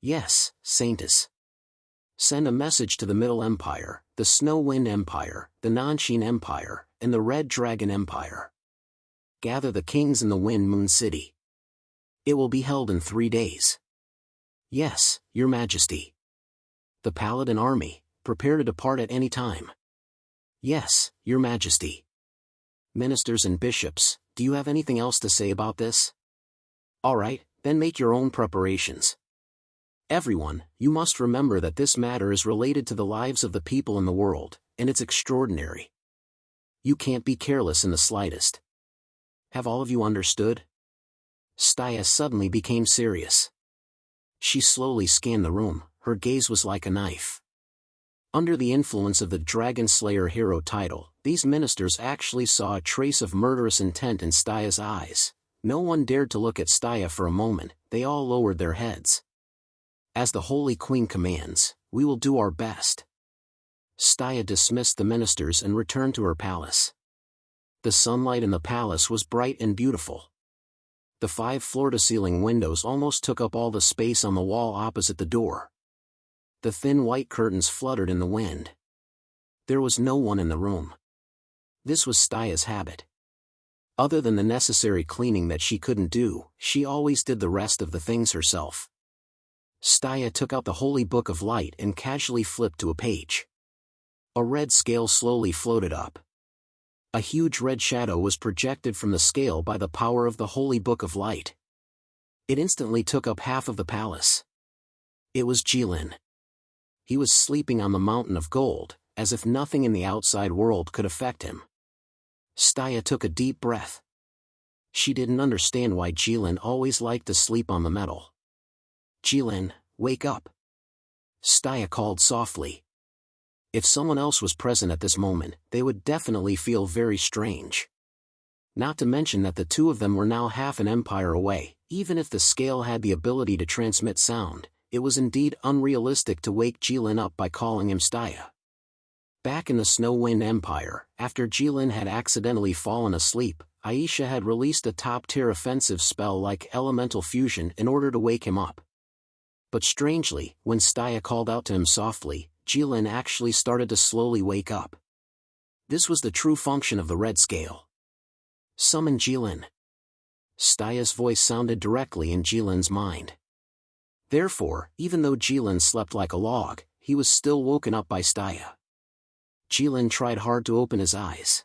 Yes, Saintus. Send a message to the Middle Empire, the Snow Wind Empire, the Nanshin Empire, and the Red Dragon Empire. Gather the kings in the Wind Moon City. It will be held in 3 days. Yes, Your Majesty. The Paladin army, prepare to depart at any time. Yes, Your Majesty. Ministers and bishops, do you have anything else to say about this? All right, then make your own preparations. Everyone, you must remember that this matter is related to the lives of the people in the world, and it's extraordinary. You can't be careless in the slightest. Have all of you understood? Staya suddenly became serious. She slowly scanned the room, her gaze was like a knife. Under the influence of the Dragon Slayer hero title, these ministers actually saw a trace of murderous intent in Staya's eyes. No one dared to look at Staya for a moment, they all lowered their heads. As the Holy Queen commands, we will do our best. Staya dismissed the ministers and returned to her palace. The sunlight in the palace was bright and beautiful. The 5 floor-to-ceiling windows almost took up all the space on the wall opposite the door. The thin white curtains fluttered in the wind. There was no one in the room. This was Staya's habit. Other than the necessary cleaning that she couldn't do, she always did the rest of the things herself. Staya took out the Holy Book of Light and casually flipped to a page. A red scale slowly floated up. A huge red shadow was projected from the scale by the power of the Holy Book of Light. It instantly took up half of the palace. It was Jilin. He was sleeping on the mountain of gold, as if nothing in the outside world could affect him. Staya took a deep breath. She didn't understand why Jilin always liked to sleep on the metal. Jilin, wake up. Staya called softly. If someone else was present at this moment, they would definitely feel very strange. Not to mention that the two of them were now half an empire away. Even if the scale had the ability to transmit sound, it was indeed unrealistic to wake Jilin up by calling him Staya. Back in the Snow Wind Empire, after Jilin had accidentally fallen asleep, Aisha had released a top-tier offensive spell like Elemental Fusion in order to wake him up. But strangely, when Staya called out to him softly, Jilin actually started to slowly wake up. This was the true function of the red scale. Summon Jilin. Staya's voice sounded directly in Jilin's mind. Therefore, even though Jilin slept like a log, he was still woken up by Staya. Jilin tried hard to open his eyes.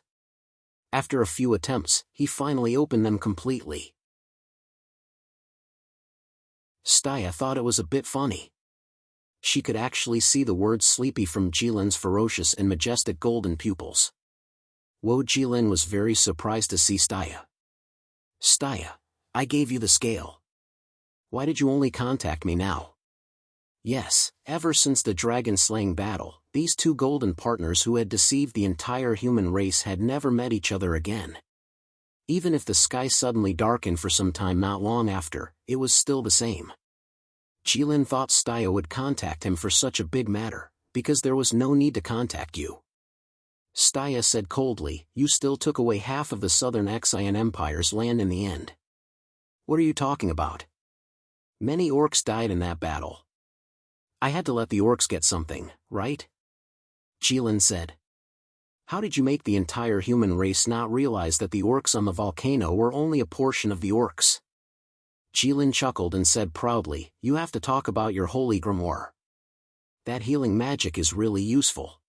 After a few attempts, he finally opened them completely. Staya thought it was a bit funny. She could actually see the word sleepy from Jilin's ferocious and majestic golden pupils. Jilin was very surprised to see Staya. Staya, I gave you the scale. Why did you only contact me now? Yes, ever since the dragon-slaying battle, these two golden partners who had deceived the entire human race had never met each other again. Even if the sky suddenly darkened for some time not long after, it was still the same. Jilin thought Staya would contact him for such a big matter, because there was no need to contact you. Staya said coldly, you still took away half of the southern Exian Empire's land in the end. What are you talking about? Many orcs died in that battle. I had to let the orcs get something, right? Jilin said. How did you make the entire human race not realize that the orcs on the volcano were only a portion of the orcs? Jilin chuckled and said proudly, you have to talk about your holy grimoire. That healing magic is really useful.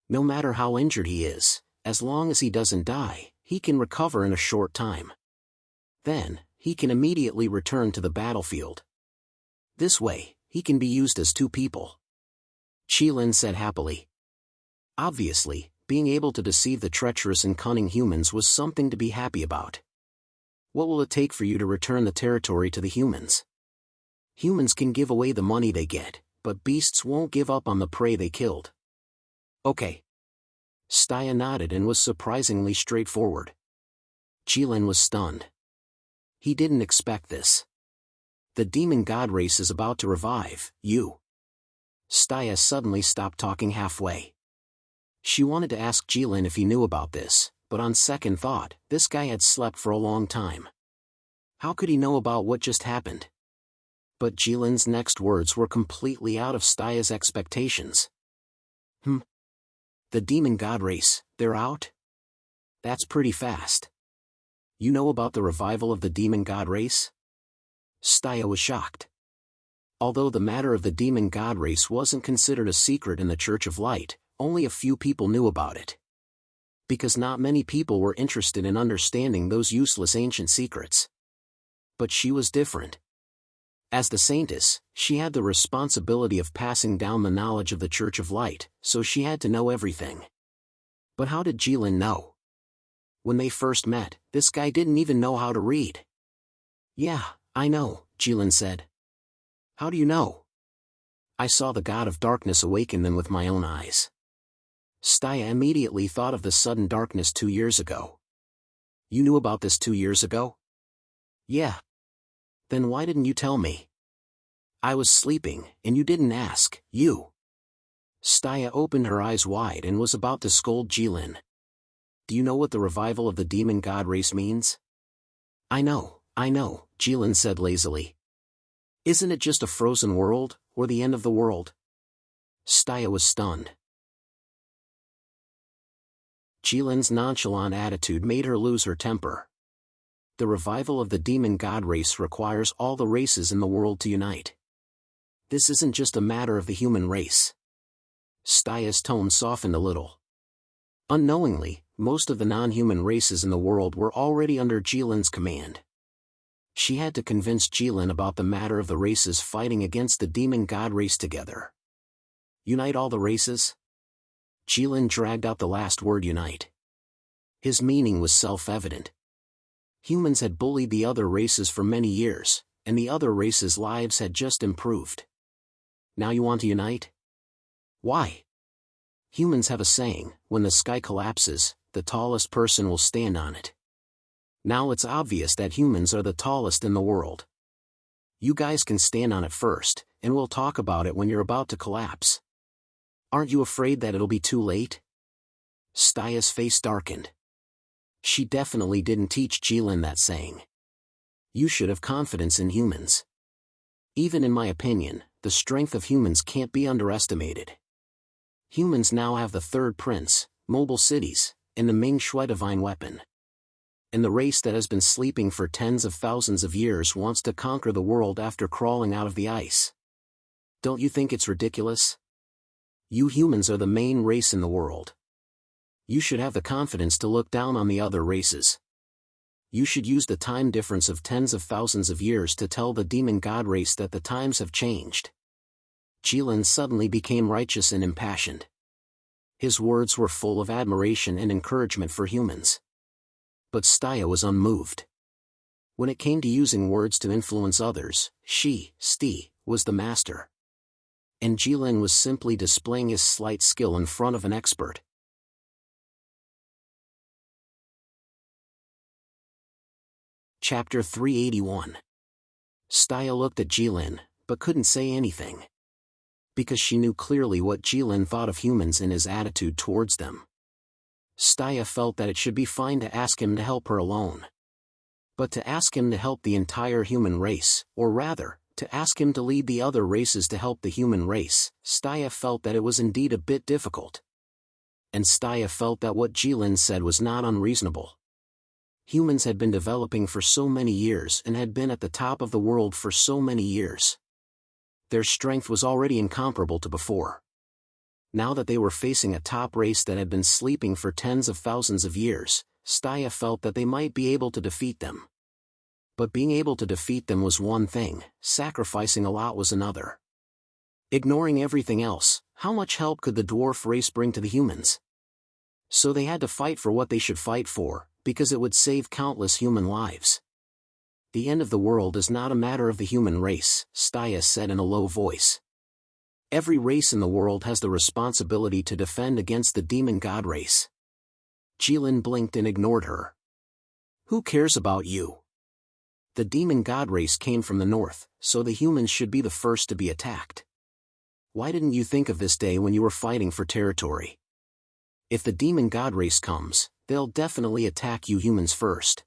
No matter how injured he is, as long as he doesn't die, he can recover in a short time. Then, he can immediately return to the battlefield. This way, he can be used as two people. Jilin said happily. Obviously, being able to deceive the treacherous and cunning humans was something to be happy about. What will it take for you to return the territory to the humans? Humans can give away the money they get, but beasts won't give up on the prey they killed. Okay. Staya nodded and was surprisingly straightforward. Jilin was stunned. He didn't expect this. The demon god race is about to revive, you. Staya suddenly stopped talking halfway. She wanted to ask Jilin if he knew about this, but on second thought, this guy had slept for a long time. How could he know about what just happened? But Jilin's next words were completely out of Staya's expectations. The demon god race, they're out? That's pretty fast. You know about the revival of the demon god race? Staya was shocked. Although the matter of the demon god race wasn't considered a secret in the Church of Light, only a few people knew about it. Because not many people were interested in understanding those useless ancient secrets. But she was different. As the saintess, she had the responsibility of passing down the knowledge of the Church of Light, so she had to know everything. But how did Jilin know? When they first met, this guy didn't even know how to read. Yeah, I know, Jilin said. How do you know? I saw the god of darkness awaken them with my own eyes. Staya immediately thought of the sudden darkness 2 years ago. You knew about this 2 years ago? Yeah. Then why didn't you tell me? I was sleeping, and you didn't ask, you. Staya opened her eyes wide and was about to scold Jilin. Do you know what the revival of the demon god race means? I know, Jilin said lazily. Isn't it just a frozen world, or the end of the world? Staya was stunned. Jilin's nonchalant attitude made her lose her temper. The revival of the demon god race requires all the races in the world to unite. This isn't just a matter of the human race. Staya's tone softened a little. Unknowingly, most of the non-human races in the world were already under Jilin's command. She had to convince Jilin about the matter of the races fighting against the demon god race together. Unite all the races? Jilin dragged out the last word, unite. His meaning was self-evident. Humans had bullied the other races for many years, and the other races' lives had just improved. Now you want to unite? Why? Humans have a saying, when the sky collapses, the tallest person will stand on it. Now it's obvious that humans are the tallest in the world. You guys can stand on it first, and we'll talk about it when you're about to collapse. Aren't you afraid that it'll be too late? Staya's face darkened. She definitely didn't teach Jilin that saying. You should have confidence in humans. Even in my opinion, the strength of humans can't be underestimated. Humans now have the third prince, mobile cities, and the Ming Shui divine weapon. And the race that has been sleeping for tens of thousands of years wants to conquer the world after crawling out of the ice. Don't you think it's ridiculous? You humans are the main race in the world. You should have the confidence to look down on the other races. You should use the time difference of tens of thousands of years to tell the demon god race that the times have changed. Jilin suddenly became righteous and impassioned. His words were full of admiration and encouragement for humans. But Staya was unmoved. When it came to using words to influence others, Sti, was the master. And Jilin was simply displaying his slight skill in front of an expert. Chapter 381. Staya looked at Jilin, but couldn't say anything. Because she knew clearly what Jilin thought of humans and his attitude towards them. Staya felt that it should be fine to ask him to help her alone. But to ask him to help the entire human race, or rather, to ask him to lead the other races to help the human race, Staya felt that it was indeed a bit difficult. And Staya felt that what Jilin said was not unreasonable. Humans had been developing for so many years and had been at the top of the world for so many years. Their strength was already incomparable to before. Now that they were facing a top race that had been sleeping for tens of thousands of years, Staya felt that they might be able to defeat them. But being able to defeat them was one thing, sacrificing a lot was another. Ignoring everything else, how much help could the dwarf race bring to the humans? So they had to fight for what they should fight for, because it would save countless human lives. The end of the world is not a matter of the human race, Staya said in a low voice. Every race in the world has the responsibility to defend against the demon god race. Jilin blinked and ignored her. Who cares about you? The demon god race came from the north, so the humans should be the first to be attacked. Why didn't you think of this day when you were fighting for territory? If the demon god race comes, they'll definitely attack you humans first.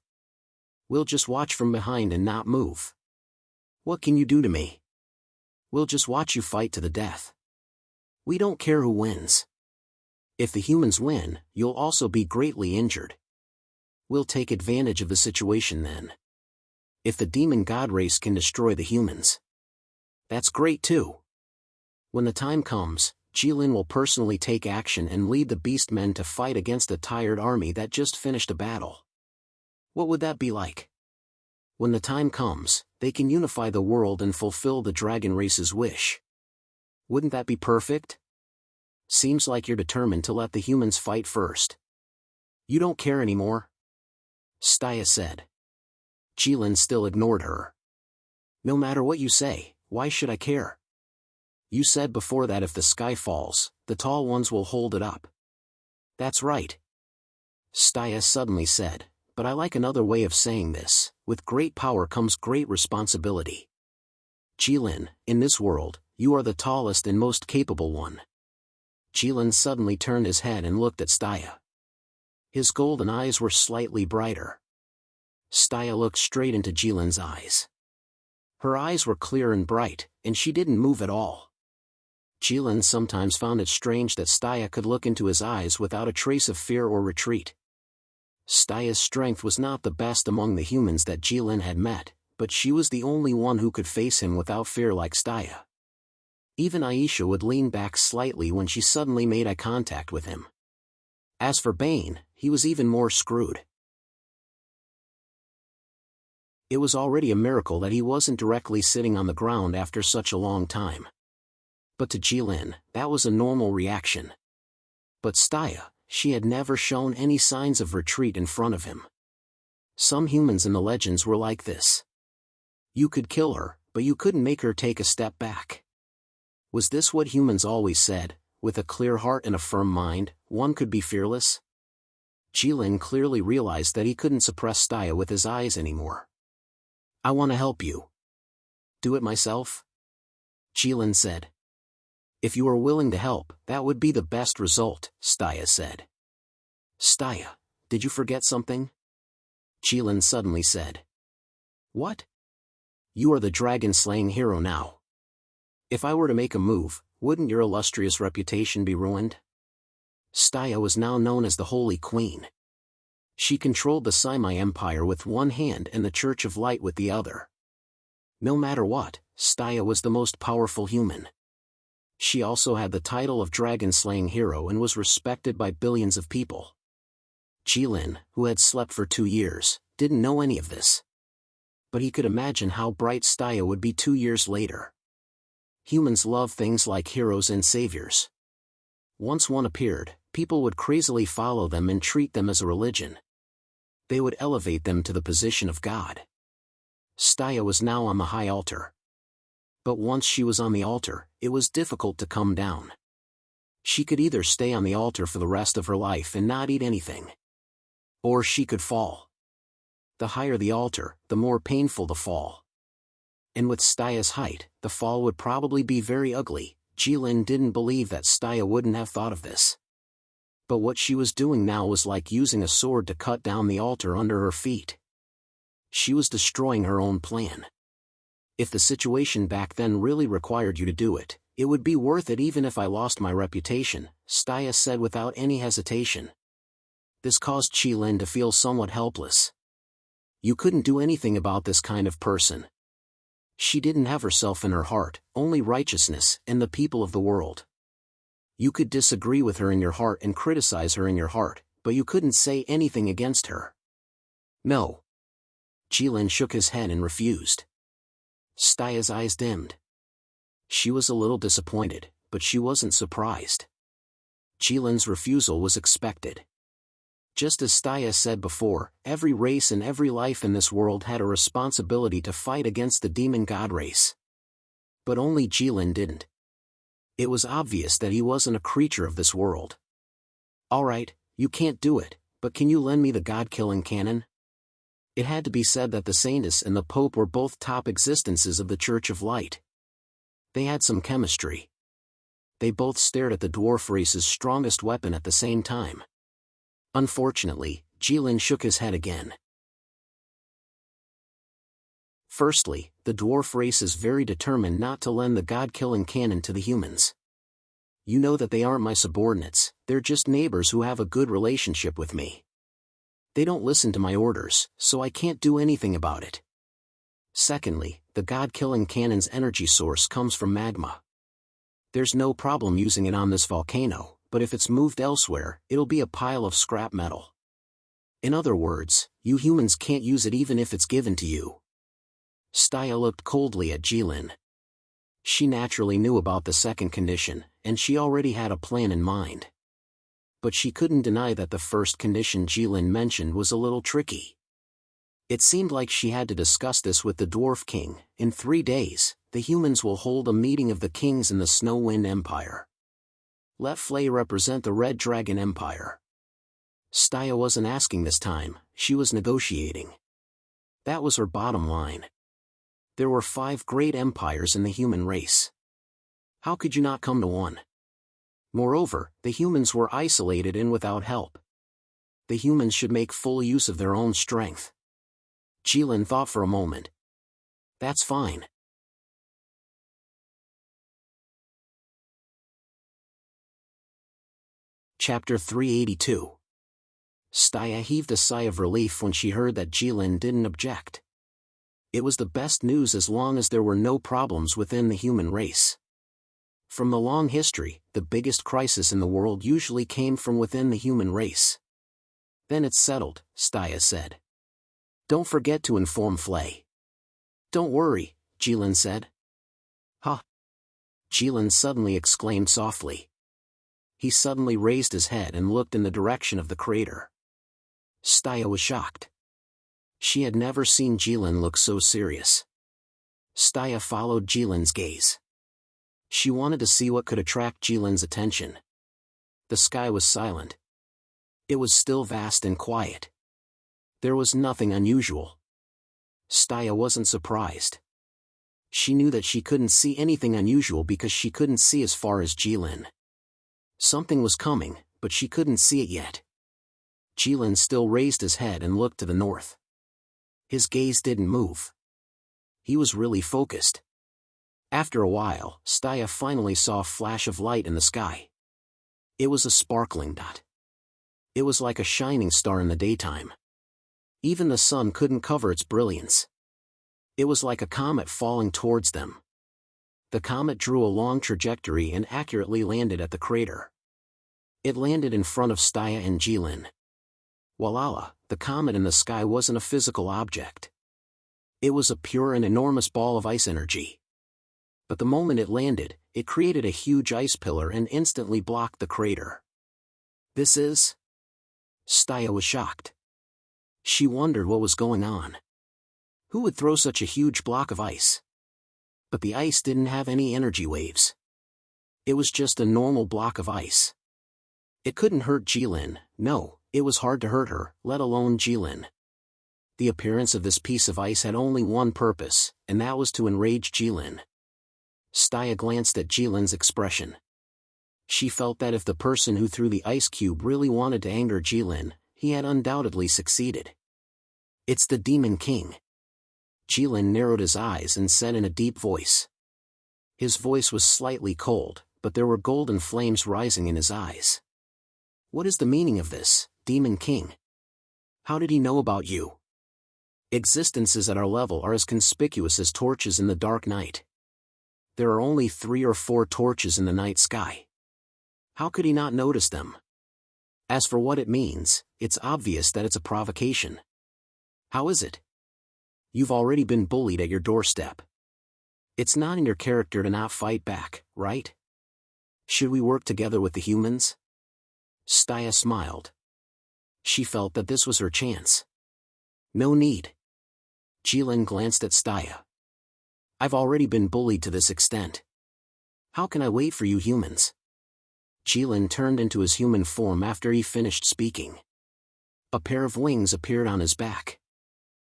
We'll just watch from behind and not move. What can you do to me? We'll just watch you fight to the death. We don't care who wins. If the humans win, you'll also be greatly injured. We'll take advantage of the situation then. If the demon god race can destroy the humans, that's great too. When the time comes, Jilin will personally take action and lead the beast men to fight against a tired army that just finished a battle. What would that be like? When the time comes, they can unify the world and fulfill the dragon race's wish. Wouldn't that be perfect? Seems like you're determined to let the humans fight first. You don't care anymore? Staya said. Jilin still ignored her. No matter what you say, why should I care? You said before that if the sky falls, the tall ones will hold it up. That's right. Staya suddenly said, but I like another way of saying this: with great power comes great responsibility. Jilin, in this world, you are the tallest and most capable one. Jilin suddenly turned his head and looked at Staya. His golden eyes were slightly brighter. Staya looked straight into Jilin's eyes. Her eyes were clear and bright, and she didn't move at all. Jilin sometimes found it strange that Staya could look into his eyes without a trace of fear or retreat. Staya's strength was not the best among the humans that Jilin had met, but she was the only one who could face him without fear like Staya. Even Aisha would lean back slightly when she suddenly made eye contact with him. As for Bane, he was even more screwed. It was already a miracle that he wasn't directly sitting on the ground after such a long time. But to Jilin, that was a normal reaction. But Staya, she had never shown any signs of retreat in front of him. Some humans in the legends were like this. You could kill her, but you couldn't make her take a step back. Was this what humans always said? With a clear heart and a firm mind, one could be fearless? Jilin clearly realized that he couldn't suppress Staya with his eyes anymore. I want to help you. Do it myself? Jilin said. If you are willing to help, that would be the best result, Staya said. Staya, did you forget something? Jilin suddenly said. What? You are the dragon-slaying hero now. If I were to make a move, wouldn't your illustrious reputation be ruined? Staya was now known as the Holy Queen. She controlled the Saimai Empire with one hand and the Church of Light with the other. No matter what, Staya was the most powerful human. She also had the title of dragon-slaying hero and was respected by billions of people. Jilin, who had slept for 2 years, didn't know any of this. But he could imagine how bright Staya would be 2 years later. Humans love things like heroes and saviors. Once one appeared, people would crazily follow them and treat them as a religion. They would elevate them to the position of God. Staya was now on the high altar. But once she was on the altar, it was difficult to come down. She could either stay on the altar for the rest of her life and not eat anything, or she could fall. The higher the altar, the more painful the fall. And with Staya's height, the fall would probably be very ugly. Jilin didn't believe that Staya wouldn't have thought of this. But what she was doing now was like using a sword to cut down the altar under her feet. She was destroying her own plan. If the situation back then really required you to do it, it would be worth it even if I lost my reputation, Staya said without any hesitation. This caused Jilin to feel somewhat helpless. You couldn't do anything about this kind of person. She didn't have herself in her heart, only righteousness and the people of the world. You could disagree with her in your heart and criticize her in your heart, but you couldn't say anything against her. No. Jilin shook his head and refused. Staya's eyes dimmed. She was a little disappointed, but she wasn't surprised. Jilin's refusal was expected. Just as Staya said before, every race and every life in this world had a responsibility to fight against the demon god race. But only Jilin didn't. It was obvious that he wasn't a creature of this world. Alright, you can't do it, but can you lend me the god-killing cannon? It had to be said that the Saintess and the Pope were both top existences of the Church of Light. They had some chemistry. They both stared at the dwarf race's strongest weapon at the same time. Unfortunately, Jilin shook his head again. Firstly, the dwarf race is very determined not to lend the god-killing cannon to the humans. You know that they aren't my subordinates, they're just neighbors who have a good relationship with me. They don't listen to my orders, so I can't do anything about it. Secondly, the god-killing cannon's energy source comes from magma. There's no problem using it on this volcano, but if it's moved elsewhere, it'll be a pile of scrap metal. In other words, you humans can't use it even if it's given to you. Staya looked coldly at Jilin. She naturally knew about the second condition, and she already had a plan in mind. But she couldn't deny that the first condition Jilin mentioned was a little tricky. It seemed like she had to discuss this with the Dwarf King. In 3 days, the humans will hold a meeting of the kings in the Snow Wind Empire. Let Flay represent the Red Dragon Empire. Staya wasn't asking this time, she was negotiating. That was her bottom line. There were 5 great empires in the human race. How could you not come to one? Moreover, the humans were isolated and without help. The humans should make full use of their own strength. Jilin thought for a moment. That's fine. Chapter 382. Staya heaved a sigh of relief when she heard that Jilin didn't object. It was the best news as long as there were no problems within the human race. From the long history, the biggest crisis in the world usually came from within the human race. Then it's settled, Staya said. Don't forget to inform Flay. Don't worry, Jilin said. Huh? Jilin suddenly exclaimed softly. He suddenly raised his head and looked in the direction of the crater. Staya was shocked. She had never seen Jilin look so serious. Staya followed Jilin's gaze. She wanted to see what could attract Jilin's attention. The sky was silent. It was still vast and quiet. There was nothing unusual. Staya wasn't surprised. She knew that she couldn't see anything unusual because she couldn't see as far as Jilin. Something was coming, but she couldn't see it yet. Jilin still raised his head and looked to the north. His gaze didn't move. He was really focused. After a while, Staya finally saw a flash of light in the sky. It was a sparkling dot. It was like a shining star in the daytime. Even the sun couldn't cover its brilliance. It was like a comet falling towards them. The comet drew a long trajectory and accurately landed at the crater. It landed in front of Staya and Jilin. Walala, the comet in the sky wasn't a physical object. It was a pure and enormous ball of ice energy. But the moment it landed, it created a huge ice pillar and instantly blocked the crater. This is? Staya was shocked. She wondered what was going on. Who would throw such a huge block of ice? But the ice didn't have any energy waves. It was just a normal block of ice. It couldn't hurt Jilin, no, it was hard to hurt her, let alone Jilin. The appearance of this piece of ice had only one purpose, and that was to enrage Jilin. Staya glanced at Jilin's expression. She felt that if the person who threw the ice cube really wanted to anger Jilin, he had undoubtedly succeeded. It's the Demon King. Jilin narrowed his eyes and said in a deep voice. His voice was slightly cold, but there were golden flames rising in his eyes. What is the meaning of this, Demon King? How did he know about you? Existences at our level are as conspicuous as torches in the dark night. There are only 3 or 4 torches in the night sky. How could he not notice them? As for what it means, it's obvious that it's a provocation. How is it? You've already been bullied at your doorstep. It's not in your character to not fight back, right? Should we work together with the humans? Staya smiled. She felt that this was her chance. No need. Jilin glanced at Staya. I've already been bullied to this extent. How can I wait for you humans? Jilin turned into his human form after he finished speaking. A pair of wings appeared on his back.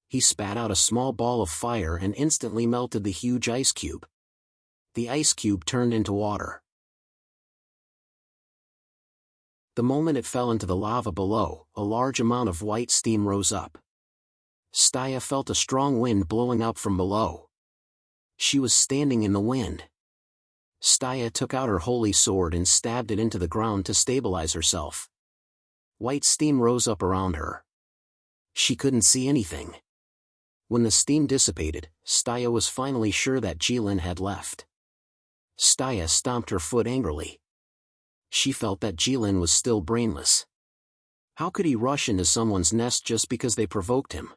He spat out a small ball of fire and instantly melted the huge ice cube. The ice cube turned into water. The moment it fell into the lava below, a large amount of white steam rose up. Staya felt a strong wind blowing up from below. She was standing in the wind. Staya took out her holy sword and stabbed it into the ground to stabilize herself. White steam rose up around her. She couldn't see anything. When the steam dissipated, Staya was finally sure that Jilin had left. Staya stomped her foot angrily. She felt that Jilin was still brainless. How could he rush into someone's nest just because they provoked him?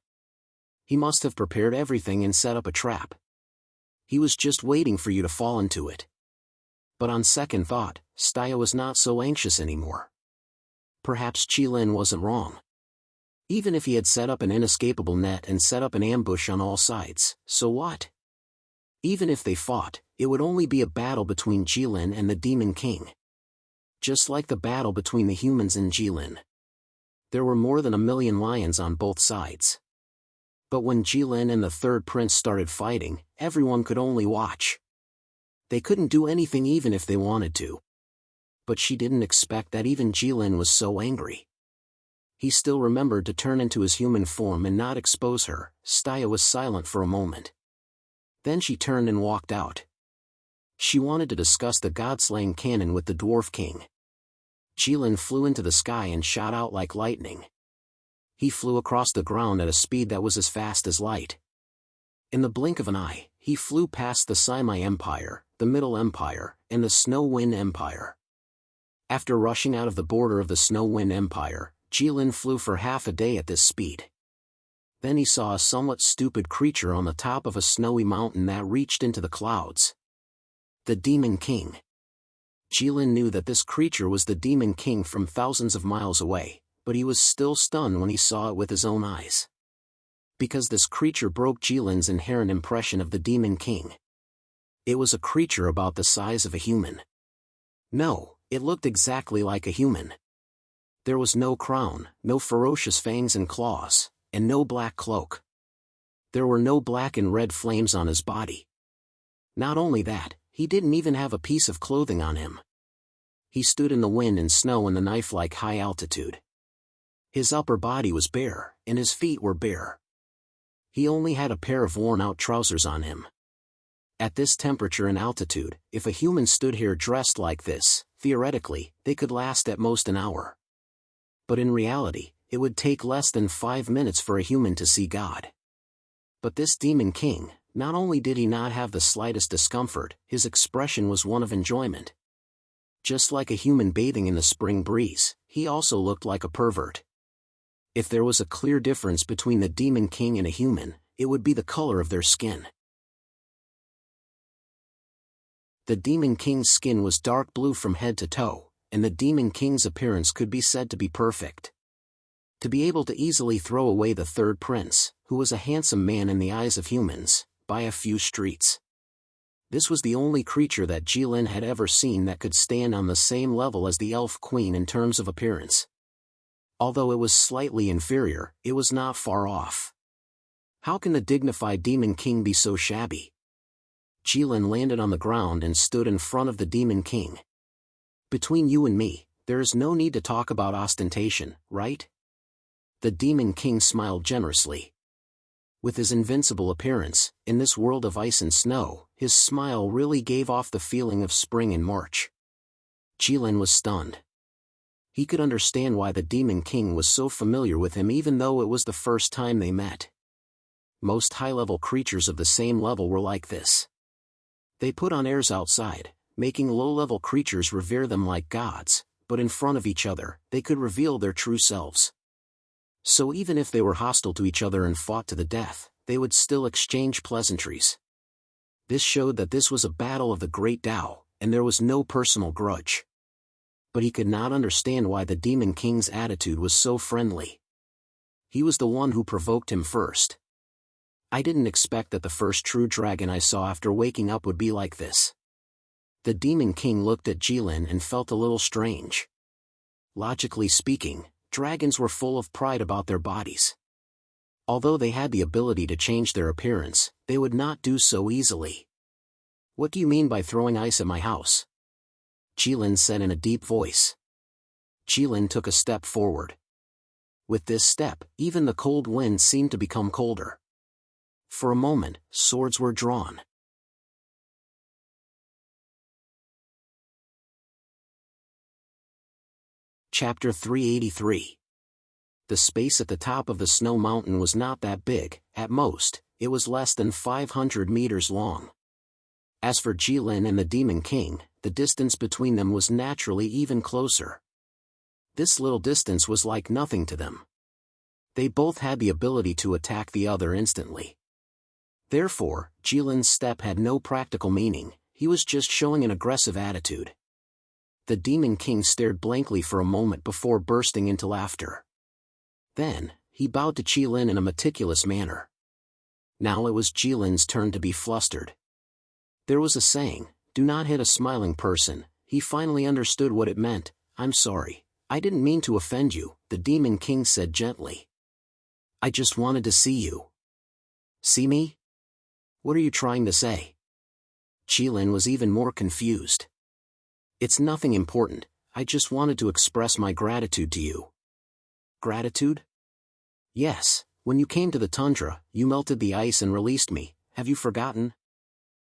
He must have prepared everything and set up a trap. He was just waiting for you to fall into it. But on second thought, Staya was not so anxious anymore. Perhaps Jilin wasn't wrong. Even if he had set up an inescapable net and set up an ambush on all sides, so what? Even if they fought, it would only be a battle between Jilin and the Demon King. Just like the battle between the humans and Jilin. There were more than 1,000,000 lions on both sides. But when Jilin and the third prince started fighting, everyone could only watch. They couldn't do anything even if they wanted to. But she didn't expect that even Jilin was so angry. He still remembered to turn into his human form and not expose her. Staya was silent for a moment. Then she turned and walked out. She wanted to discuss the god-slaying cannon with the Dwarf King. Jilin flew into the sky and shot out like lightning. He flew across the ground at a speed that was as fast as light. In the blink of an eye, he flew past the Saimai Empire, the Middle Empire, and the Snow Wind Empire. After rushing out of the border of the Snow Wind Empire, Jilin flew for half a day at this speed. Then he saw a somewhat stupid creature on the top of a snowy mountain that reached into the clouds. The Demon King. Jilin knew that this creature was the Demon King from thousands of miles away, but he was still stunned when he saw it with his own eyes. Because this creature broke Jilin's inherent impression of the Demon King. It was a creature about the size of a human. No, it looked exactly like a human. There was no crown, no ferocious fangs and claws, and no black cloak. There were no black and red flames on his body. Not only that, he didn't even have a piece of clothing on him. He stood in the wind and snow in the knife-like high altitude. His upper body was bare, and his feet were bare. He only had a pair of worn-out trousers on him. At this temperature and altitude, if a human stood here dressed like this, theoretically, they could last at most an hour. But in reality, it would take less than 5 minutes for a human to see God. But this Demon King, not only did he not have the slightest discomfort, his expression was one of enjoyment. Just like a human bathing in the spring breeze, he also looked like a pervert. If there was a clear difference between the Demon King and a human, it would be the color of their skin. The Demon King's skin was dark blue from head to toe, and the Demon King's appearance could be said to be perfect. To be able to easily throw away the third prince, who was a handsome man in the eyes of humans, by a few streets. This was the only creature that Jilin had ever seen that could stand on the same level as the Elf Queen in terms of appearance. Although it was slightly inferior, it was not far off. How can the dignified Demon King be so shabby? Jilin landed on the ground and stood in front of the Demon King. Between you and me, there is no need to talk about ostentation, right? The Demon King smiled generously. With his invincible appearance, in this world of ice and snow, his smile really gave off the feeling of spring in March. Jilin was stunned. He could understand why the Demon King was so familiar with him even though it was the first time they met. Most high-level creatures of the same level were like this. They put on airs outside, making low-level creatures revere them like gods, but in front of each other, they could reveal their true selves. So even if they were hostile to each other and fought to the death, they would still exchange pleasantries. This showed that this was a battle of the Great Tao, and there was no personal grudge. But he could not understand why the Demon King's attitude was so friendly. He was the one who provoked him first. I didn't expect that the first true dragon I saw after waking up would be like this. The Demon King looked at Jilin and felt a little strange. Logically speaking, dragons were full of pride about their bodies. Although they had the ability to change their appearance, they would not do so easily. What do you mean by throwing ice at my house? Jilin said in a deep voice. Jilin took a step forward. With this step, even the cold wind seemed to become colder. For a moment, swords were drawn. Chapter 383. The space at the top of the snow mountain was not that big. At most, it was less than 500 meters long. As for Jilin and the Demon King, the distance between them was naturally even closer. This little distance was like nothing to them. They both had the ability to attack the other instantly. Therefore, Jilin's step had no practical meaning, he was just showing an aggressive attitude. The Demon King stared blankly for a moment before bursting into laughter. Then, he bowed to Jilin in a meticulous manner. Now it was Jilin's turn to be flustered. There was a saying, "Do not hit a smiling person." He finally understood what it meant. "I'm sorry. I didn't mean to offend you," the Demon King said gently. "I just wanted to see you." "See me? What are you trying to say?" Jilin was even more confused. "It's nothing important, I just wanted to express my gratitude to you." "Gratitude?" "Yes, when you came to the tundra, you melted the ice and released me, have you forgotten?"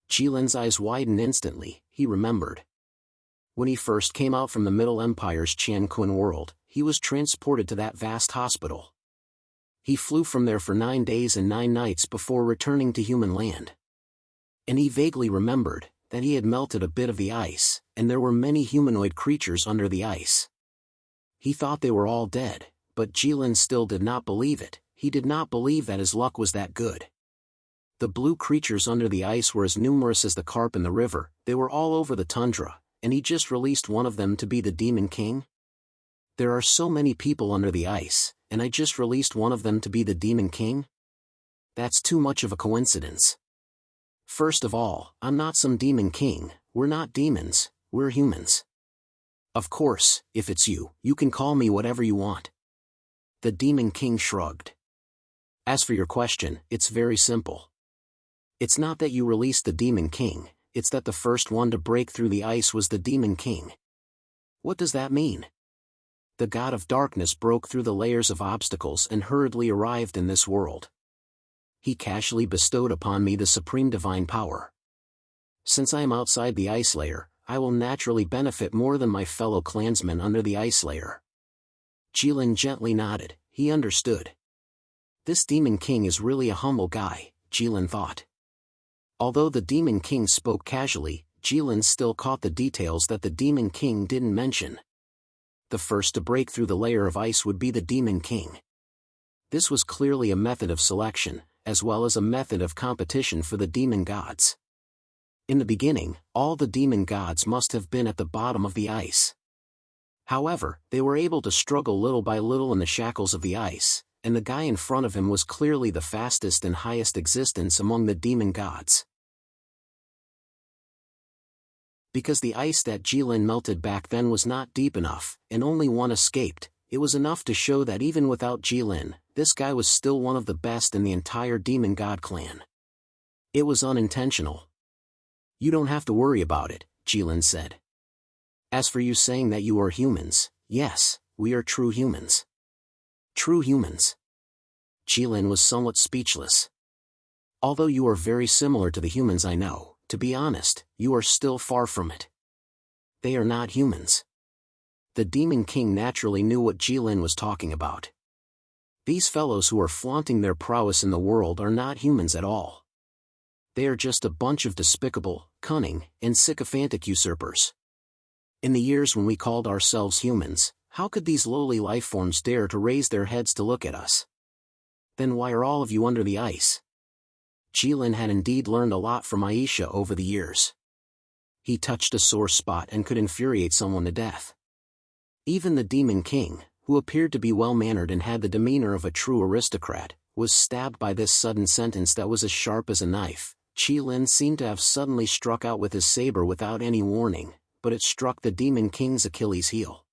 Jilin's eyes widened instantly, he remembered. When he first came out from the Middle Empire's Qianquan world, he was transported to that vast hospital. He flew from there for 9 days and 9 nights before returning to human land. And he vaguely remembered that he had melted a bit of the ice, and there were many humanoid creatures under the ice. He thought they were all dead, but Jilin still did not believe it. He did not believe that his luck was that good. The blue creatures under the ice were as numerous as the carp in the river, they were all over the tundra, and he just released one of them to be the Demon King? There are so many people under the ice, and I just released one of them to be the Demon King? That's too much of a coincidence. First of all, I'm not some Demon King, we're not demons, we're humans. Of course, if it's you, you can call me whatever you want. The Demon King shrugged. As for your question, it's very simple. It's not that you released the Demon King, it's that the first one to break through the ice was the Demon King. What does that mean? The god of darkness broke through the layers of obstacles and hurriedly arrived in this world. He casually bestowed upon me the supreme divine power. Since I am outside the ice layer, I will naturally benefit more than my fellow clansmen under the ice layer. Jilin gently nodded, he understood. This Demon King is really a humble guy, Jilin thought. Although the Demon King spoke casually, Jilin still caught the details that the Demon King didn't mention. The first to break through the layer of ice would be the Demon King. This was clearly a method of selection, as well as a method of competition for the demon gods. In the beginning, all the demon gods must have been at the bottom of the ice. However, they were able to struggle little by little in the shackles of the ice, and the guy in front of him was clearly the fastest and highest existence among the demon gods. Because the ice that Jilin melted back then was not deep enough, and only one escaped, it was enough to show that even without Jilin, this guy was still one of the best in the entire demon god clan. It was unintentional. You don't have to worry about it, Jilin said. As for you saying that you are humans, yes, we are true humans. True humans. Jilin was somewhat speechless. Although you are very similar to the humans I know, to be honest, you are still far from it. They are not humans. The Demon King naturally knew what Jilin was talking about. These fellows who are flaunting their prowess in the world are not humans at all. They are just a bunch of despicable, cunning, and sycophantic usurpers. In the years when we called ourselves humans, how could these lowly lifeforms dare to raise their heads to look at us? Then why are all of you under the ice? Jilin had indeed learned a lot from Aisha over the years. He touched a sore spot and could infuriate someone to death. Even the Demon King, who appeared to be well-mannered and had the demeanor of a true aristocrat, was stabbed by this sudden sentence that was as sharp as a knife. Jilin seemed to have suddenly struck out with his saber without any warning, but it struck the Demon King's Achilles heel.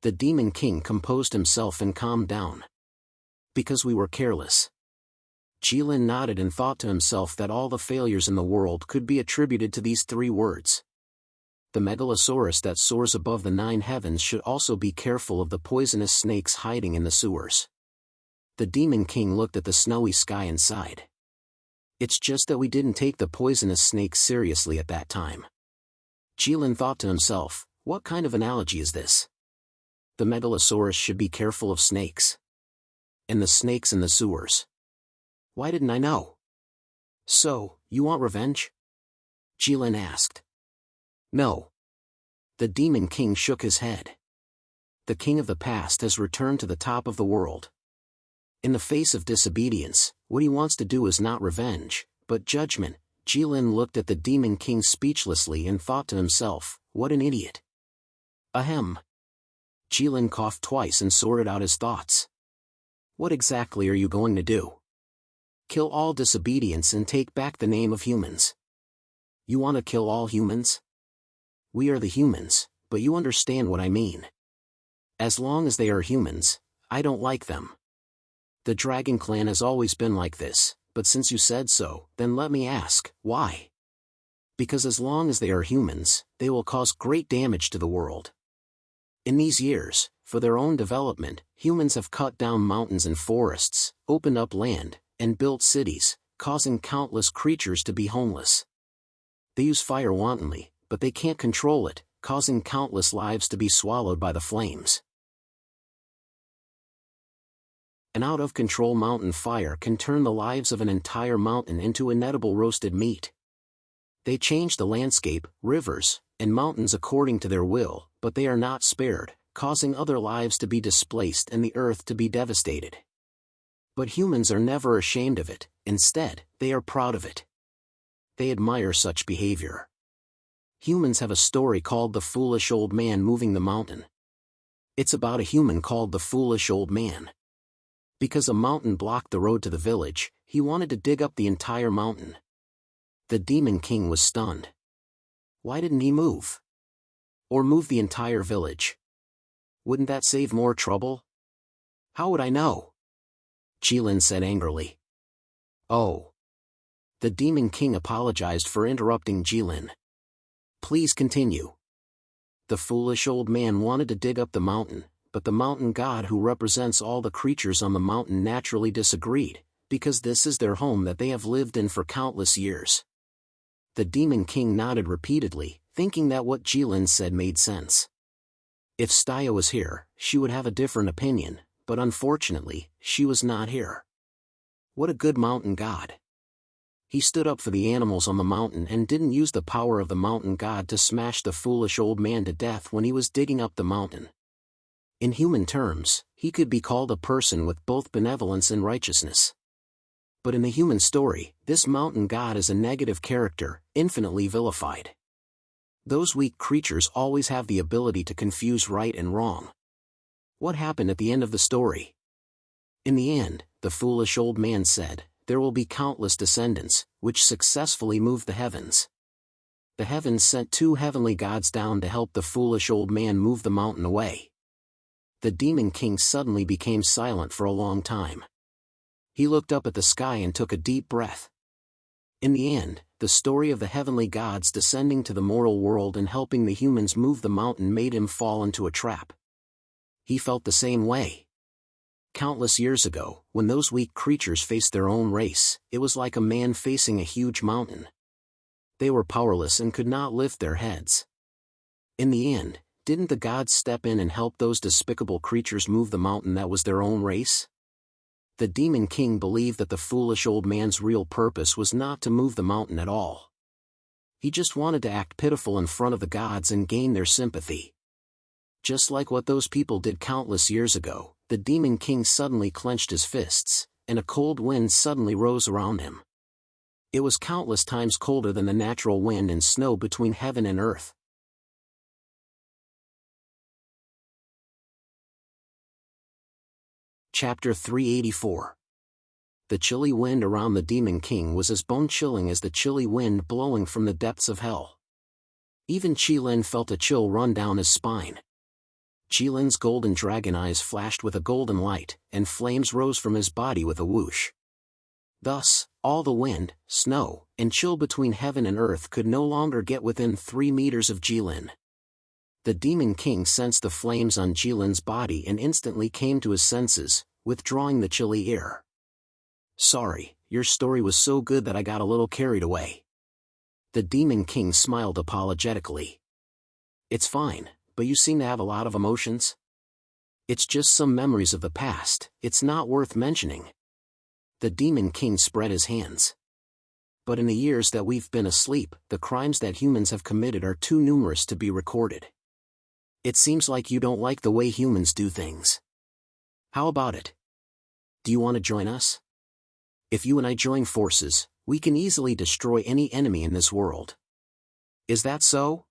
The Demon King composed himself and calmed down. Because we were careless. Jilin nodded and thought to himself that all the failures in the world could be attributed to these 3 words. The megalosaurus that soars above the 9 heavens should also be careful of the poisonous snakes hiding in the sewers. The Demon King looked at the snowy sky and sighed. It's just that we didn't take the poisonous snakes seriously at that time. Jilin thought to himself, what kind of analogy is this? The megalosaurus should be careful of snakes. And the snakes in the sewers. Why didn't I know? So, you want revenge? Jilin asked. No. The Demon King shook his head. The king of the past has returned to the top of the world. In the face of disobedience, what he wants to do is not revenge, but judgment. Jilin looked at the Demon King speechlessly and thought to himself, what an idiot. Ahem. Jilin coughed twice and sorted out his thoughts. What exactly are you going to do? Kill all disobedience and take back the name of humans. You want to kill all humans? We are the humans, but you understand what I mean. As long as they are humans, I don't like them. The Dragon Clan has always been like this, but since you said so, then let me ask, why? Because as long as they are humans, they will cause great damage to the world. In these years, for their own development, humans have cut down mountains and forests, opened up land, and built cities, causing countless creatures to be homeless. They use fire wantonly, but they can't control it, causing countless lives to be swallowed by the flames. An out-of-control mountain fire can turn the lives of an entire mountain into inedible roasted meat. They change the landscape, rivers, and mountains according to their will, but they are not spared, causing other lives to be displaced and the earth to be devastated. But humans are never ashamed of it, instead, they are proud of it. They admire such behavior. Humans have a story called The Foolish Old Man Moving the Mountain. It's about a human called the Foolish Old Man. Because a mountain blocked the road to the village, he wanted to dig up the entire mountain. The Demon King was stunned. Why didn't he move? Or move the entire village? Wouldn't that save more trouble? How would I know? Jilin said angrily. Oh. The Demon King apologized for interrupting Jilin. Please continue. The foolish old man wanted to dig up the mountain, but the mountain god who represents all the creatures on the mountain naturally disagreed, because this is their home that they have lived in for countless years. The Demon King nodded repeatedly, thinking that what Jilin said made sense. If Staya was here, she would have a different opinion, but unfortunately, she was not here. What a good mountain god. He stood up for the animals on the mountain and didn't use the power of the mountain god to smash the foolish old man to death when he was digging up the mountain. In human terms, he could be called a person with both benevolence and righteousness. But in the human story, this mountain god is a negative character, infinitely vilified. Those weak creatures always have the ability to confuse right and wrong. What happened at the end of the story? In the end, the foolish old man said, there will be countless descendants, which successfully moved the heavens. The heavens sent 2 heavenly gods down to help the foolish old man move the mountain away. The Demon King suddenly became silent for a long time. He looked up at the sky and took a deep breath. In the end, the story of the heavenly gods descending to the mortal world and helping the humans move the mountain made him fall into a trap. He felt the same way. Countless years ago, when those weak creatures faced their own race, it was like a man facing a huge mountain. They were powerless and could not lift their heads. In the end, didn't the gods step in and help those despicable creatures move the mountain that was their own race? The Demon King believed that the foolish old man's real purpose was not to move the mountain at all. He just wanted to act pitiful in front of the gods and gain their sympathy. Just like what those people did countless years ago, the Demon King suddenly clenched his fists, and a cold wind suddenly rose around him. It was countless times colder than the natural wind and snow between heaven and earth. Chapter 384. The chilly wind around the Demon King was as bone-chilling as the chilly wind blowing from the depths of hell. Even Jilin felt a chill run down his spine. Jilin's golden dragon eyes flashed with a golden light, and flames rose from his body with a whoosh. Thus, all the wind, snow, and chill between heaven and earth could no longer get within 3 meters of Jilin. The Demon King sensed the flames on Jilin's body and instantly came to his senses, withdrawing the chilly air. "Sorry, your story was so good that I got a little carried away." The Demon King smiled apologetically. "It's fine, but you seem to have a lot of emotions." "It's just some memories of the past, it's not worth mentioning." The Demon King spread his hands. "But in the years that we've been asleep, the crimes that humans have committed are too numerous to be recorded. It seems like you don't like the way humans do things. How about it? Do you want to join us? If you and I join forces, we can easily destroy any enemy in this world." "Is that so?"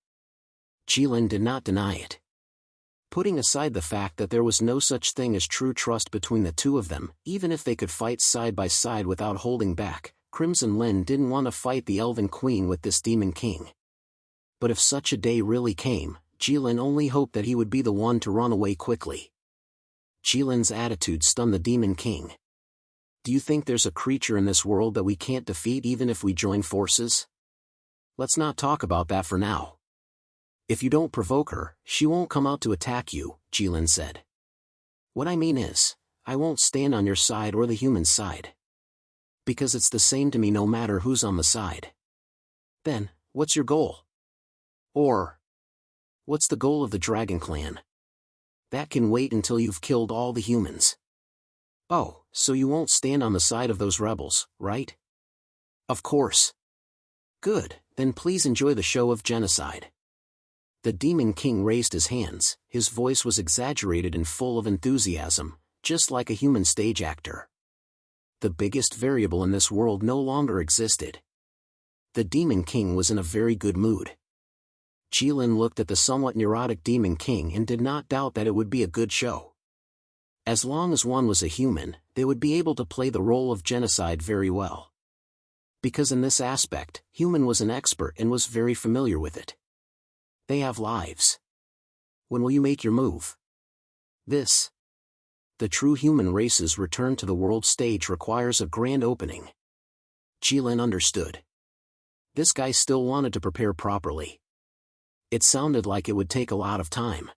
Jilin did not deny it. Putting aside the fact that there was no such thing as true trust between the two of them, even if they could fight side by side without holding back, Crimson Lyn didn't want to fight the Elven Queen with this Demon King. But if such a day really came, Jilin only hoped that he would be the one to run away quickly. Jilin's attitude stunned the Demon King. "Do you think there's a creature in this world that we can't defeat even if we join forces? Let's not talk about that for now. If you don't provoke her, she won't come out to attack you," Jilin said. "What I mean is, I won't stand on your side or the human's side. Because it's the same to me no matter who's on the side." "Then, what's your goal? Or, what's the goal of the Dragon Clan?" "That can wait until you've killed all the humans." "Oh, so you won't stand on the side of those rebels, right?" "Of course." "Good, then please enjoy the show of genocide." The Demon King raised his hands, his voice was exaggerated and full of enthusiasm, just like a human stage actor. The biggest variable in this world no longer existed. The Demon King was in a very good mood. Jilin looked at the somewhat neurotic Demon King and did not doubt that it would be a good show. As long as one was a human, they would be able to play the role of genocide very well. Because in this aspect, human was an expert and was very familiar with it. They have lives. When will you make your move? This. The true human race's return to the world stage requires a grand opening. Jilin understood. This guy still wanted to prepare properly. It sounded like it would take a lot of time.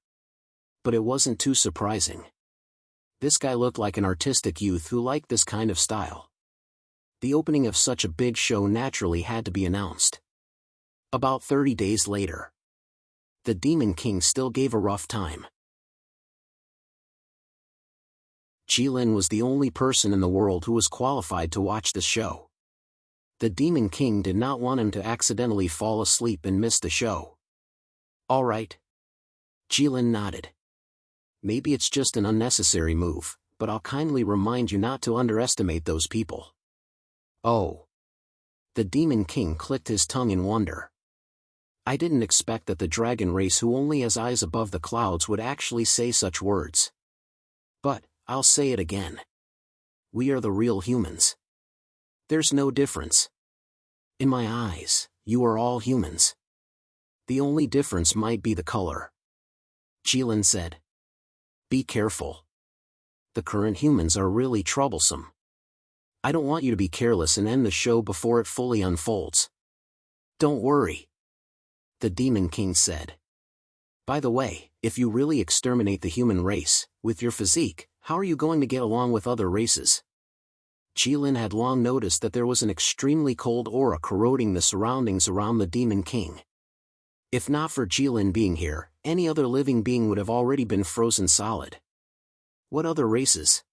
But it wasn't too surprising. This guy looked like an artistic youth who liked this kind of style. The opening of such a big show naturally had to be announced. About 30 days later. The Demon King still gave a rough time. Jilin was the only person in the world who was qualified to watch the show. The Demon King did not want him to accidentally fall asleep and miss the show. "All right." Jilin nodded. "Maybe it's just an unnecessary move, but I'll kindly remind you not to underestimate those people." "Oh." The Demon King clicked his tongue in wonder. "I didn't expect that the dragon race who only has eyes above the clouds would actually say such words. But, I'll say it again. We are the real humans. There's no difference. In my eyes, you are all humans. The only difference might be the color." Jilin said. "Be careful. The current humans are really troublesome. I don't want you to be careless and end the show before it fully unfolds." "Don't worry," the Demon King said. "By the way, if you really exterminate the human race, with your physique, how are you going to get along with other races?" Jilin had long noticed that there was an extremely cold aura corroding the surroundings around the Demon King. If not for Jilin being here, any other living being would have already been frozen solid. "What other races?"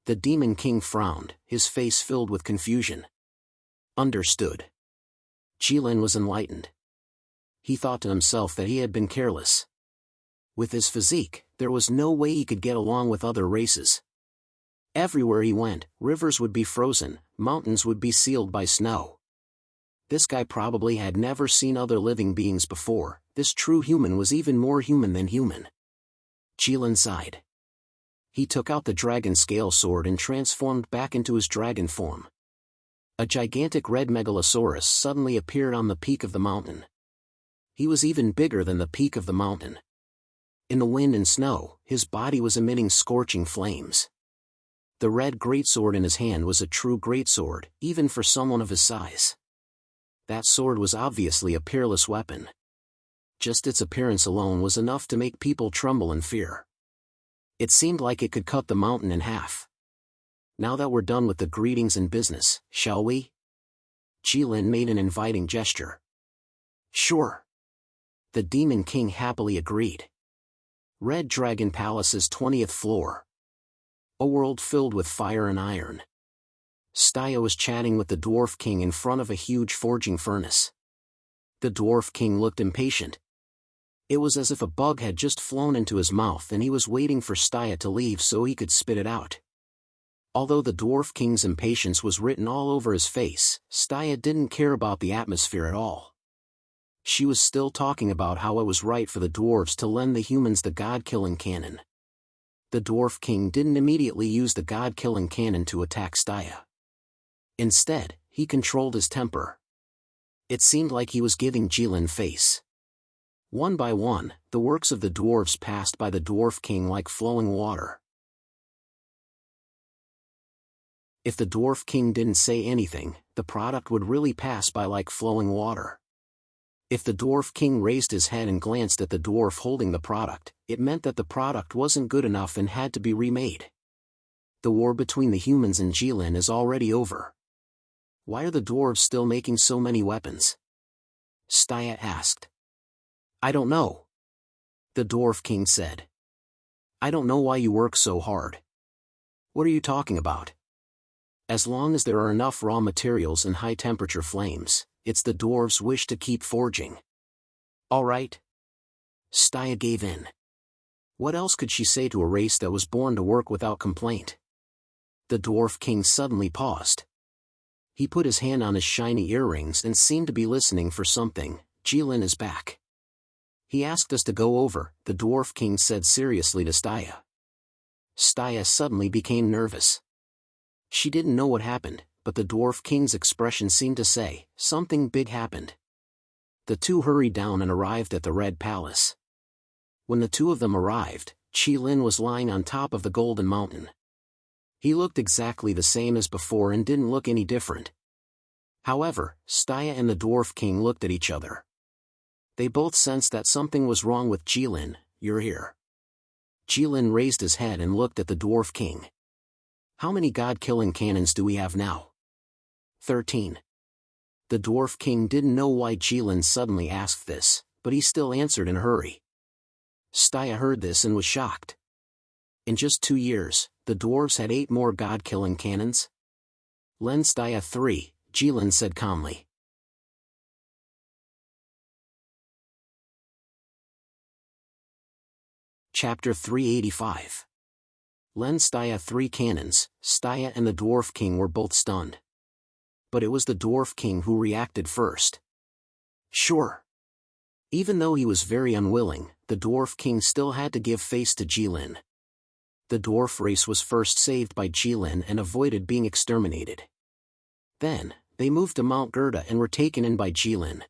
The Demon King frowned, his face filled with confusion. "Understood." Jilin was enlightened. He thought to himself that he had been careless. With his physique, there was no way he could get along with other races. Everywhere he went, rivers would be frozen, mountains would be sealed by snow. This guy probably had never seen other living beings before. This true human was even more human than human. Jilin sighed. He took out the dragon scale sword and transformed back into his dragon form. A gigantic red megalosaurus suddenly appeared on the peak of the mountain. He was even bigger than the peak of the mountain. In the wind and snow, his body was emitting scorching flames. The red greatsword in his hand was a true greatsword, even for someone of his size. That sword was obviously a peerless weapon. Just its appearance alone was enough to make people tremble in fear. It seemed like it could cut the mountain in half. Now that we're done with the greetings and business, shall we? Jilin made an inviting gesture. Sure. The Demon King happily agreed. Red Dragon Palace's 20th floor. A world filled with fire and iron. Staya was chatting with the Dwarf King in front of a huge forging furnace. The Dwarf King looked impatient. It was as if a bug had just flown into his mouth and he was waiting for Staya to leave so he could spit it out. Although the Dwarf King's impatience was written all over his face, Staya didn't care about the atmosphere at all. She was still talking about how it was right for the dwarves to lend the humans the god-killing cannon. The Dwarf King didn't immediately use the god-killing cannon to attack Staya. Instead, he controlled his temper. It seemed like he was giving Jilin face. One by one, the works of the dwarves passed by the Dwarf King like flowing water. If the Dwarf King didn't say anything, the product would really pass by like flowing water. If the Dwarf King raised his head and glanced at the dwarf holding the product, it meant that the product wasn't good enough and had to be remade. The war between the humans and Jilin is already over. Why are the dwarves still making so many weapons? Staya asked. I don't know. The Dwarf King said. I don't know why you work so hard. What are you talking about? As long as there are enough raw materials and high-temperature flames, it's the dwarves' wish to keep forging. All right. Staya gave in. What else could she say to a race that was born to work without complaint? The Dwarf King suddenly paused. He put his hand on his shiny earrings and seemed to be listening for something. Jilin is back. He asked us to go over, the Dwarf King said seriously to Staya. Staya suddenly became nervous. She didn't know what happened, but the Dwarf King's expression seemed to say, something big happened. The two hurried down and arrived at the Red Palace. When the two of them arrived, Jilin was lying on top of the Golden Mountain. He looked exactly the same as before and didn't look any different. However, Staya and the Dwarf King looked at each other. They both sensed that something was wrong with Jilin. You're here. Jilin raised his head and looked at the Dwarf King. How many god-killing cannons do we have now? 13. The Dwarf King didn't know why Jilin suddenly asked this, but he still answered in a hurry. Staya heard this and was shocked. In just 2 years, the dwarves had 8 more god-killing cannons? Lend Staya 3, Jilin said calmly. Chapter 385. Lend Staya 3 cannons. Staya and the Dwarf King were both stunned. But it was the Dwarf King who reacted first. Sure. Even though he was very unwilling, the Dwarf King still had to give face to Jilin. The dwarf race was first saved by Jilin and avoided being exterminated. Then, they moved to Mount Gerda and were taken in by Jilin.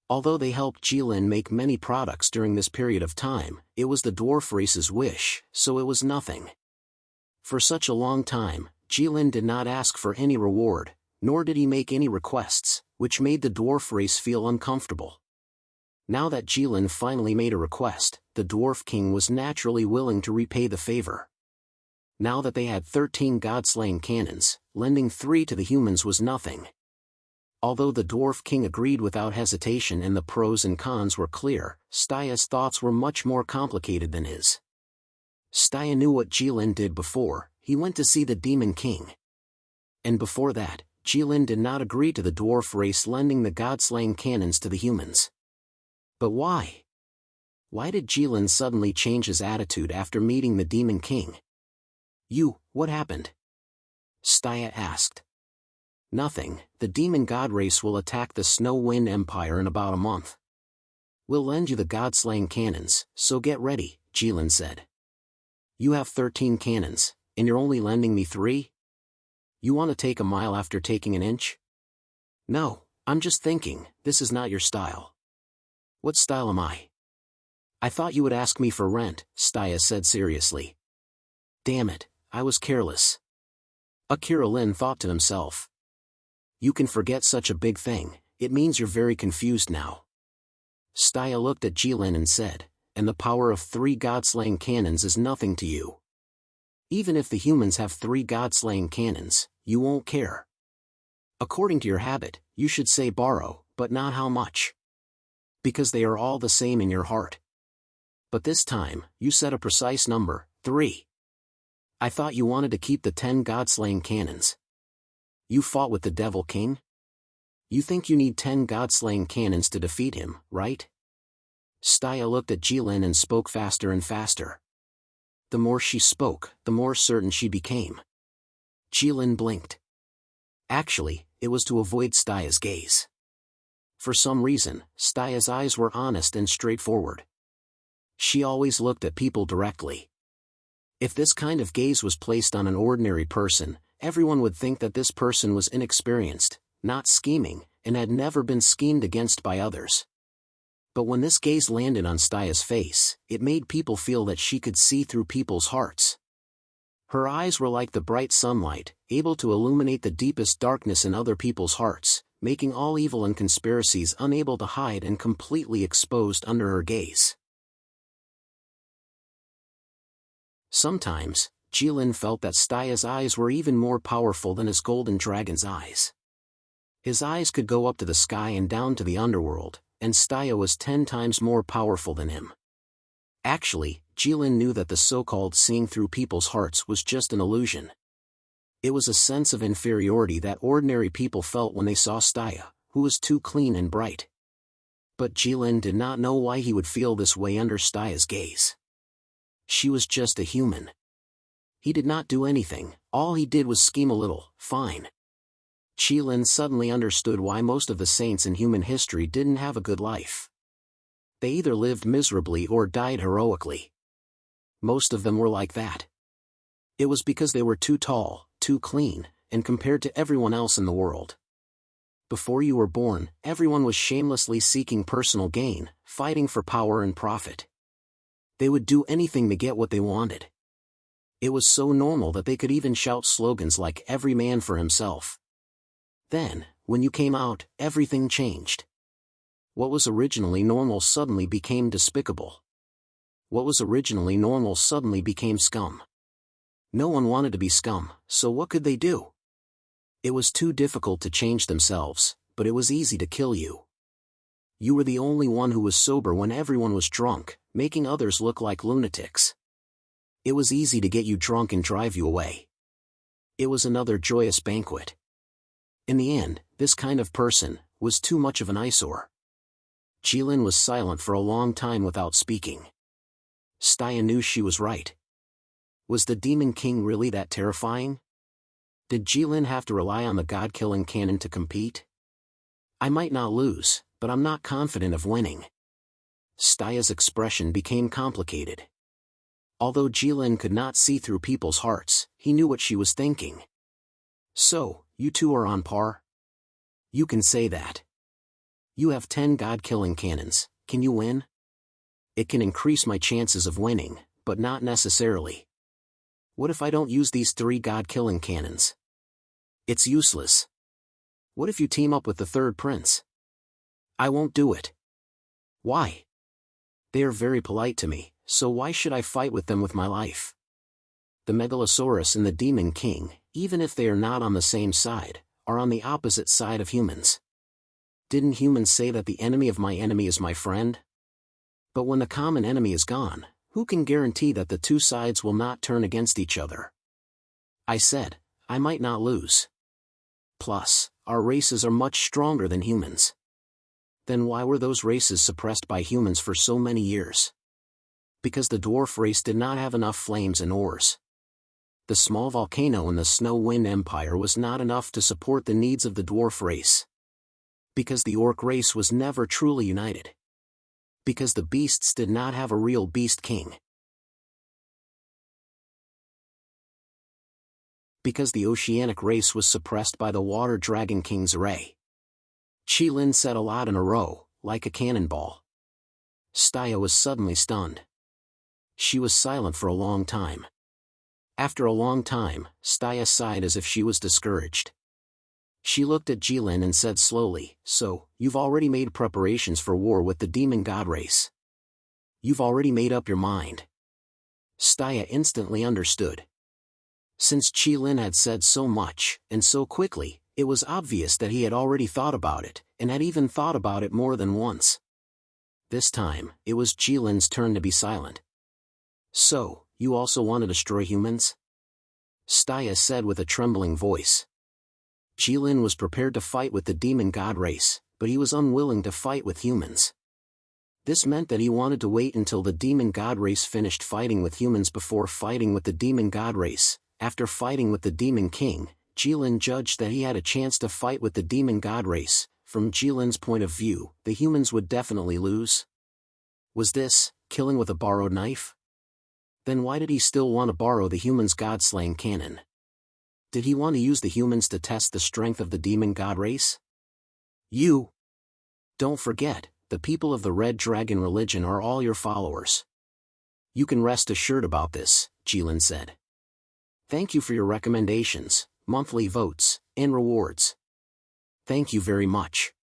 Although they helped Jilin make many products during this period of time, it was the dwarf race's wish, so it was nothing. For such a long time, Jilin did not ask for any reward, nor did he make any requests, which made the dwarf race feel uncomfortable. Now that Jilin finally made a request, the Dwarf King was naturally willing to repay the favor. Now that they had 13 god-slaying cannons, lending 3 to the humans was nothing. Although the Dwarf King agreed without hesitation and the pros and cons were clear, Staya's thoughts were much more complicated than his. Staya knew what Jilin did before. He went to see the Demon King. And before that, Jilin did not agree to the dwarf race lending the god-slaying cannons to the humans. But why? Why did Jilin suddenly change his attitude after meeting the Demon King? What happened? Staya asked. Nothing, the demon god race will attack the Snow Wind Empire in about a month. We'll lend you the god-slaying cannons, so get ready, Jilin said. You have 13 cannons, and you're only lending me 3? You want to take a mile after taking an inch? No, I'm just thinking, this is not your style. What style am I? I thought you would ask me for rent, Staya said seriously. Damn it, I was careless. Akira Lin thought to himself. You can forget such a big thing, it means you're very confused now. Staya looked at Jilin and said, and the power of 3 god-slaying cannons is nothing to you. Even if the humans have 3 god-slaying cannons, you won't care. According to your habit, you should say borrow, but not how much. Because they are all the same in your heart. But this time, you said a precise number, 3. I thought you wanted to keep the 10 god-slaying cannons. You fought with the Devil King? You think you need 10 god-slaying cannons to defeat him, right? Staya looked at Jilin and spoke faster and faster. The more she spoke, the more certain she became. Jilin blinked. Actually, it was to avoid Staya's gaze. For some reason, Staya's eyes were honest and straightforward. She always looked at people directly. If this kind of gaze was placed on an ordinary person, everyone would think that this person was inexperienced, not scheming, and had never been schemed against by others. But when this gaze landed on Staya's face, it made people feel that she could see through people's hearts. Her eyes were like the bright sunlight, able to illuminate the deepest darkness in other people's hearts, making all evil and conspiracies unable to hide and completely exposed under her gaze. Sometimes, Jilin felt that Staya's eyes were even more powerful than his golden dragon's eyes. His eyes could go up to the sky and down to the underworld, and Staya was 10 times more powerful than him. Actually, Jilin knew that the so-called seeing through people's hearts was just an illusion. It was a sense of inferiority that ordinary people felt when they saw Staya, who was too clean and bright. But Jilin did not know why he would feel this way under Staya's gaze. She was just a human. He did not do anything, all he did was scheme a little, fine. Jilin suddenly understood why most of the saints in human history didn't have a good life. They either lived miserably or died heroically. Most of them were like that. It was because they were too tall, too clean, and compared to everyone else in the world. Before you were born, everyone was shamelessly seeking personal gain, fighting for power and profit. They would do anything to get what they wanted. It was so normal that they could even shout slogans like "every man for himself." Then, when you came out, everything changed. What was originally normal suddenly became despicable. What was originally normal suddenly became scum. No one wanted to be scum, so what could they do? It was too difficult to change themselves, but it was easy to kill you. You were the only one who was sober when everyone was drunk, making others look like lunatics. It was easy to get you drunk and drive you away. It was another joyous banquet. In the end, this kind of person was too much of an eyesore. Jilin was silent for a long time without speaking. Staya knew she was right. Was the Demon King really that terrifying? Did Jilin have to rely on the god-killing cannon to compete? I might not lose, but I'm not confident of winning. Staya's expression became complicated. Although Jilin could not see through people's hearts, he knew what she was thinking. So, you two are on par? You can say that. You have 10 god-killing cannons, can you win? It can increase my chances of winning, but not necessarily. What if I don't use these 3 god-killing cannons? It's useless. What if you team up with the third prince? I won't do it. Why? They are very polite to me, so why should I fight with them with my life? The Megalosaurus and the Demon King, even if they are not on the same side, are on the opposite side of humans. Didn't humans say that the enemy of my enemy is my friend? But when the common enemy is gone, who can guarantee that the two sides will not turn against each other? I said, I might not lose. Plus, our races are much stronger than humans. Then why were those races suppressed by humans for so many years? Because the dwarf race did not have enough flames and ores. The small volcano in the Snow Wind Empire was not enough to support the needs of the dwarf race. Because the orc race was never truly united. Because the beasts did not have a real beast king. Because the oceanic race was suppressed by the water dragon king's array. Jilin said a lot in a row, like a cannonball. Staya was suddenly stunned. She was silent for a long time. After a long time, Staya sighed as if she was discouraged. She looked at Jilin and said slowly, "So, you've already made preparations for war with the demon god race. You've already made up your mind." Staya instantly understood. Since Jilin had said so much, and so quickly, it was obvious that he had already thought about it, and had even thought about it more than once. This time, it was Jilin's turn to be silent. "So, you also want to destroy humans?" Staya said with a trembling voice. Jilin was prepared to fight with the demon god race, but he was unwilling to fight with humans. This meant that he wanted to wait until the demon god race finished fighting with humans before fighting with the demon god race. After fighting with the demon king, Jilin judged that he had a chance to fight with the demon god race. From Jilin's point of view, the humans would definitely lose. Was this killing with a borrowed knife? Then why did he still want to borrow the humans' god-slaying cannon? Did he want to use the humans to test the strength of the demon god race? Don't forget, the people of the Red Dragon religion are all your followers. You can rest assured about this, Jilin said. Thank you for your recommendations, monthly votes, and rewards. Thank you very much.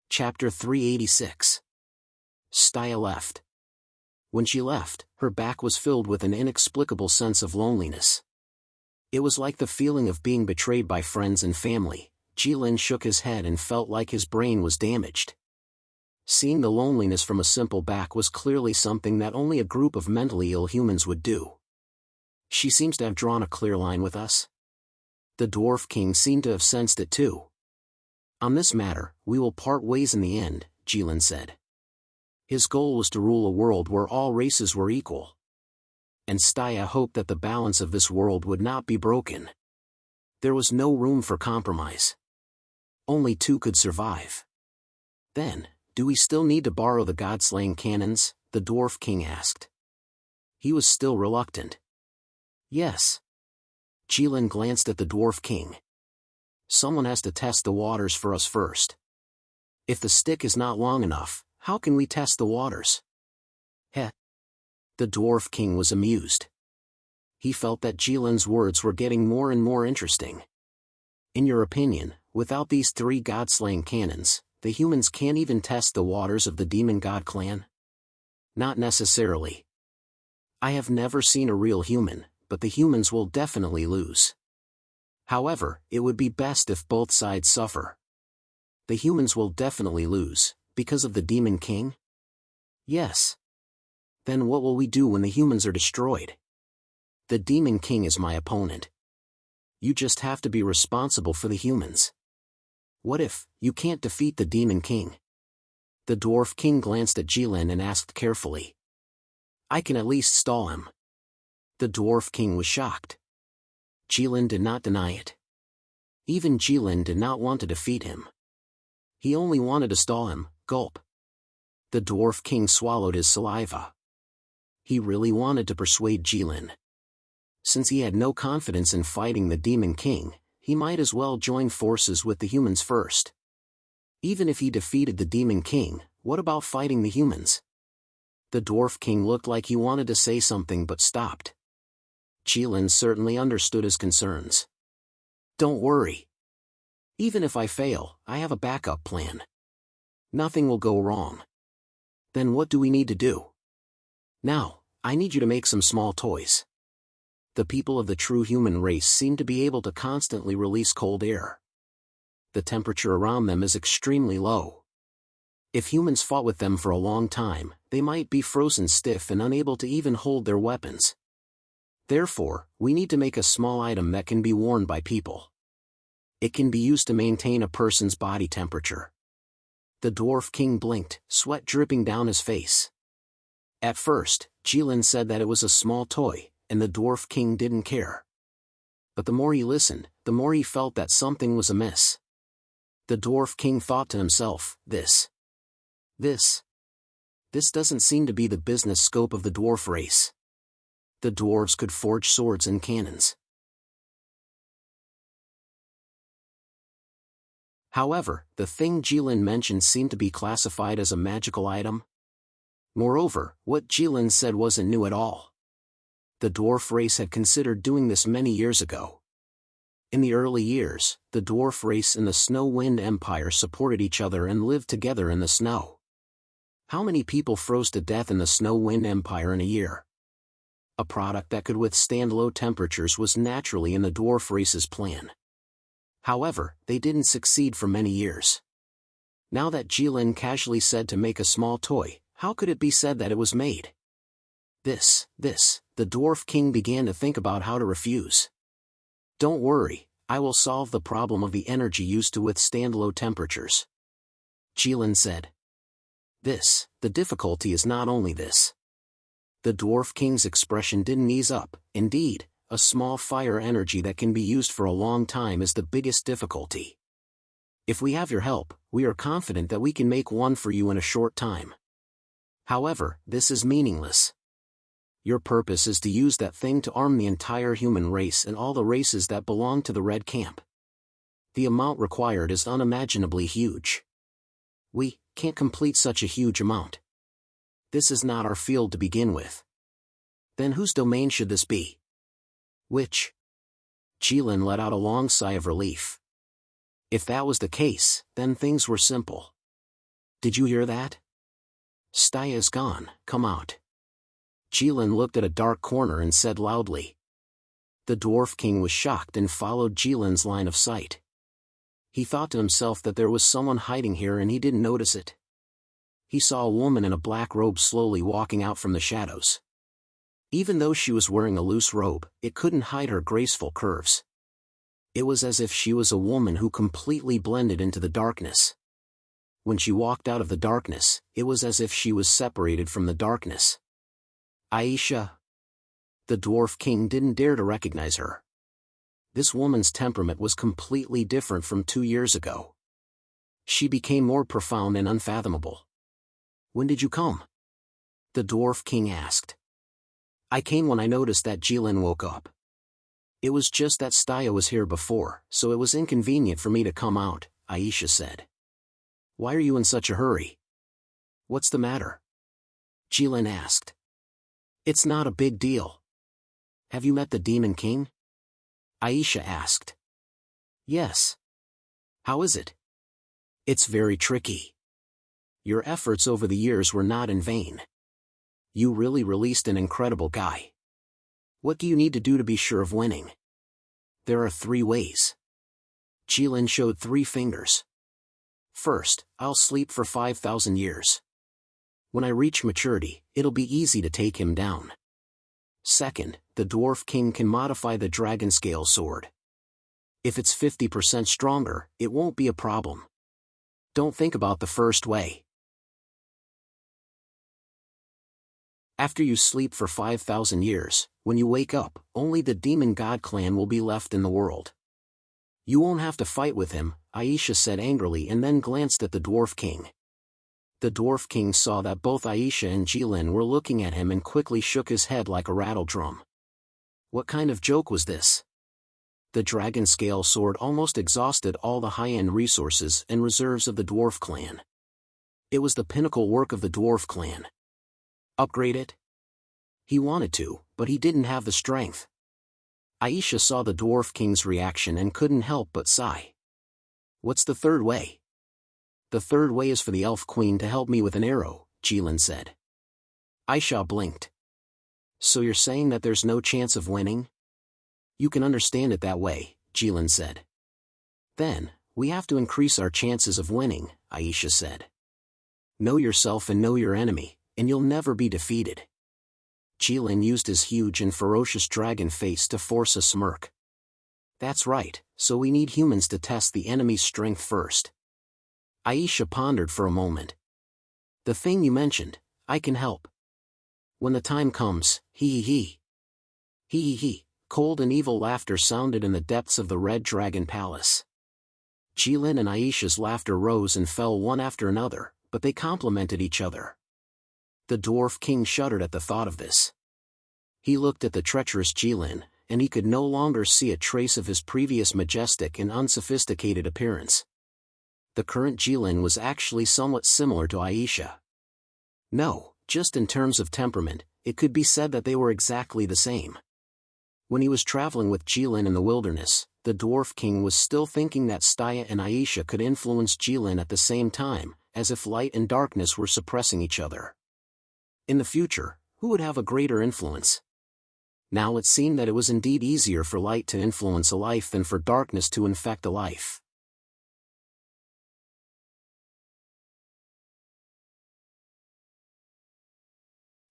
Chapter 386. Staya left. When she left, her back was filled with an inexplicable sense of loneliness. It was like the feeling of being betrayed by friends and family. Jilin shook his head and felt like his brain was damaged. Seeing the loneliness from a simple back was clearly something that only a group of mentally ill humans would do. She seems to have drawn a clear line with us. The Dwarf King seemed to have sensed it too. On this matter, we will part ways in the end, Jilin said. His goal was to rule a world where all races were equal. And Staya hoped that the balance of this world would not be broken. There was no room for compromise. Only two could survive. Then, do we still need to borrow the god-slaying cannons? The Dwarf King asked. He was still reluctant. Yes. Jilin glanced at the Dwarf King. Someone has to test the waters for us first. If the stick is not long enough, how can we test the waters? Heh. The Dwarf King was amused. He felt that Jilin's words were getting more and more interesting. In your opinion, without these 3 god-slaying cannons, the humans can't even test the waters of the demon god clan? Not necessarily. I have never seen a real human, but the humans will definitely lose. However, it would be best if both sides suffer. The humans will definitely lose, because of the Demon King? Yes. Then what will we do when the humans are destroyed? The Demon King is my opponent. You just have to be responsible for the humans. What if you can't defeat the Demon King? The Dwarf King glanced at Jilin and asked carefully. I can at least stall him. The Dwarf King was shocked. Jilin did not deny it. Even Jilin did not want to defeat him. He only wanted to stall him. Gulp. The Dwarf King swallowed his saliva. He really wanted to persuade Jilin. Since he had no confidence in fighting the Demon King, he might as well join forces with the humans first. Even if he defeated the Demon King, what about fighting the humans? The Dwarf King looked like he wanted to say something but stopped. Jilin certainly understood his concerns. Don't worry. Even if I fail, I have a backup plan. Nothing will go wrong. Then what do we need to do? Now, I need you to make some small toys. The people of the true human race seem to be able to constantly release cold air. The temperature around them is extremely low. If humans fought with them for a long time, they might be frozen stiff and unable to even hold their weapons. Therefore, we need to make a small item that can be worn by people. It can be used to maintain a person's body temperature. The Dwarf King blinked, sweat dripping down his face. At first, Jilin said that it was a small toy, and the Dwarf King didn't care. But the more he listened, the more he felt that something was amiss. The Dwarf King thought to himself, This doesn't seem to be the business scope of the dwarf race. The dwarves could forge swords and cannons. However, the thing Jilin mentioned seemed to be classified as a magical item. Moreover, what Jilin said wasn't new at all. The dwarf race had considered doing this many years ago. In the early years, the dwarf race and the Snow Wind Empire supported each other and lived together in the snow. How many people froze to death in the Snow Wind Empire in a year? A product that could withstand low temperatures was naturally in the dwarf race's plan. However, they didn't succeed for many years. Now that Jilin casually said to make a small toy, how could it be said that it was made? The Dwarf King began to think about how to refuse. Don't worry, I will solve the problem of the energy used to withstand low temperatures. Jilin said. The difficulty is not only this. The Dwarf King's expression didn't ease up. Indeed, a small fire energy that can be used for a long time is the biggest difficulty. If we have your help, we are confident that we can make one for you in a short time. However, this is meaningless. Your purpose is to use that thing to arm the entire human race and all the races that belong to the Red Camp. The amount required is unimaginably huge. We can't complete such a huge amount. This is not our field to begin with. Then whose domain should this be? Which? Jilin let out a long sigh of relief. If that was the case, then things were simple. Did you hear that? Staya is gone, come out. Jilin looked at a dark corner and said loudly. The Dwarf King was shocked and followed Jilin's line of sight. He thought to himself that there was someone hiding here and he didn't notice it. He saw a woman in a black robe slowly walking out from the shadows. Even though she was wearing a loose robe, it couldn't hide her graceful curves. It was as if she was a woman who completely blended into the darkness. When she walked out of the darkness, it was as if she was separated from the darkness. Aisha. The Dwarf King didn't dare to recognize her. This woman's temperament was completely different from 2 years ago. She became more profound and unfathomable. When did you come? The Dwarf King asked. I came when I noticed that Jilin woke up. It was just that Staya was here before, so it was inconvenient for me to come out, Aisha said. Why are you in such a hurry? What's the matter? Jilin asked. It's not a big deal. Have you met the Demon King? Aisha asked. Yes. How is it? It's very tricky. Your efforts over the years were not in vain. You really released an incredible guy. What do you need to do to be sure of winning? There are 3 ways. Jilin showed 3 fingers. First, I'll sleep for 5,000 years. When I reach maturity, it'll be easy to take him down. Second, the Dwarf King can modify the dragon scale sword. If it's 50% stronger, it won't be a problem. Don't think about the first way. After you sleep for 5,000 years, when you wake up, only the Demon God clan will be left in the world. You won't have to fight with him, Aisha said angrily and then glanced at the Dwarf King. The Dwarf King saw that both Aisha and Jilin were looking at him and quickly shook his head like a rattle drum. What kind of joke was this? The dragon scale sword almost exhausted all the high-end resources and reserves of the Dwarf clan. It was the pinnacle work of the Dwarf clan. Upgrade it? He wanted to, but he didn't have the strength. Aisha saw the Dwarf King's reaction and couldn't help but sigh. What's the third way? The third way is for the Elf Queen to help me with an arrow, Jilin said. Aisha blinked. So you're saying that there's no chance of winning? You can understand it that way, Jilin said. Then, we have to increase our chances of winning, Aisha said. Know yourself and know your enemy, and you'll never be defeated. Jilin used his huge and ferocious dragon face to force a smirk. That's right, so we need humans to test the enemy's strength first. Aisha pondered for a moment. The thing you mentioned, I can help. When the time comes, hee. Cold and evil laughter sounded in the depths of the Red Dragon Palace. Jilin and Aisha's laughter rose and fell one after another, but they complemented each other. The Dwarf King shuddered at the thought of this. He looked at the treacherous Jilin, and he could no longer see a trace of his previous majestic and unsophisticated appearance. The current Jilin was actually somewhat similar to Aisha. No, just in terms of temperament, it could be said that they were exactly the same. When he was traveling with Jilin in the wilderness, the Dwarf King was still thinking that Staya and Aisha could influence Jilin at the same time, as if light and darkness were suppressing each other. In the future, who would have a greater influence? Now it seemed that it was indeed easier for light to influence a life than for darkness to infect a life.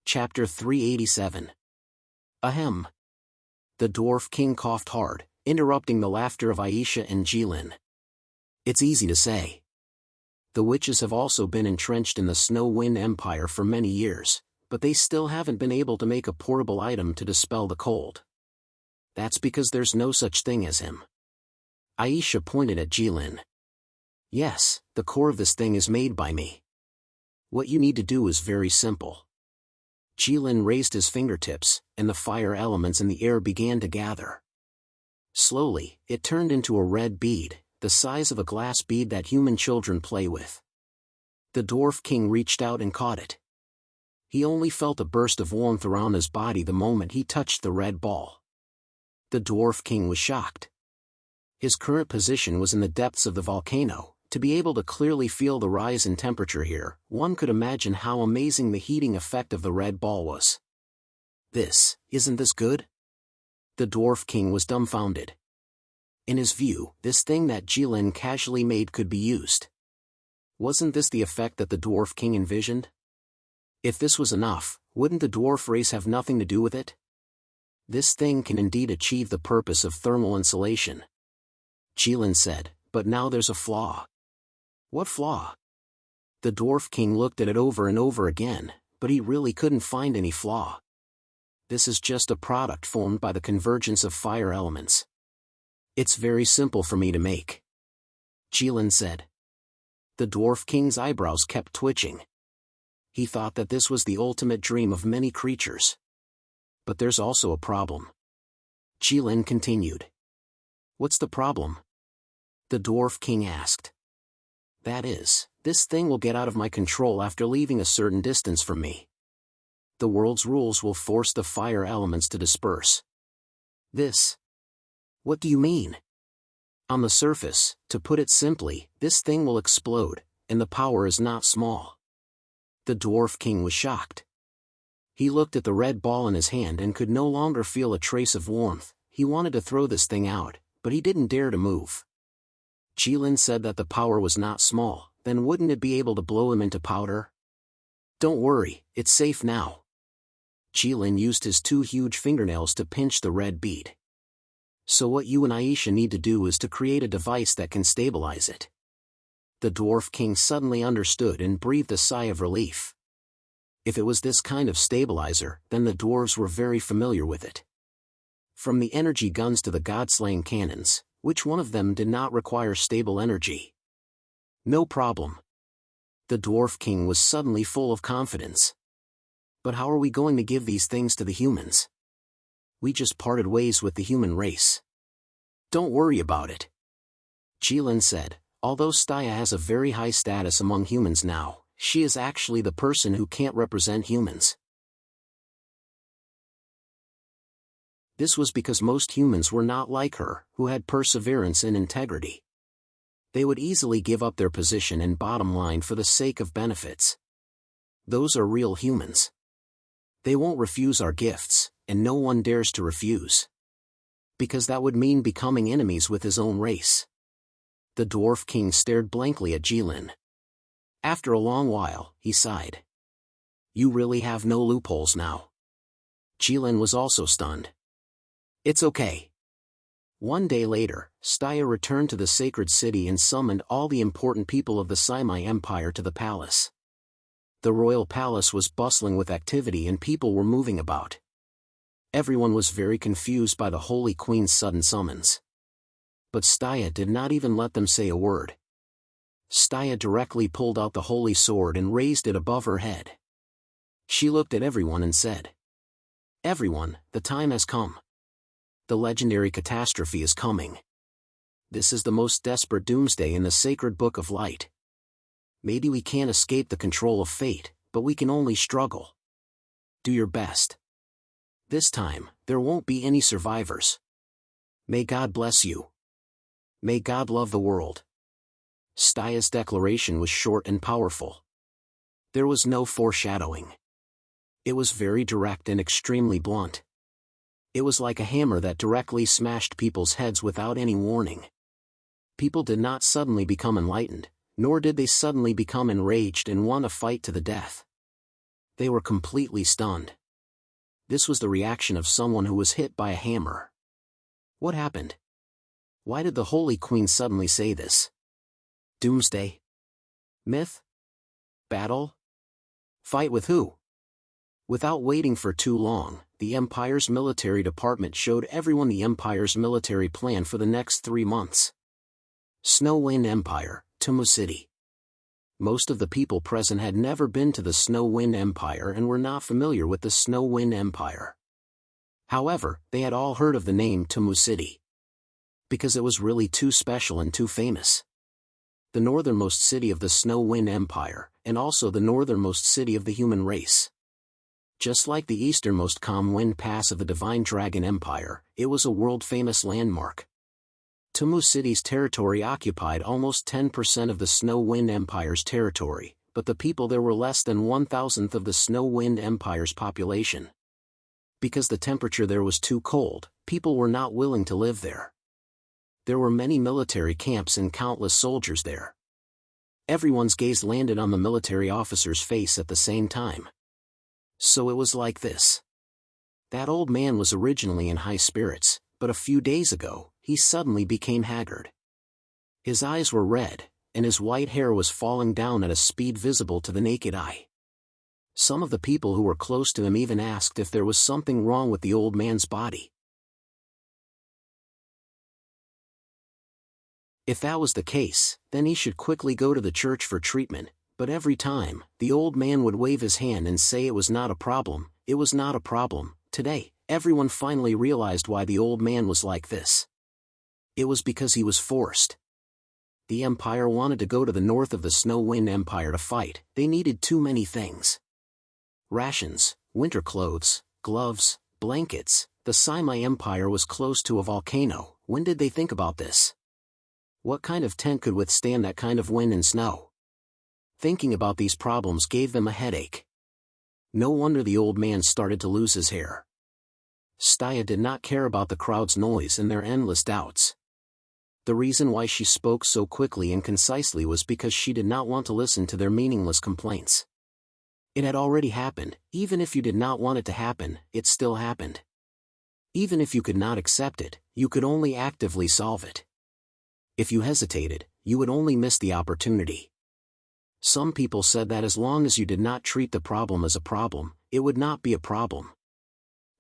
Chapter 387. Ahem. The Dwarf King coughed hard, interrupting the laughter of Aisha and Jilin. It's easy to say. The witches have also been entrenched in the Snow Wind Empire for many years, but they still haven't been able to make a portable item to dispel the cold. That's because there's no such thing as him. Aisha pointed at Jilin. Yes, the core of this thing is made by me. What you need to do is very simple. Jilin raised his fingertips, and the fire elements in the air began to gather. Slowly, it turned into a red bead, the size of a glass bead that human children play with. The Dwarf King reached out and caught it. He only felt a burst of warmth around his body the moment he touched the red ball. The Dwarf King was shocked. His current position was in the depths of the volcano. To be able to clearly feel the rise in temperature here, one could imagine how amazing the heating effect of the red ball was. Isn't this good? The Dwarf King was dumbfounded. In his view, this thing that Jilin casually made could be used. Wasn't this the effect that the Dwarf King envisioned? If this was enough, wouldn't the dwarf race have nothing to do with it? This thing can indeed achieve the purpose of thermal insulation. Jilin said, but now there's a flaw. What flaw? The Dwarf King looked at it over and over again, but he really couldn't find any flaw. This is just a product formed by the convergence of fire elements. It's very simple for me to make. Jilin said. The Dwarf King's eyebrows kept twitching. He thought that this was the ultimate dream of many creatures. But there's also a problem. Jilin continued. What's the problem? The Dwarf King asked. That is, this thing will get out of my control after leaving a certain distance from me. The world's rules will force the fire elements to disperse. What do you mean? On the surface, to put it simply, this thing will explode, and the power is not small. The Dwarf King was shocked. He looked at the red ball in his hand and could no longer feel a trace of warmth. He wanted to throw this thing out, but he didn't dare to move. Jilin said that the power was not small, then wouldn't it be able to blow him into powder? Don't worry, it's safe now. Jilin used his 2 huge fingernails to pinch the red bead. So what you and Aisha need to do is to create a device that can stabilize it. The Dwarf King suddenly understood and breathed a sigh of relief. If it was this kind of stabilizer, then the dwarves were very familiar with it. From the energy guns to the god-slaying cannons, which one of them did not require stable energy? No problem. The Dwarf King was suddenly full of confidence. But how are we going to give these things to the humans? We just parted ways with the human race. Don't worry about it. Jilin said, although Staya has a very high status among humans now, she is actually the person who can't represent humans. This was because most humans were not like her, who had perseverance and integrity. They would easily give up their position and bottom line for the sake of benefits. Those are real humans. They won't refuse our gifts, and no one dares to refuse. Because that would mean becoming enemies with his own race. The Dwarf King stared blankly at Jilin. After a long while, he sighed. You really have no loopholes now. Jilin was also stunned. It's okay. One day later, Staya returned to the sacred city and summoned all the important people of the Saimai Empire to the palace. The royal palace was bustling with activity and people were moving about. Everyone was very confused by the Holy Queen's sudden summons. But Staya did not even let them say a word. Staya directly pulled out the holy sword and raised it above her head. She looked at everyone and said, Everyone, the time has come. The legendary catastrophe is coming. This is the most desperate doomsday in the sacred book of light. Maybe we can't escape the control of fate, but we can only struggle. Do your best. This time, there won't be any survivors. May God bless you. May God love the world. Staia's declaration was short and powerful. There was no foreshadowing. It was very direct and extremely blunt. It was like a hammer that directly smashed people's heads without any warning. People did not suddenly become enlightened, nor did they suddenly become enraged and want to fight to the death. They were completely stunned. This was the reaction of someone who was hit by a hammer. What happened? Why did the Holy Queen suddenly say this? Doomsday? Myth? Battle? Fight with who? Without waiting for too long, the Empire's military department showed everyone the Empire's military plan for the next 3 months. Snow Wind Empire, Tumu City. Most of the people present had never been to the Snow Wind Empire and were not familiar with the Snow Wind Empire. However, they had all heard of the name Tumu City. Because it was really too special and too famous. The northernmost city of the Snow Wind Empire, and also the northernmost city of the human race. Just like the easternmost Calm Wind Pass of the Divine Dragon Empire, it was a world-famous landmark. Tumu City's territory occupied almost 10% of the Snow Wind Empire's territory, but the people there were less than 1,000th of the Snow Wind Empire's population. Because the temperature there was too cold, people were not willing to live there. There were many military camps and countless soldiers there. Everyone's gaze landed on the military officer's face at the same time. So it was like this. That old man was originally in high spirits, but a few days ago, he suddenly became haggard. His eyes were red, and his white hair was falling down at a speed visible to the naked eye. Some of the people who were close to him even asked if there was something wrong with the old man's body. If that was the case, then he should quickly go to the church for treatment, but every time, the old man would wave his hand and say it was not a problem, it was not a problem. Today, everyone finally realized why the old man was like this. It was because he was forced. The Empire wanted to go to the north of the Snow Wind Empire to fight. They needed too many things. Rations, winter clothes, gloves, blankets. The Saimai Empire was close to a volcano. When did they think about this? What kind of tent could withstand that kind of wind and snow? Thinking about these problems gave them a headache. No wonder the old man started to lose his hair. Staia did not care about the crowd's noise and their endless doubts. The reason why she spoke so quickly and concisely was because she did not want to listen to their meaningless complaints. It had already happened. Even if you did not want it to happen, it still happened. Even if you could not accept it, you could only actively solve it. If you hesitated, you would only miss the opportunity. Some people said that as long as you did not treat the problem as a problem, it would not be a problem.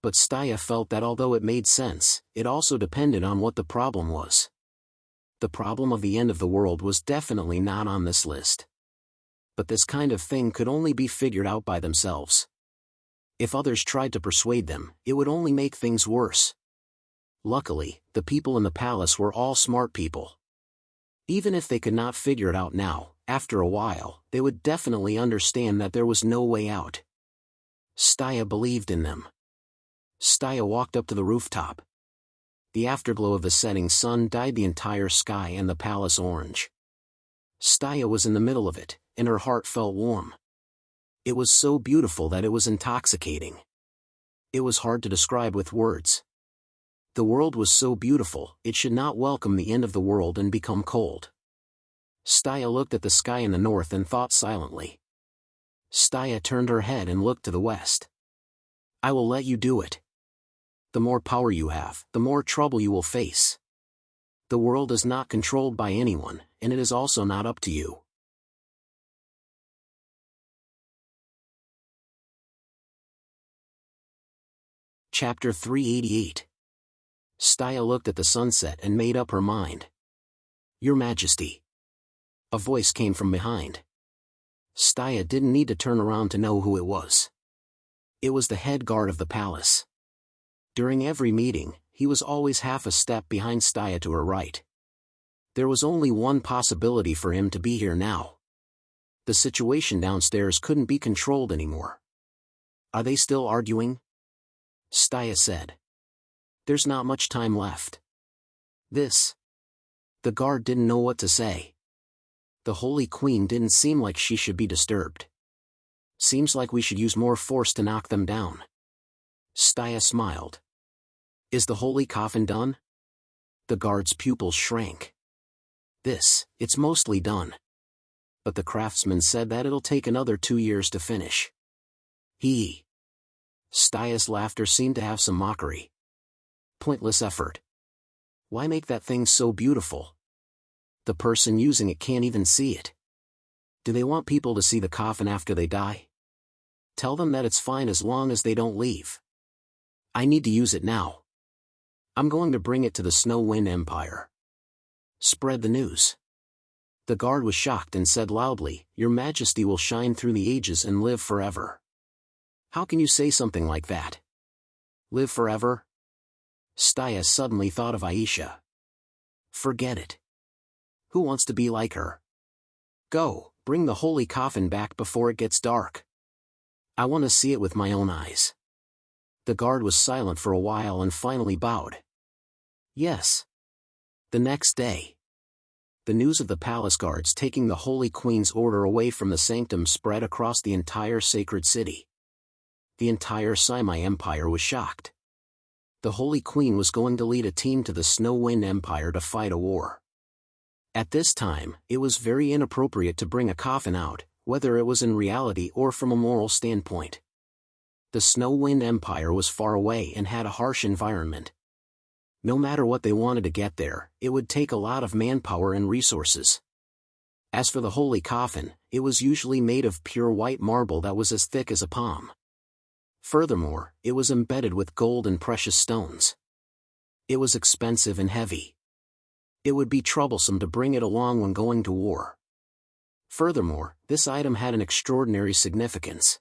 But Staia felt that although it made sense, it also depended on what the problem was. The problem of the end of the world was definitely not on this list. But this kind of thing could only be figured out by themselves. If others tried to persuade them, it would only make things worse. Luckily, the people in the palace were all smart people. Even if they could not figure it out now, after a while, they would definitely understand that there was no way out. Staia believed in them. Staia walked up to the rooftop. The afterglow of the setting sun dyed the entire sky and the palace orange. Staia was in the middle of it, and her heart felt warm. It was so beautiful that it was intoxicating. It was hard to describe with words. The world was so beautiful, it should not welcome the end of the world and become cold. Staia looked at the sky in the north and thought silently. Staia turned her head and looked to the west. I will let you do it. The more power you have, the more trouble you will face. The world is not controlled by anyone, and it is also not up to you. Chapter 388. Staia looked at the sunset and made up her mind. Your Majesty. A voice came from behind. Staia didn't need to turn around to know who it was. It was the head guard of the palace. During every meeting, he was always half a step behind Staia to her right. There was only one possibility for him to be here now. The situation downstairs couldn't be controlled anymore. Are they still arguing? Staya said. There's not much time left. The guard didn't know what to say. The Holy Queen didn't seem like she should be disturbed. Seems like we should use more force to knock them down. Staya smiled. Is the holy coffin done? The guard's pupils shrank. It's mostly done. But the craftsman said that it'll take another 2 years to finish. Staya's laughter seemed to have some mockery. Pointless effort. Why make that thing so beautiful? The person using it can't even see it. Do they want people to see the coffin after they die? Tell them that it's fine as long as they don't leave. I need to use it now. I'm going to bring it to the Snow Wind Empire. Spread the news. The guard was shocked and said loudly, Your Majesty will shine through the ages and live forever. How can you say something like that? Live forever? Staya suddenly thought of Aisha. Forget it. Who wants to be like her? Go, bring the holy coffin back before it gets dark. I want to see it with my own eyes. The guard was silent for a while and finally bowed. Yes. The next day. The news of the palace guards taking the Holy Queen's order away from the sanctum spread across the entire sacred city. The entire Simai Empire was shocked. The Holy Queen was going to lead a team to the Snow Wind Empire to fight a war. At this time, it was very inappropriate to bring a coffin out, whether it was in reality or from a moral standpoint. The Snow Wind Empire was far away and had a harsh environment. No matter what they wanted to get there, it would take a lot of manpower and resources. As for the holy coffin, it was usually made of pure white marble that was as thick as a palm. Furthermore, it was embedded with gold and precious stones. It was expensive and heavy. It would be troublesome to bring it along when going to war. Furthermore, this item had an extraordinary significance.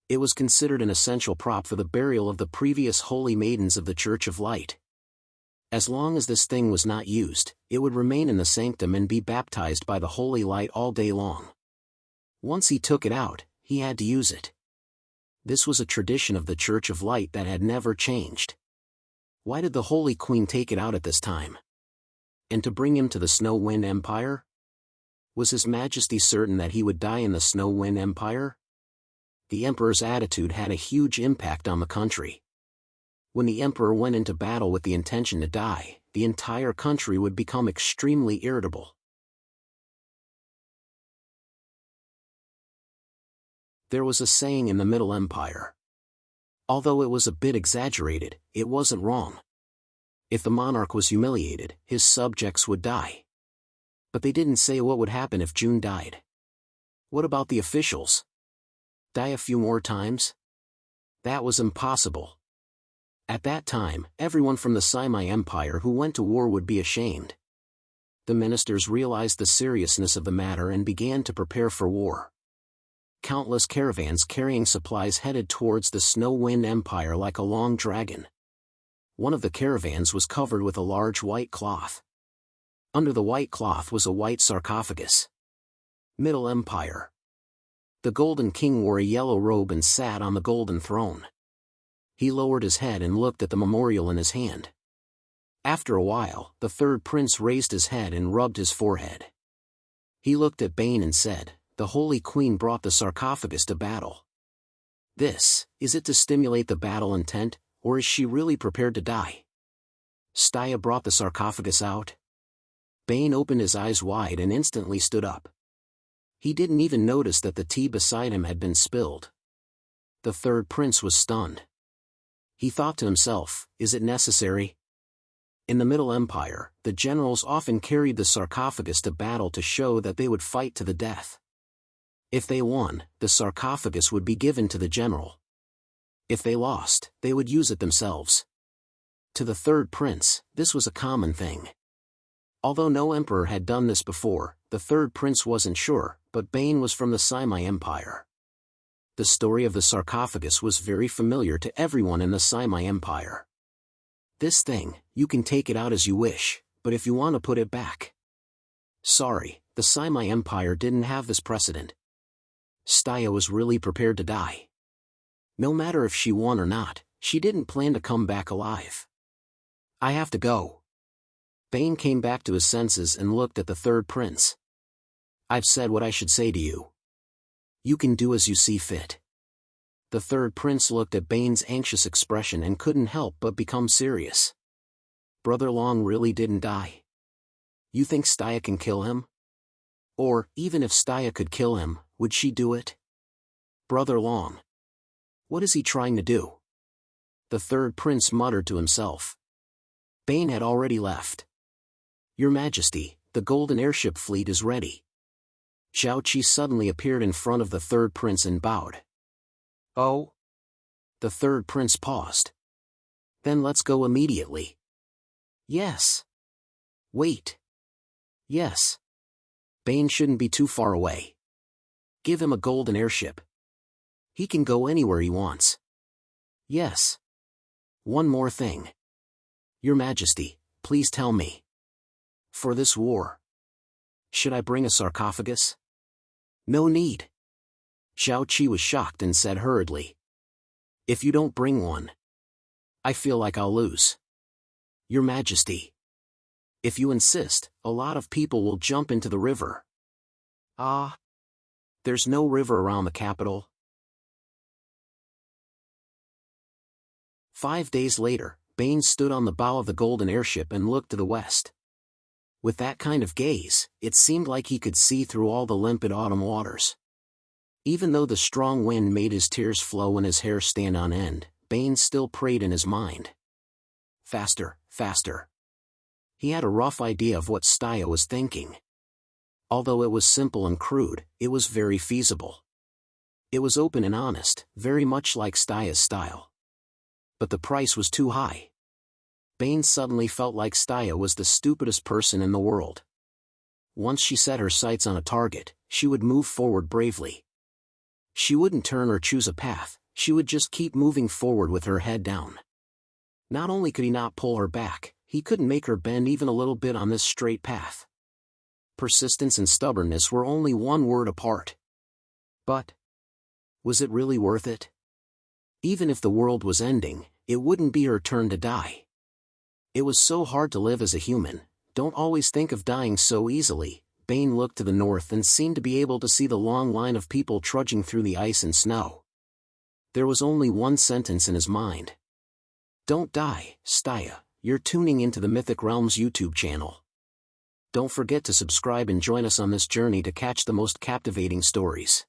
It was considered an essential prop for the burial of the previous holy maidens of the Church of Light. As long as this thing was not used, it would remain in the sanctum and be baptized by the holy light all day long. Once he took it out, he had to use it. This was a tradition of the Church of Light that had never changed. Why did the Holy Queen take it out at this time? And to bring him to the Snow Wind Empire? Was His Majesty certain that he would die in the Snow Wind Empire? The Emperor's attitude had a huge impact on the country. When the Emperor went into battle with the intention to die, the entire country would become extremely irritable. There was a saying in the Middle Empire. Although it was a bit exaggerated, it wasn't wrong. If the monarch was humiliated, his subjects would die. But they didn't say what would happen if June died. What about the officials? Die a few more times? That was impossible. At that time, everyone from the Simai Empire who went to war would be ashamed. The ministers realized the seriousness of the matter and began to prepare for war. Countless caravans carrying supplies headed towards the Snow Wind Empire like a long dragon. One of the caravans was covered with a large white cloth. Under the white cloth was a white sarcophagus. Middle Empire. The Golden King wore a yellow robe and sat on the golden throne. He lowered his head and looked at the memorial in his hand. After a while, the third prince raised his head and rubbed his forehead. He looked at Bane and said, "The Holy Queen brought the sarcophagus to battle. Is it to stimulate the battle intent, or is she really prepared to die?" Staya brought the sarcophagus out. Bane opened his eyes wide and instantly stood up. He didn't even notice that the tea beside him had been spilled. The third prince was stunned. He thought to himself, is it necessary? In the Middle Empire, the generals often carried the sarcophagus to battle to show that they would fight to the death. If they won, the sarcophagus would be given to the general. If they lost, they would use it themselves. To the third prince, this was a common thing. Although no emperor had done this before, the third prince wasn't sure, but Bane was from the Simai Empire. The story of the sarcophagus was very familiar to everyone in the Simai Empire. This thing, you can take it out as you wish, but if you want to put it back, Sorry, the Simai Empire didn't have this precedent. Staya was really prepared to die. No matter if she won or not, she didn't plan to come back alive. I have to go. Bane came back to his senses and looked at the third prince. I've said what I should say to you. You can do as you see fit. The third prince looked at Bane's anxious expression and couldn't help but become serious. Brother Long really didn't die. You think Staya can kill him? Or, even if Staya could kill him, would she do it? Brother Long. What is he trying to do? The third prince muttered to himself. Bane had already left. Your Majesty, the golden airship fleet is ready. Zhao Qi suddenly appeared in front of the third prince and bowed. Oh? The third prince paused. Then let's go immediately. Yes. Wait. Yes. Bane shouldn't be too far away. Give him a golden airship. He can go anywhere he wants. Yes. One more thing. Your Majesty, please tell me. For this war, should I bring a sarcophagus? No need. Zhao Qi was shocked and said hurriedly. If you don't bring one, I feel like I'll lose. Your Majesty. If you insist, a lot of people will jump into the river. Ah. There's no river around the capital. 5 days later, Bane stood on the bow of the golden airship and looked to the west. With that kind of gaze, it seemed like he could see through all the limpid autumn waters. Even though the strong wind made his tears flow and his hair stand on end, Bane still prayed in his mind. Faster, faster. He had a rough idea of what Staya was thinking. Although it was simple and crude, it was very feasible. It was open and honest, very much like Staya's style. But the price was too high. Bane suddenly felt like Staya was the stupidest person in the world. Once she set her sights on a target, she would move forward bravely. She wouldn't turn or choose a path, she would just keep moving forward with her head down. Not only could he not pull her back, he couldn't make her bend even a little bit on this straight path. Persistence and stubbornness were only one word apart. But was it really worth it? Even if the world was ending, it wouldn't be her turn to die. It was so hard to live as a human, don't always think of dying so easily. Bane looked to the north and seemed to be able to see the long line of people trudging through the ice and snow. There was only one sentence in his mind. Don't die, Staya. You're tuning into the Mythic Realms YouTube channel. Don't forget to subscribe and join us on this journey to catch the most captivating stories.